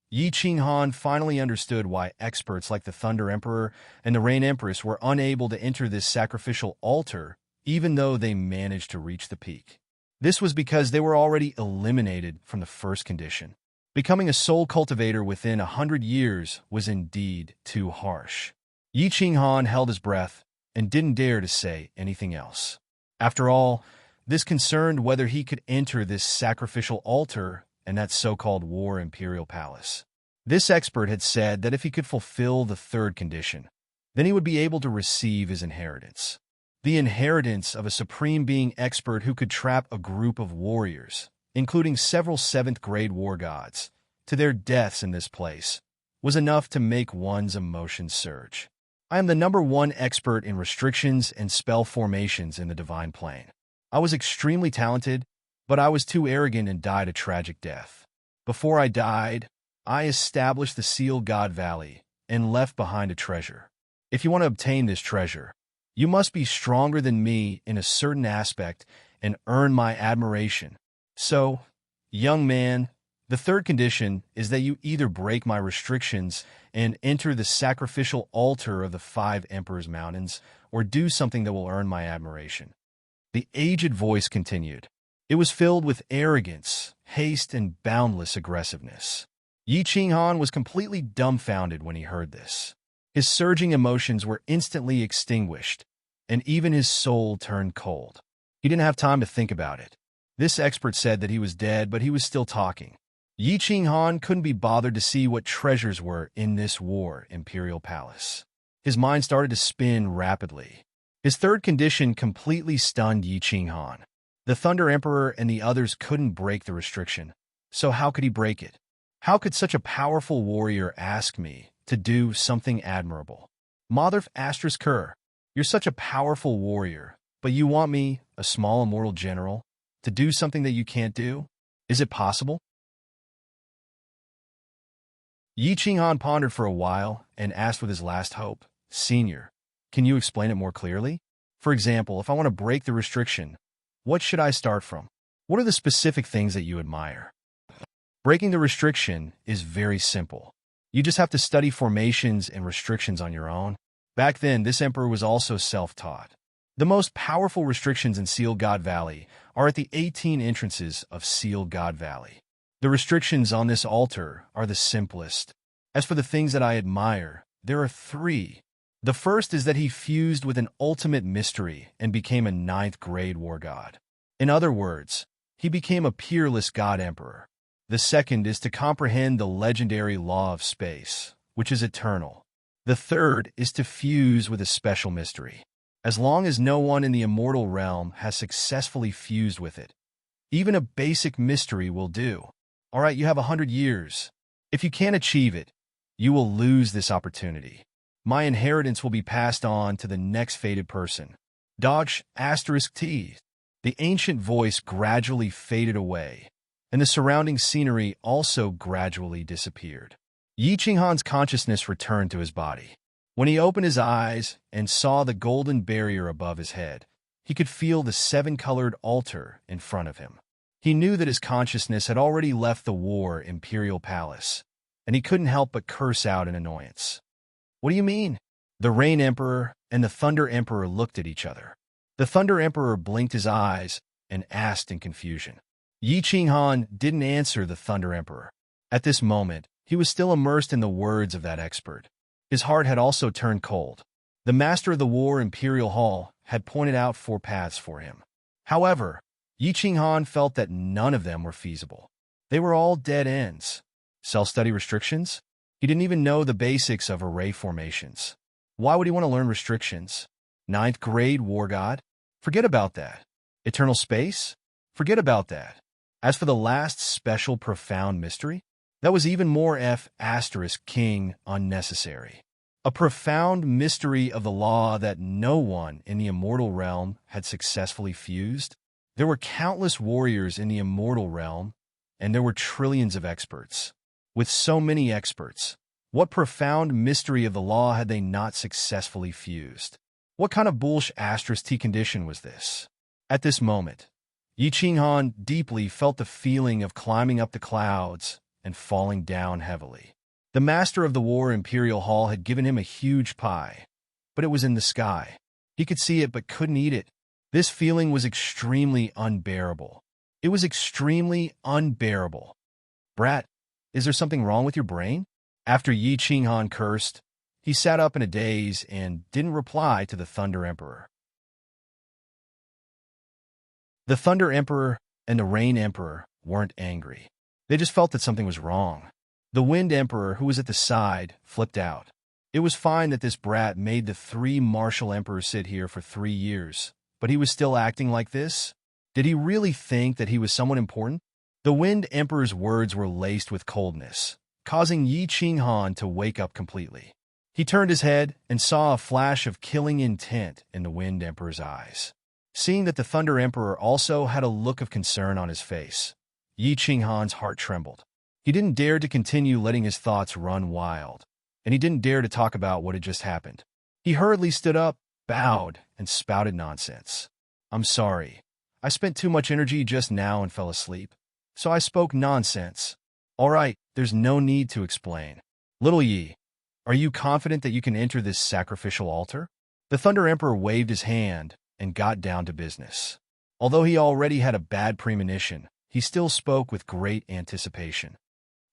Yi Qinghan finally understood why experts like the Thunder Emperor and the Rain Empress were unable to enter this sacrificial altar even though they managed to reach the peak. This was because they were already eliminated from the first condition. Becoming a soul cultivator within 100 years was indeed too harsh. Yi Qinghan held his breath and didn't dare to say anything else. After all, this concerned whether he could enter this sacrificial altar and that so-called War Imperial Palace. This expert had said that if he could fulfill the third condition, then he would be able to receive his inheritance. The inheritance of a supreme being expert who could trap a group of warriors, including several 7th-grade war gods, to their deaths in this place, was enough to make one's emotions surge. I am the #1 expert in restrictions and spell formations in the divine plane. I was extremely talented, but I was too arrogant and died a tragic death. Before I died, I established the Sealed God Valley and left behind a treasure. If you want to obtain this treasure, you must be stronger than me in a certain aspect and earn my admiration. So, young man, the third condition is that you either break my restrictions and enter the sacrificial altar of the 5 Emperors' Mountains, or do something that will earn my admiration. The aged voice continued. It was filled with arrogance, haste, and boundless aggressiveness. Yi Qinghan was completely dumbfounded when he heard this. His surging emotions were instantly extinguished, and even his soul turned cold. He didn't have time to think about it. This expert said that he was dead, but he was still talking. Yi Qinghan couldn't be bothered to see what treasures were in this War Imperial Palace. His mind started to spin rapidly. His third condition completely stunned Yi Qinghan. The Thunder Emperor and the others couldn't break the restriction, so how could he break it? How could such a powerful warrior ask me to do something admirable? Mother Asterisk, you're such a powerful warrior, but you want me, a small immortal general, to do something that you can't do? Is it possible? Yi Qinghan pondered for a while and asked with his last hope, Senior, can you explain it more clearly? For example, if I want to break the restriction, what should I start from? What are the specific things that you admire? Breaking the restriction is very simple. You just have to study formations and restrictions on your own. Back then, this emperor was also self-taught. The most powerful restrictions in Sealed God Valley are at the 18 entrances of Sealed God Valley. The restrictions on this altar are the simplest. As for the things that I admire, there are 3. The first is that he fused with an ultimate mystery and became a 9th-grade war god. In other words, he became a peerless god emperor. The second is to comprehend the legendary law of space, which is eternal. The third is to fuse with a special mystery. As long as no one in the immortal realm has successfully fused with it, even a basic mystery will do. All right, you have 100 years. If you can't achieve it, you will lose this opportunity. My inheritance will be passed on to the next fated person. Dodge *T. The ancient voice gradually faded away, and the surrounding scenery also gradually disappeared. Yi Qinghan's consciousness returned to his body. When he opened his eyes and saw the golden barrier above his head, he could feel the seven-colored altar in front of him. He knew that his consciousness had already left the war imperial palace, and he couldn't help but curse out in annoyance. "What do you mean?" The Rain Emperor and the Thunder Emperor looked at each other. The Thunder Emperor blinked his eyes and asked in confusion. Yi Qinghan didn't answer the Thunder Emperor. At this moment, he was still immersed in the words of that expert. His heart had also turned cold. The Master of the War Imperial Hall had pointed out 4 paths for him. However, Yi Qinghan felt that none of them were feasible. They were all dead ends. Self-study restrictions? He didn't even know the basics of array formations. Why would he want to learn restrictions? 9th grade war god? Forget about that. Eternal space? Forget about that. As for the last special profound mystery, that was even more King unnecessary. A profound mystery of the law that no one in the immortal realm had successfully fused. There were countless warriors in the immortal realm, and there were trillions of experts. With so many experts, what profound mystery of the law had they not successfully fused? What kind of bullshit condition was this? At this moment, Yi Qinghan deeply felt the feeling of climbing up the clouds and falling down heavily. The Master of the War Imperial Hall had given him a huge pie, but it was in the sky. He could see it but couldn't eat it. This feeling was extremely unbearable. It was extremely unbearable. "Brat, is there something wrong with your brain?" After Yi Qinghan cursed, he sat up in a daze and didn't reply to the Thunder Emperor. The Thunder Emperor and the Rain Emperor weren't angry. They just felt that something was wrong. The Wind Emperor, who was at the side, flipped out. It was fine that this brat made the 3 martial emperors sit here for 3 years, but he was still acting like this? Did he really think that he was someone important? The Wind Emperor's words were laced with coldness, causing Yi Qinghan to wake up completely. He turned his head and saw a flash of killing intent in the Wind Emperor's eyes. Seeing that the Thunder Emperor also had a look of concern on his face, Yi Qinghan's heart trembled. He didn't dare to continue letting his thoughts run wild, and he didn't dare to talk about what had just happened. He hurriedly stood up, bowed, and spouted nonsense. "I'm sorry. I spent too much energy just now and fell asleep, so I spoke nonsense. All right, there's no need to explain. Little Yi, are you confident that you can enter this sacrificial altar?" The Thunder Emperor waved his hand and got down to business. Although he already had a bad premonition, he still spoke with great anticipation.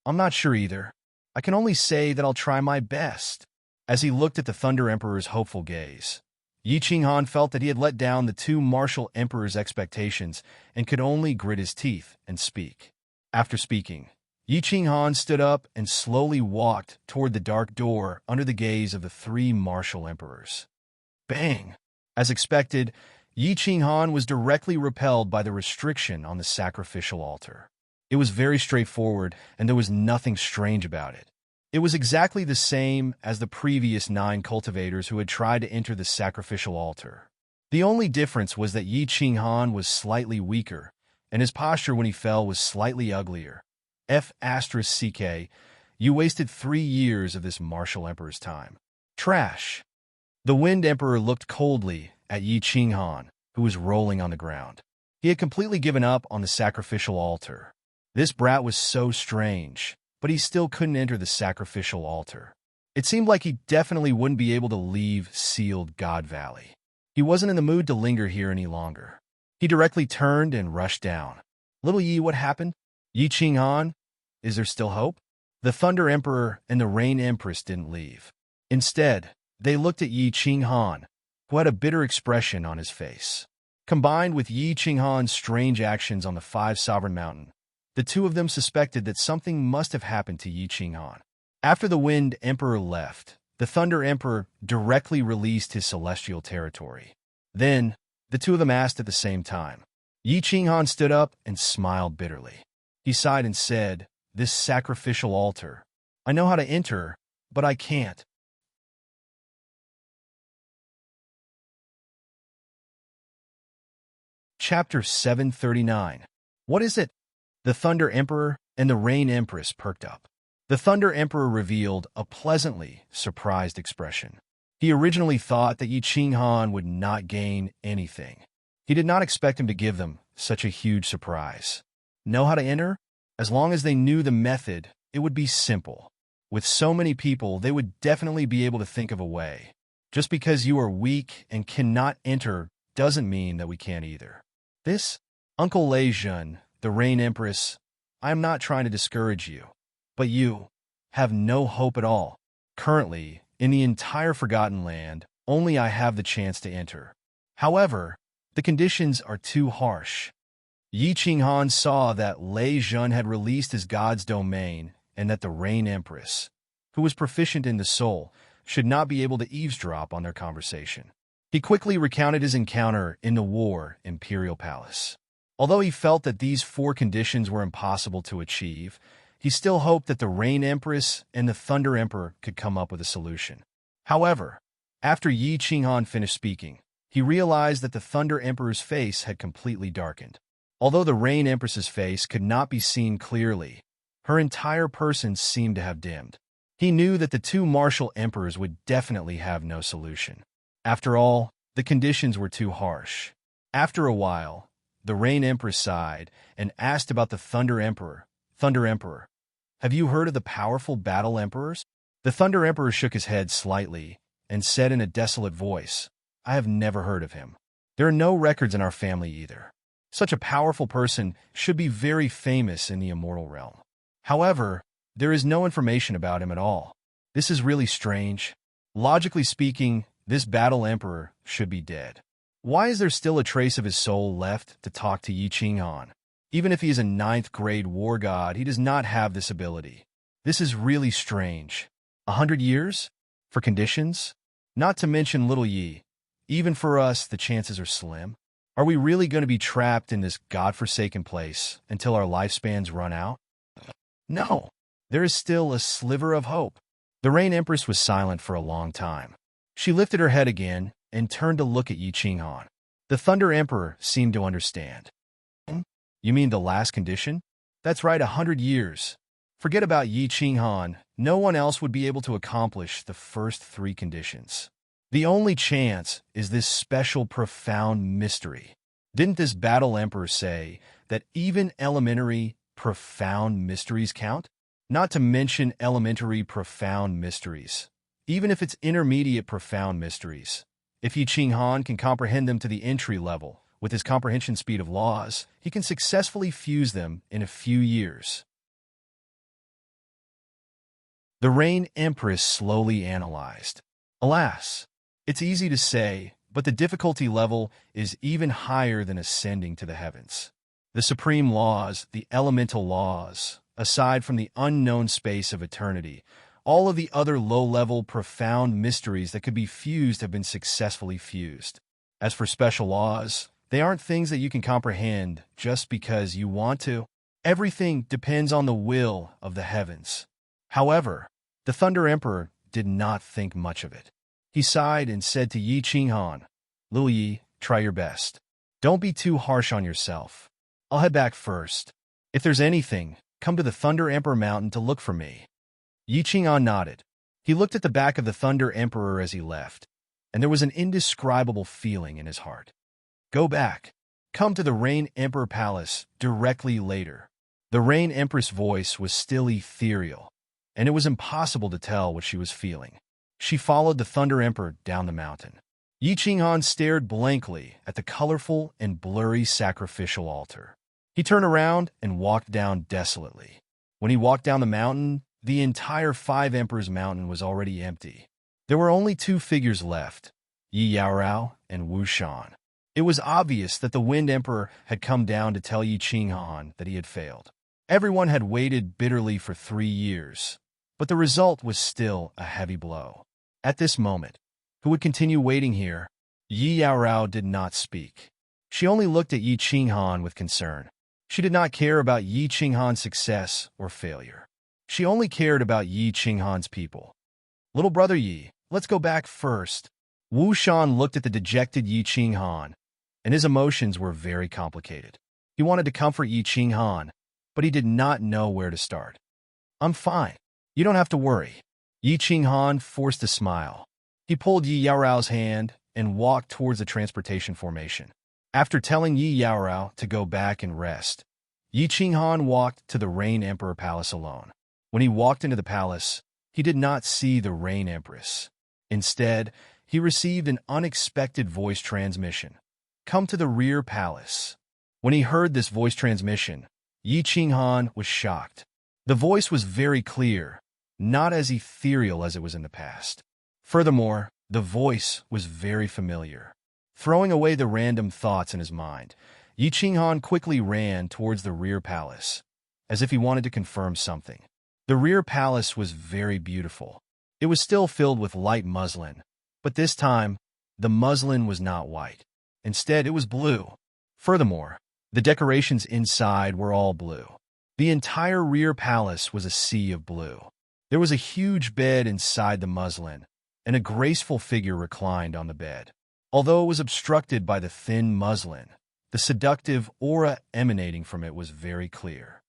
"I'm not sure either. I can only say that I'll try my best." As he looked at the Thunder Emperor's hopeful gaze, Yi Qinghan felt that he had let down the 2 martial emperors' expectations and could only grit his teeth and speak. After speaking, Yi Qinghan stood up and slowly walked toward the dark door under the gaze of the 3 martial emperors. Bang! As expected, Yi Qinghan was directly repelled by the restriction on the sacrificial altar. It was very straightforward, and there was nothing strange about it. It was exactly the same as the previous 9 cultivators who had tried to enter the sacrificial altar. The only difference was that Yi Qinghan was slightly weaker, and his posture when he fell was slightly uglier. You wasted 3 years of this martial emperor's time. Trash. The Wind Emperor looked coldly at Yi Qinghan, who was rolling on the ground. He had completely given up on the sacrificial altar. This brat was so strange, but he still couldn't enter the sacrificial altar. It seemed like he definitely wouldn't be able to leave Sealed God Valley. He wasn't in the mood to linger here any longer. He directly turned and rushed down. "Little Yi, what happened?" "Yi Qinghan, is there still hope?" The Thunder Emperor and the Rain Empress didn't leave. Instead, they looked at Yi Qinghan, who had a bitter expression on his face. Combined with Yi Qinghan's strange actions on the 5 Sovereign Mountain, the 2 of them suspected that something must have happened to Yi Qinghan. After the Wind Emperor left, the Thunder Emperor directly released his celestial territory. Then, the 2 of them asked at the same time. Yi Qinghan stood up and smiled bitterly. He sighed and said, "This sacrificial altar. I know how to enter, but I can't." Chapter 739. What is it? The Thunder Emperor and the Rain Empress perked up. The Thunder Emperor revealed a pleasantly surprised expression. He originally thought that Yi Qinghan would not gain anything. He did not expect him to give them such a huge surprise. Know how to enter? As long as they knew the method, it would be simple. With so many people, they would definitely be able to think of a way. Just because you are weak and cannot enter doesn't mean that we can't either. This, Uncle Lei Jun, the Rain Empress, I am not trying to discourage you, but you have no hope at all. Currently, in the entire Forgotten Land, only I have the chance to enter. However, the conditions are too harsh. Yi Qinghan saw that Lei Jun had released his god's domain and that the Rain Empress, who was proficient in the soul, should not be able to eavesdrop on their conversation. He quickly recounted his encounter in the War Imperial Palace. Although he felt that these 4 conditions were impossible to achieve, he still hoped that the Rain Empress and the Thunder Emperor could come up with a solution. However, after Yi Qinghan finished speaking, he realized that the Thunder Emperor's face had completely darkened. Although the Rain Empress's face could not be seen clearly, her entire person seemed to have dimmed. He knew that the 2 martial emperors would definitely have no solution. After all, the conditions were too harsh. After a while, the Rain Empress sighed and asked about the Thunder Emperor. Thunder Emperor, have you heard of the powerful Battle Emperors? The Thunder Emperor shook his head slightly and said in a desolate voice, I have never heard of him. There are no records in our family either. Such a powerful person should be very famous in the immortal realm. However, there is no information about him at all. This is really strange. Logically speaking, this Battle Emperor should be dead. Why is there still a trace of his soul left to talk to Yi Qinghan? Even if he is a 9th grade war god, he does not have this ability. This is really strange. 100 years? For conditions? Not to mention little Yi. Even for us, the chances are slim. Are we really going to be trapped in this godforsaken place until our lifespans run out? No. There is still a sliver of hope. The Rain Empress was silent for a long time. She lifted her head again and turned to look at Yi Qinghan. The Thunder Emperor seemed to understand. You mean the last condition? That's right, 100 years. Forget about Yi Qinghan. No one else would be able to accomplish the first 3 conditions. The only chance is this special profound mystery. Didn't this Battle Emperor say that even elementary profound mysteries count? Not to mention elementary profound mysteries. Even if it's intermediate profound mysteries. If Yi Qinghan can comprehend them to the entry level, with his comprehension speed of laws, he can successfully fuse them in a few years. The Rain Empress slowly analyzed. Alas, it's easy to say, but the difficulty level is even higher than ascending to the heavens. The supreme laws, the elemental laws, aside from the unknown space of eternity, all of the other low-level, profound mysteries that could be fused have been successfully fused. As for special laws, they aren't things that you can comprehend just because you want to. Everything depends on the will of the heavens. However, the Thunder Emperor did not think much of it. He sighed and said to Yi Qinghan, Lil Yi, try your best. Don't be too harsh on yourself. I'll head back first. If there's anything, come to the Thunder Emperor Mountain to look for me. Yi Qinghan nodded. He looked at the back of the Thunder Emperor as he left, and there was an indescribable feeling in his heart. Go back. Come to the Rain Emperor Palace directly later. The Rain Empress' voice was still ethereal, and it was impossible to tell what she was feeling. She followed the Thunder Emperor down the mountain. Yi Qinghan stared blankly at the colorful and blurry sacrificial altar. He turned around and walked down desolately. When he walked down the mountain, the entire 5 Emperors Mountain was already empty. There were only 2 figures left, Yi Yaorao and Wu Shan. It was obvious that the Wind Emperor had come down to tell Yi Qinghan that he had failed. Everyone had waited bitterly for 3 years, but the result was still a heavy blow. At this moment, who would continue waiting here? Yi Yaorao did not speak. She only looked at Yi Qinghan with concern. She did not care about Yi Qinghan's success or failure. She only cared about Yi Qinghan's people. Little brother Yi, let's go back first. Wu Shan looked at the dejected Yi Qinghan, and his emotions were very complicated. He wanted to comfort Yi Qinghan, but he did not know where to start. I'm fine. You don't have to worry. Yi Qinghan forced a smile. He pulled Yi Yaorao's hand and walked towards the transportation formation. After telling Yi Yaorao to go back and rest, Yi Qinghan walked to the Rain Emperor Palace alone. When he walked into the palace, he did not see the Rain Empress. Instead, he received an unexpected voice transmission. Come to the rear palace. When he heard this voice transmission, Yi Qinghan was shocked. The voice was very clear, not as ethereal as it was in the past. Furthermore, the voice was very familiar. Throwing away the random thoughts in his mind, Yi Qinghan quickly ran towards the rear palace, as if he wanted to confirm something. The rear palace was very beautiful. It was still filled with light muslin, but this time, the muslin was not white. Instead, it was blue. Furthermore, the decorations inside were all blue. The entire rear palace was a sea of blue. There was a huge bed inside the muslin, and a graceful figure reclined on the bed. Although it was obstructed by the thin muslin, the seductive aura emanating from it was very clear.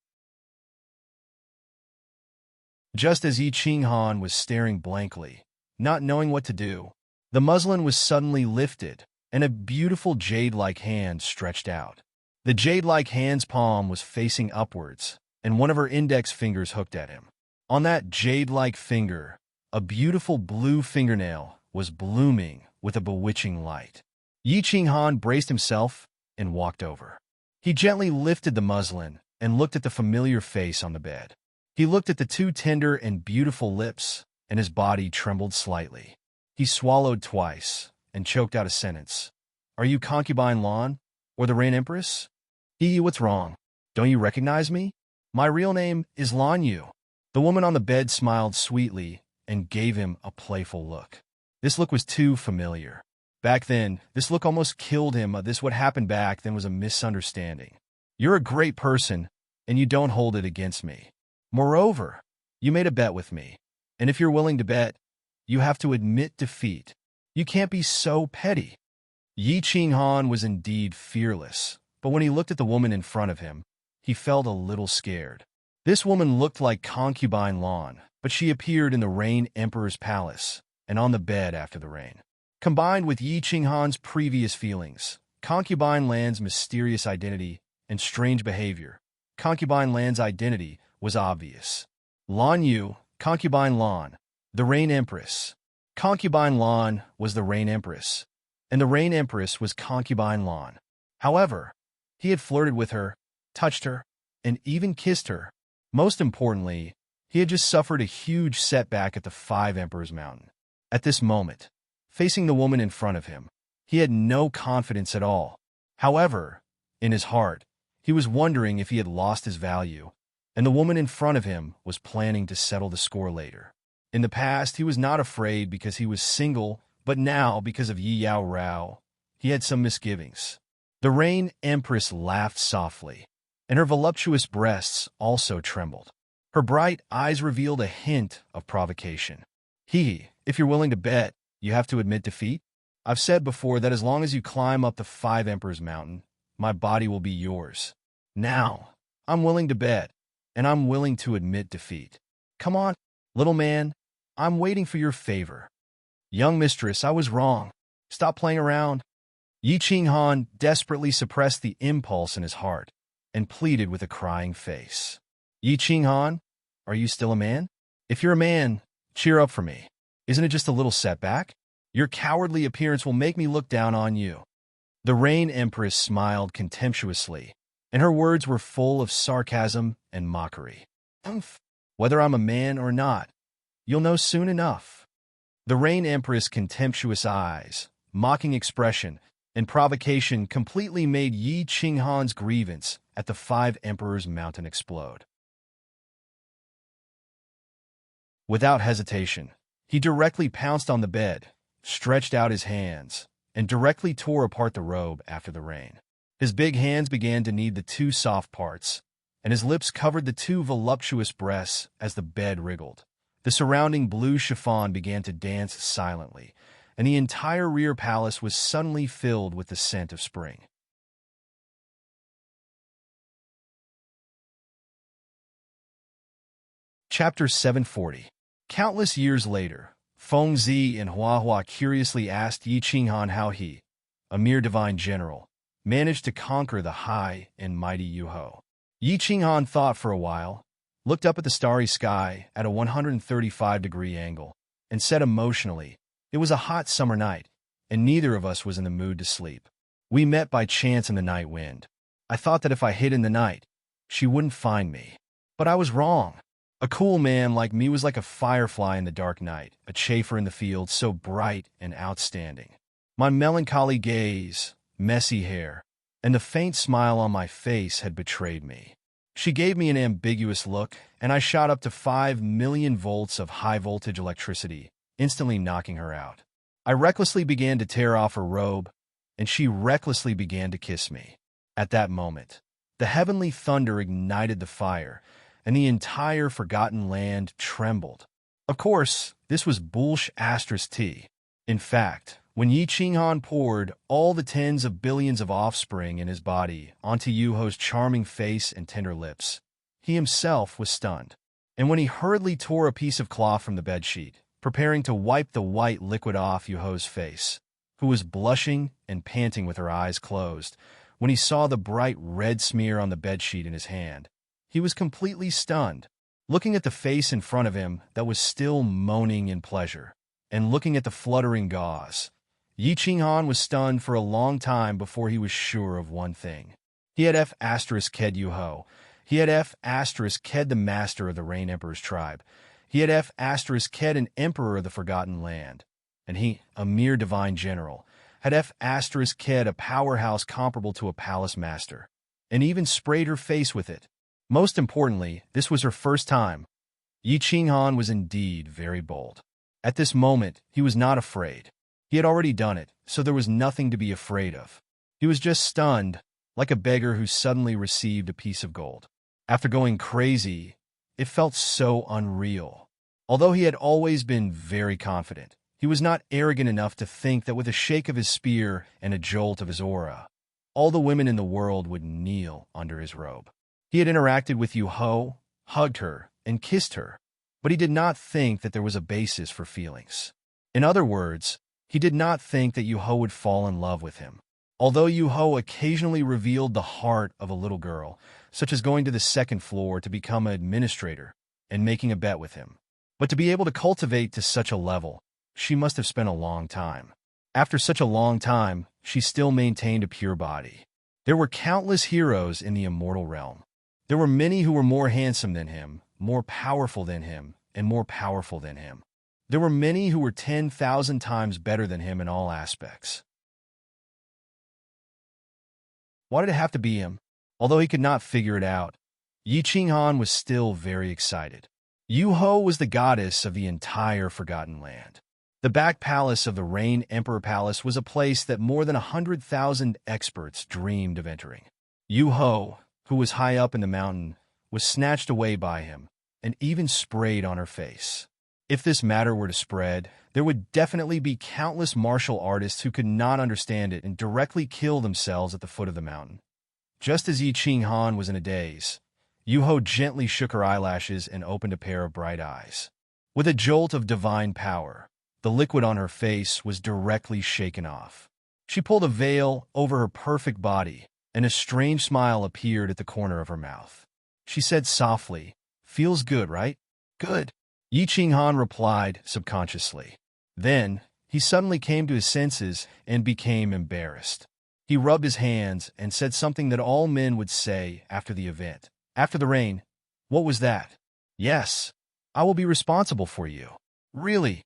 Just as Yi Qinghan was staring blankly, not knowing what to do, the muslin was suddenly lifted, and a beautiful jade-like hand stretched out. The jade-like hand's palm was facing upwards, and one of her index fingers hooked at him. On that jade-like finger, a beautiful blue fingernail was blooming with a bewitching light. Yi Qinghan braced himself and walked over. He gently lifted the muslin and looked at the familiar face on the bed. He looked at the two tender and beautiful lips, and his body trembled slightly. He swallowed twice and choked out a sentence. Are you Concubine Lan, or the Rain Empress? What's wrong? Don't you recognize me? My real name is Lan Yu. The woman on the bed smiled sweetly and gave him a playful look. This look was too familiar. Back then, this look almost killed him. What happened back then was a misunderstanding. You're a great person, and you don't hold it against me. Moreover, you made a bet with me, and if you're willing to bet, you have to admit defeat. You can't be so petty. Yi Qinghan was indeed fearless, but when he looked at the woman in front of him, he felt a little scared. This woman looked like Concubine Lan, but she appeared in the Rain Emperor's palace and on the bed after the rain. Combined with Yi Qinghan's previous feelings, Concubine Lan's mysterious identity and strange behavior, Concubine Lan's identity was obvious. Lan Yu, Concubine Lan, the Rain Empress. Concubine Lan was the Rain Empress, and the Rain Empress was Concubine Lan. However, he had flirted with her, touched her, and even kissed her. Most importantly, he had just suffered a huge setback at the Five Emperors Mountain. At this moment, facing the woman in front of him, he had no confidence at all. However, in his heart, he was wondering if he had lost his value, and the woman in front of him was planning to settle the score later. In the past, he was not afraid because he was single, but now, because of Yi Yaorao, he had some misgivings. The Rain Empress laughed softly, and her voluptuous breasts also trembled. Her bright eyes revealed a hint of provocation. If you're willing to bet, you have to admit defeat? I've said before that as long as you climb up the Five Emperors Mountain, my body will be yours. Now, I'm willing to bet, and I'm willing to admit defeat. Come on, little man, I'm waiting for your favor. Young mistress, I was wrong. Stop playing around. Yi Qinghan desperately suppressed the impulse in his heart and pleaded with a crying face. Yi Qinghan, are you still a man? If you're a man, cheer up for me. Isn't it just a little setback? Your cowardly appearance will make me look down on you. The Rain Empress smiled contemptuously, and her words were full of sarcasm and mockery. Whether I'm a man or not, you'll know soon enough. The Rain Empress' contemptuous eyes, mocking expression, and provocation completely made Yi Qinghan's grievance at the Five Emperors Mountain explode. Without hesitation, he directly pounced on the bed, stretched out his hands, and directly tore apart the robe after the rain. His big hands began to knead the two soft parts, and his lips covered the two voluptuous breasts as the bed wriggled. The surrounding blue chiffon began to dance silently, and the entire rear palace was suddenly filled with the scent of spring. Chapter 740. Countless years later, Feng Zi and Hua Hua curiously asked Yi Qinghan how he, a mere divine general, managed to conquer the high and mighty Yu-Ho. Yi Qinghan thought for a while, looked up at the starry sky at a 135-degree angle, and said emotionally, "It was a hot summer night, and neither of us was in the mood to sleep. We met by chance in the night wind. I thought that if I hid in the night, she wouldn't find me. But I was wrong. A cool man like me was like a firefly in the dark night, a chafer in the field so bright and outstanding. My melancholy gaze, messy hair, and the faint smile on my face had betrayed me. She gave me an ambiguous look, and I shot up to 5 million volts of high-voltage electricity, instantly knocking her out. I recklessly began to tear off her robe, and she recklessly began to kiss me. At that moment, the heavenly thunder ignited the fire, and the entire forgotten land trembled. Of course, this was bullsh*t. In fact, when Yi Qinghan poured all the tens of billions of offspring in his body onto Yu-Ho's charming face and tender lips, he himself was stunned. And when he hurriedly tore a piece of cloth from the bedsheet, preparing to wipe the white liquid off Yu-Ho's face, who was blushing and panting with her eyes closed, when he saw the bright red smear on the bedsheet in his hand, he was completely stunned, looking at the face in front of him that was still moaning in pleasure, and looking at the fluttering gauze. Yi Qinghan was stunned for a long time before he was sure of one thing. He had F***ked Yu-Ho. He had F***ked the master of the Rain Emperor's tribe. He had F***ked an emperor of the Forgotten Land. And he, a mere divine general, had F***ked a powerhouse comparable to a palace master, and even sprayed her face with it. Most importantly, this was her first time. Yi Qinghan was indeed very bold. At this moment, he was not afraid. He had already done it, so there was nothing to be afraid of. He was just stunned, like a beggar who suddenly received a piece of gold. After going crazy, it felt so unreal. Although he had always been very confident, he was not arrogant enough to think that with a shake of his spear and a jolt of his aura, all the women in the world would kneel under his robe. He had interacted with Yu-Ho, hugged her, and kissed her, but he did not think that there was a basis for feelings. In other words, he did not think that Yu-Ho would fall in love with him. Although Yu-Ho occasionally revealed the heart of a little girl, such as going to the second floor to become an administrator and making a bet with him. But to be able to cultivate to such a level, she must have spent a long time. After such a long time, she still maintained a pure body. There were countless heroes in the immortal realm. There were many who were more handsome than him, more powerful than him, and more powerful than him. There were many who were 10,000 times better than him in all aspects. Why did it have to be him? Although he could not figure it out, Yi Qinghan was still very excited. Yu-Ho was the goddess of the entire Forgotten Land. The back palace of the Rain Emperor Palace was a place that more than 100,000 experts dreamed of entering. Yu-Ho, who was high up in the mountain, was snatched away by him, and even sprayed on her face. If this matter were to spread, there would definitely be countless martial artists who could not understand it and directly kill themselves at the foot of the mountain. Just as Yi Qinghan was in a daze, Yu-Ho gently shook her eyelashes and opened a pair of bright eyes. With a jolt of divine power, the liquid on her face was directly shaken off. She pulled a veil over her perfect body, and a strange smile appeared at the corner of her mouth. She said softly, "Feels good, right?" "Good," Yi Qinghan replied subconsciously. Then, he suddenly came to his senses and became embarrassed. He rubbed his hands and said something that all men would say after the event. "After the rain, what was that?" "Yes, I will be responsible for you." "Really?"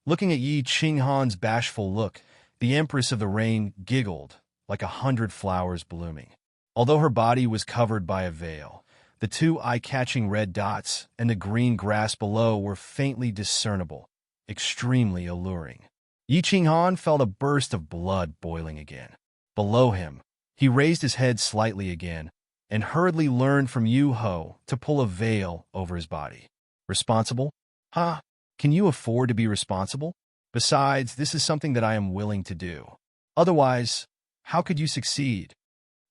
Looking at Yi Qinghan's bashful look, the Empress of the Rain giggled like 100 flowers blooming. Although her body was covered by a veil, the 2 eye-catching red dots and the green grass below were faintly discernible, extremely alluring. Yi Qinghan felt a burst of blood boiling again. Below him, he raised his head slightly again and hurriedly learned from Yu-Ho to pull a veil over his body. "Responsible? Huh? Can you afford to be responsible? Besides, this is something that I am willing to do. Otherwise, how could you succeed?"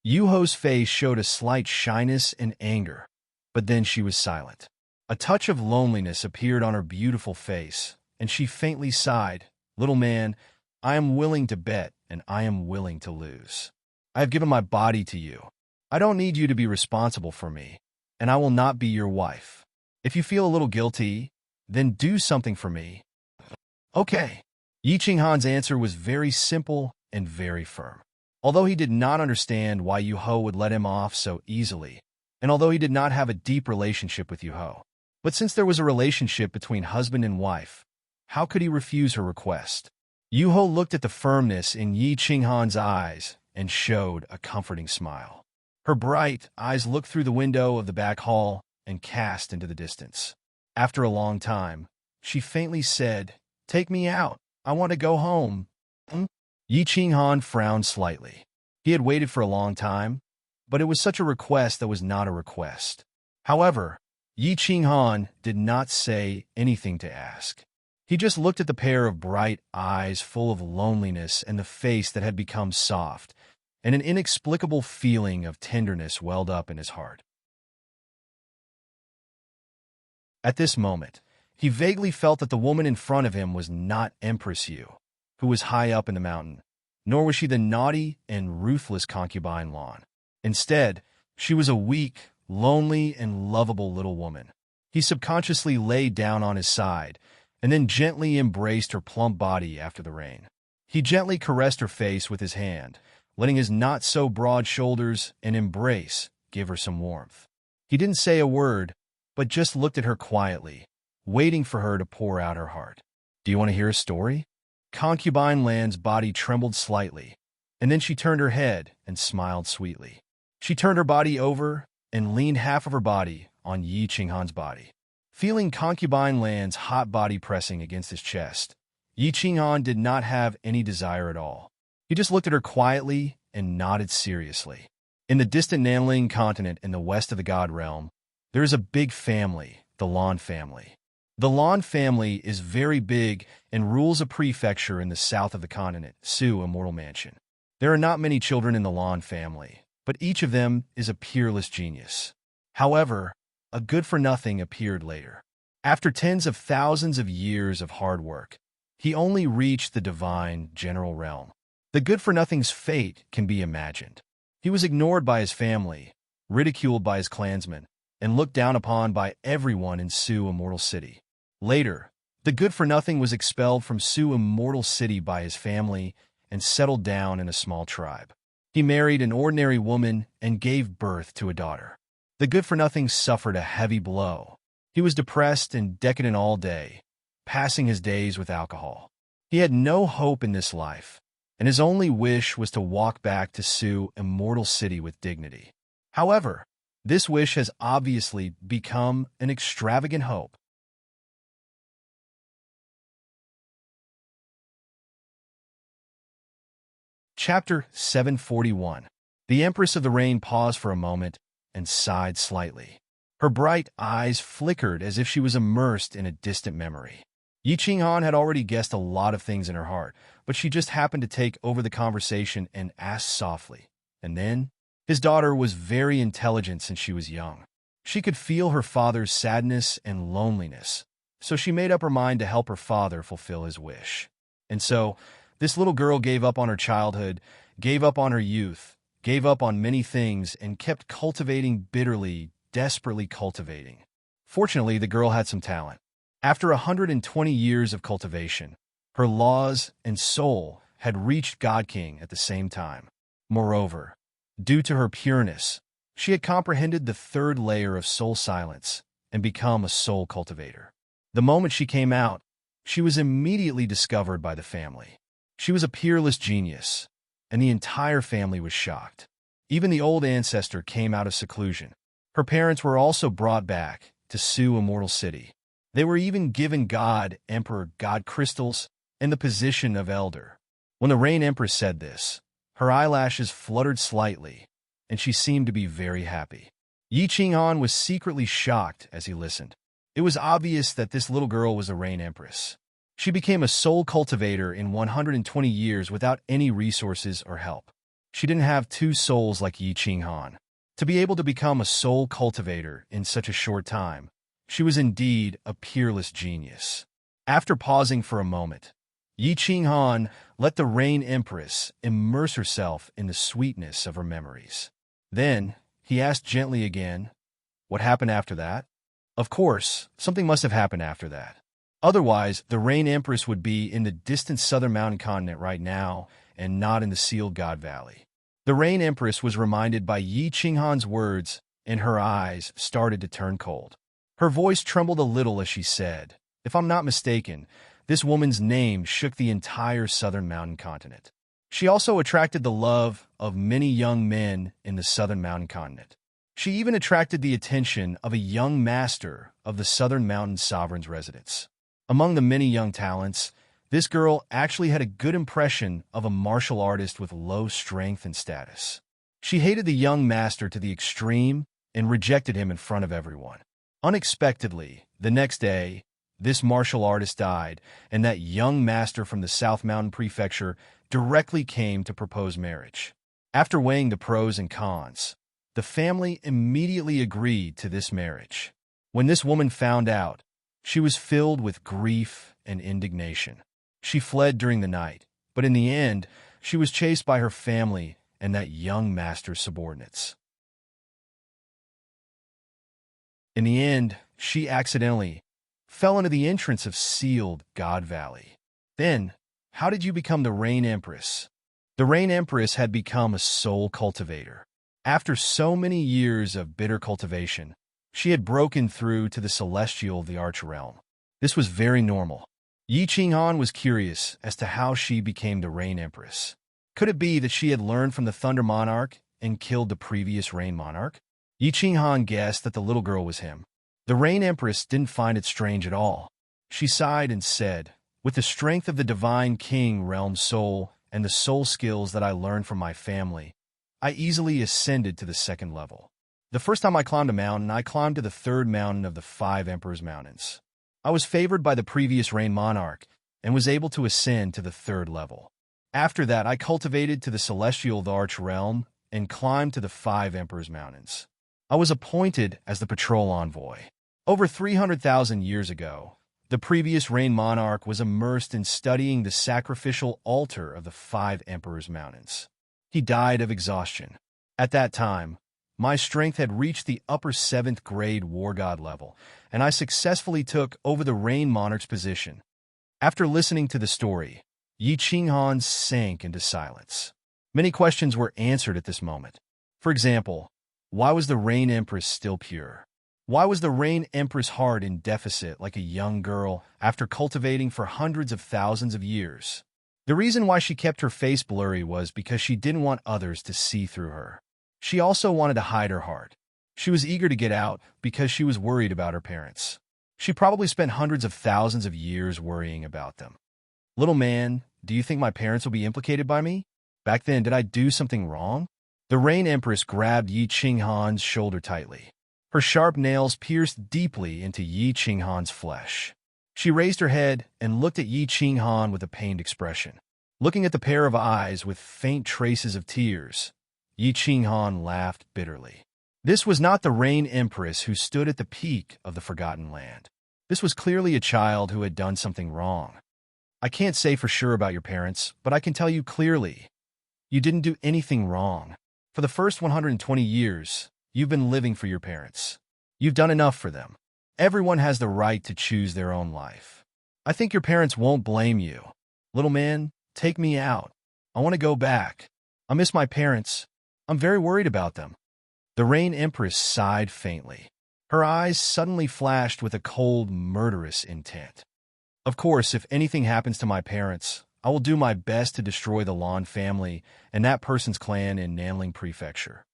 Yu-Ho's face showed a slight shyness and anger, but then she was silent. A touch of loneliness appeared on her beautiful face, and she faintly sighed. Little man, I am willing to bet, and I am willing to lose. I have given my body to you. I don't need you to be responsible for me, and I will not be your wife. If you feel a little guilty, then do something for me. Okay. Yi Qinghan's answer was very simple and very firm. Although he did not understand why Yu Ho would let him off so easily, and although he did not have a deep relationship with Yu Ho, but since there was a relationship between husband and wife, how could he refuse her request? Yu Ho looked at the firmness in Yi Qinghan's eyes and showed a comforting smile. Her bright eyes looked through the window of the back hall and cast into the distance. After a long time, she faintly said, "Take me out. I want to go home." Yi Qinghan frowned slightly. He had waited for a long time, but it was such a request that was not a request. However, Yi Qinghan did not say anything to ask. He just looked at the pair of bright eyes full of loneliness and the face that had become soft, and an inexplicable feeling of tenderness welled up in his heart. At this moment, he vaguely felt that the woman in front of him was not Empress Yu, who was high up in the mountain, nor was she the naughty and ruthless concubine Lan. Instead, she was a weak, lonely, and lovable little woman. He subconsciously lay down on his side and then gently embraced her plump body after the rain. He gently caressed her face with his hand, letting his not-so-broad shoulders and embrace give her some warmth. He didn't say a word, but just looked at her quietly, waiting for her to pour out her heart. "Do you want to hear a story?" Concubine Lan's body trembled slightly, and then she turned her head and smiled sweetly. She turned her body over and leaned half of her body on Yi Qinghan's body. Feeling Concubine Lan's hot body pressing against his chest, Yi Qinghan did not have any desire at all. He just looked at her quietly and nodded seriously. In the distant Nanling continent in the west of the God Realm, there is a big family, the Lan family. The Lan family is very big and rules a prefecture in the south of the continent, Su Immortal Mansion. There are not many children in the Lan family, but each of them is a peerless genius. However, a good-for-nothing appeared later. After tens of thousands of years of hard work, he only reached the divine general realm. The good-for-nothing's fate can be imagined. He was ignored by his family, ridiculed by his clansmen, and looked down upon by everyone in Su Immortal City. Later, the good-for-nothing was expelled from Su Immortal City by his family and settled down in a small tribe. He married an ordinary woman and gave birth to a daughter. The good-for-nothing suffered a heavy blow. He was depressed and decadent all day, passing his days with alcohol. He had no hope in this life, and his only wish was to walk back to Su Immortal City with dignity. However, this wish has obviously become an extravagant hope. Chapter 741. The Empress of the Rain paused for a moment and sighed slightly. Her bright eyes flickered as if she was immersed in a distant memory. Yi Qinghan had already guessed a lot of things in her heart, but she just happened to take over the conversation and asked softly. And then, his daughter was very intelligent since she was young. She could feel her father's sadness and loneliness, so she made up her mind to help her father fulfill his wish. And so, this little girl gave up on her childhood, gave up on her youth, gave up on many things, and kept cultivating bitterly, desperately cultivating. Fortunately, the girl had some talent. After 120 years of cultivation, her laws and soul had reached God King at the same time. Moreover, due to her pureness, she had comprehended the third layer of soul silence and become a soul cultivator. The moment she came out, she was immediately discovered by the family. She was a peerless genius, and the entire family was shocked. Even the old ancestor came out of seclusion. Her parents were also brought back to Su Immortal City. They were even given Emperor God crystals and the position of elder. When the Rain Empress said this, her eyelashes fluttered slightly, and she seemed to be very happy. Yi Qinghan was secretly shocked as he listened. It was obvious that this little girl was a Rain Empress. She became a soul cultivator in 120 years without any resources or help. She didn't have two souls like Yi Qinghan. To be able to become a soul cultivator in such a short time, She was indeed a peerless genius. After pausing for a moment, Yi Qinghan let the Rain Empress immerse herself in the sweetness of her memories. Then, he asked gently again, "What happened after that?" Of course, something must have happened after that. Otherwise, the Rain Empress would be in the distant southern mountain continent right now and not in the sealed God Valley. The Rain Empress was reminded by Yi Qinghan's words, and her eyes started to turn cold. Her voice trembled a little as she said, "If I'm not mistaken, this woman's name shook the entire southern mountain continent. She also attracted the love of many young men in the southern mountain continent. She even attracted the attention of a young master of the southern mountain sovereign's residence. Among the many young talents, this girl actually had a good impression of a martial artist with low strength and status. She hated the young master to the extreme and rejected him in front of everyone. Unexpectedly, the next day, this martial artist died, and that young master from the South Mountain Prefecture directly came to propose marriage. After weighing the pros and cons, the family immediately agreed to this marriage. When this woman found out, she was filled with grief and indignation. She fled during the night, but in the end, she was chased by her family and that young master's subordinates. In the end, she accidentally fell into the entrance of sealed God Valley. Then, how did you become the Rain Empress? The Rain Empress had become a soul cultivator. After so many years of bitter cultivation, she had broken through to the celestial of the Arch Realm. This was very normal. Yi Qinghan was curious as to how she became the Rain Empress. Could it be that she had learned from the Thunder Monarch and killed the previous Rain Monarch? Yi Qinghan guessed that the little girl was him. The Rain Empress didn't find it strange at all. She sighed and said, "With the strength of the Divine King Realm Soul and the soul skills that I learned from my family, I easily ascended to the second level. The first time I climbed a mountain, I climbed to the third mountain of the 5 Emperors' Mountains. I was favored by the previous Rain Monarch and was able to ascend to the 3rd level. After that, I cultivated to the Celestial of the Arch Realm and climbed to the 5 Emperors' Mountains. I was appointed as the patrol envoy. Over 300,000 years ago, the previous Rain Monarch was immersed in studying the sacrificial altar of the 5 Emperors' Mountains. He died of exhaustion. At that time, my strength had reached the upper 7th grade war god level, and I successfully took over the Rain Monarch's position. After listening to the story, Yi Qinghan sank into silence. Many questions were answered at this moment. For example, why was the Rain Empress still pure? Why was the Rain Empress' heart in deficit like a young girl after cultivating for hundreds of thousands of years? The reason why she kept her face blurry was because she didn't want others to see through her. She also wanted to hide her heart. She was eager to get out because she was worried about her parents. She probably spent hundreds of thousands of years worrying about them. Little man, do you think my parents will be implicated by me? Back then, did I do something wrong? The Rain Empress grabbed Yi Qinghan's shoulder tightly. Her sharp nails pierced deeply into Yi Qinghan's flesh. She raised her head and looked at Yi Qinghan with a pained expression. Looking at the pair of eyes with faint traces of tears, Yi Qinghan laughed bitterly. This was not the Rain Empress who stood at the peak of the Forgotten Land. This was clearly a child who had done something wrong. I can't say for sure about your parents, but I can tell you clearly, you didn't do anything wrong. For the first 120 years, you've been living for your parents. You've done enough for them. Everyone has the right to choose their own life. I think your parents won't blame you. Little man, take me out. I want to go back. I miss my parents. I'm very worried about them." The Rain Empress sighed faintly. Her eyes suddenly flashed with a cold, murderous intent. "Of course, if anything happens to my parents, I will do my best to destroy the Lan family and that person's clan in Nanling Prefecture.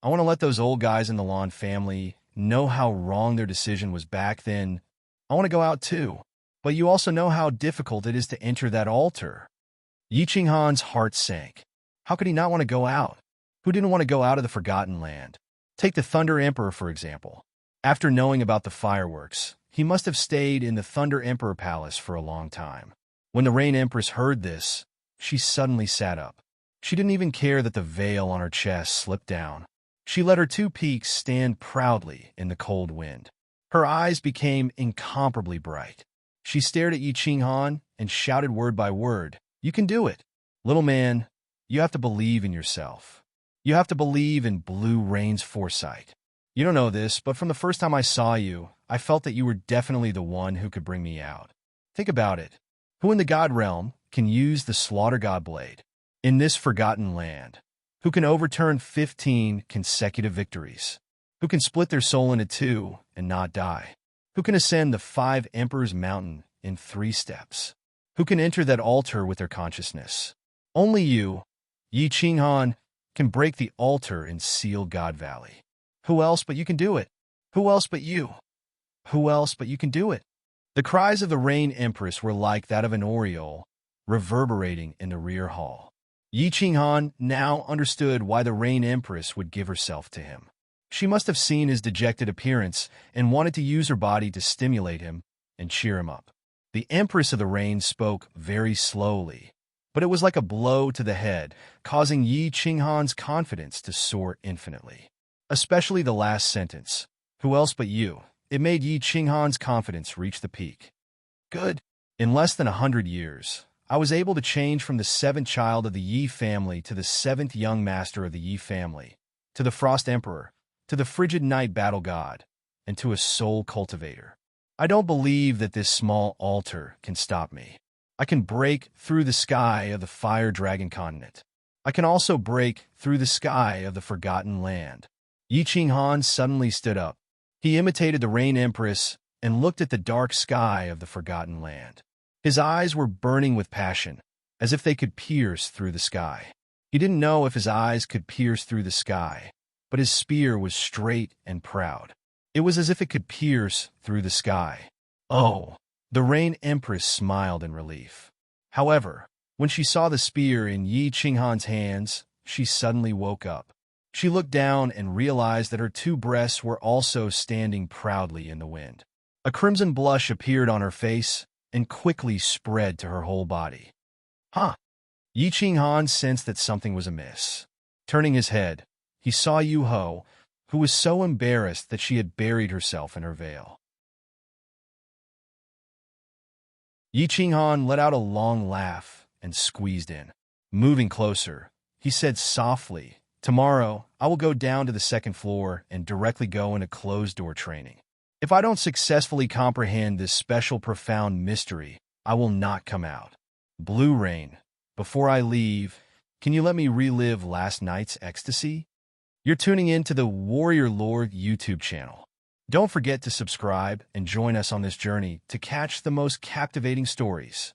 I want to let those old guys in the Lan family know how wrong their decision was back then. I want to go out too. But you also know how difficult it is to enter that altar." Yi Qinghan's heart sank. How could he not want to go out? Who didn't want to go out of the Forgotten Land? Take the Thunder Emperor, for example. After knowing about the fireworks, he must have stayed in the Thunder Emperor Palace for a long time. When the Rain Empress heard this, she suddenly sat up. She didn't even care that the veil on her chest slipped down. She let her two peaks stand proudly in the cold wind. Her eyes became incomparably bright. She stared at Yi Qinghan and shouted word by word, "You can do it. Little man, you have to believe in yourself. You have to believe in Blue Rain's foresight. You don't know this, but from the first time I saw you, I felt that you were definitely the one who could bring me out. Think about it. Who in the God realm can use the Slaughter God Blade? In this forgotten land? Who can overturn 15 consecutive victories? Who can split their soul into two and not die? Who can ascend the 5 Emperors Mountain in 3 steps? Who can enter that altar with their consciousness? Only you, Yi Qinghan, can break the altar and seal God Valley. Who else but you can do it? Who else but you? Who else but you can do it?" The cries of the Rain Empress were like that of an oriole, reverberating in the rear hall. Yi Qinghan now understood why the Rain Empress would give herself to him. She must have seen his dejected appearance and wanted to use her body to stimulate him and cheer him up. The Empress of the Rain spoke very slowly, but it was like a blow to the head, causing Yi Qinghan's confidence to soar infinitely. Especially the last sentence, "Who else but you?" It made Yi Qinghan's confidence reach the peak. Good. In less than 100 years, I was able to change from the 7th child of the Yi family to the 7th young master of the Yi family, to the Frost Emperor, to the frigid night battle god, and to a soul cultivator. I don't believe that this small altar can stop me. I can break through the sky of the Fire Dragon continent. I can also break through the sky of the Forgotten Land. Yi Qinghan suddenly stood up. He imitated the Rain Empress and looked at the dark sky of the Forgotten Land. His eyes were burning with passion, as if they could pierce through the sky. He didn't know if his eyes could pierce through the sky, but his spear was straight and proud. It was as if it could pierce through the sky. Oh! The Rain Empress smiled in relief. However, when she saw the spear in Yi Qinghan's hands, she suddenly woke up. She looked down and realized that her 2 breasts were also standing proudly in the wind. A crimson blush appeared on her face and quickly spread to her whole body. Huh! Yi Qinghan sensed that something was amiss. Turning his head, he saw Yu Ho, who was so embarrassed that she had buried herself in her veil. Yi Qinghan let out a long laugh and squeezed in. Moving closer, he said softly, "Tomorrow, I will go down to the 2nd floor and directly go into closed-door training. If I don't successfully comprehend this special profound mystery, I will not come out. Blue Rain, before I leave, can you let me relive last night's ecstasy?" You're tuning in to the Warrior Lord YouTube channel. Don't forget to subscribe and join us on this journey to catch the most captivating stories.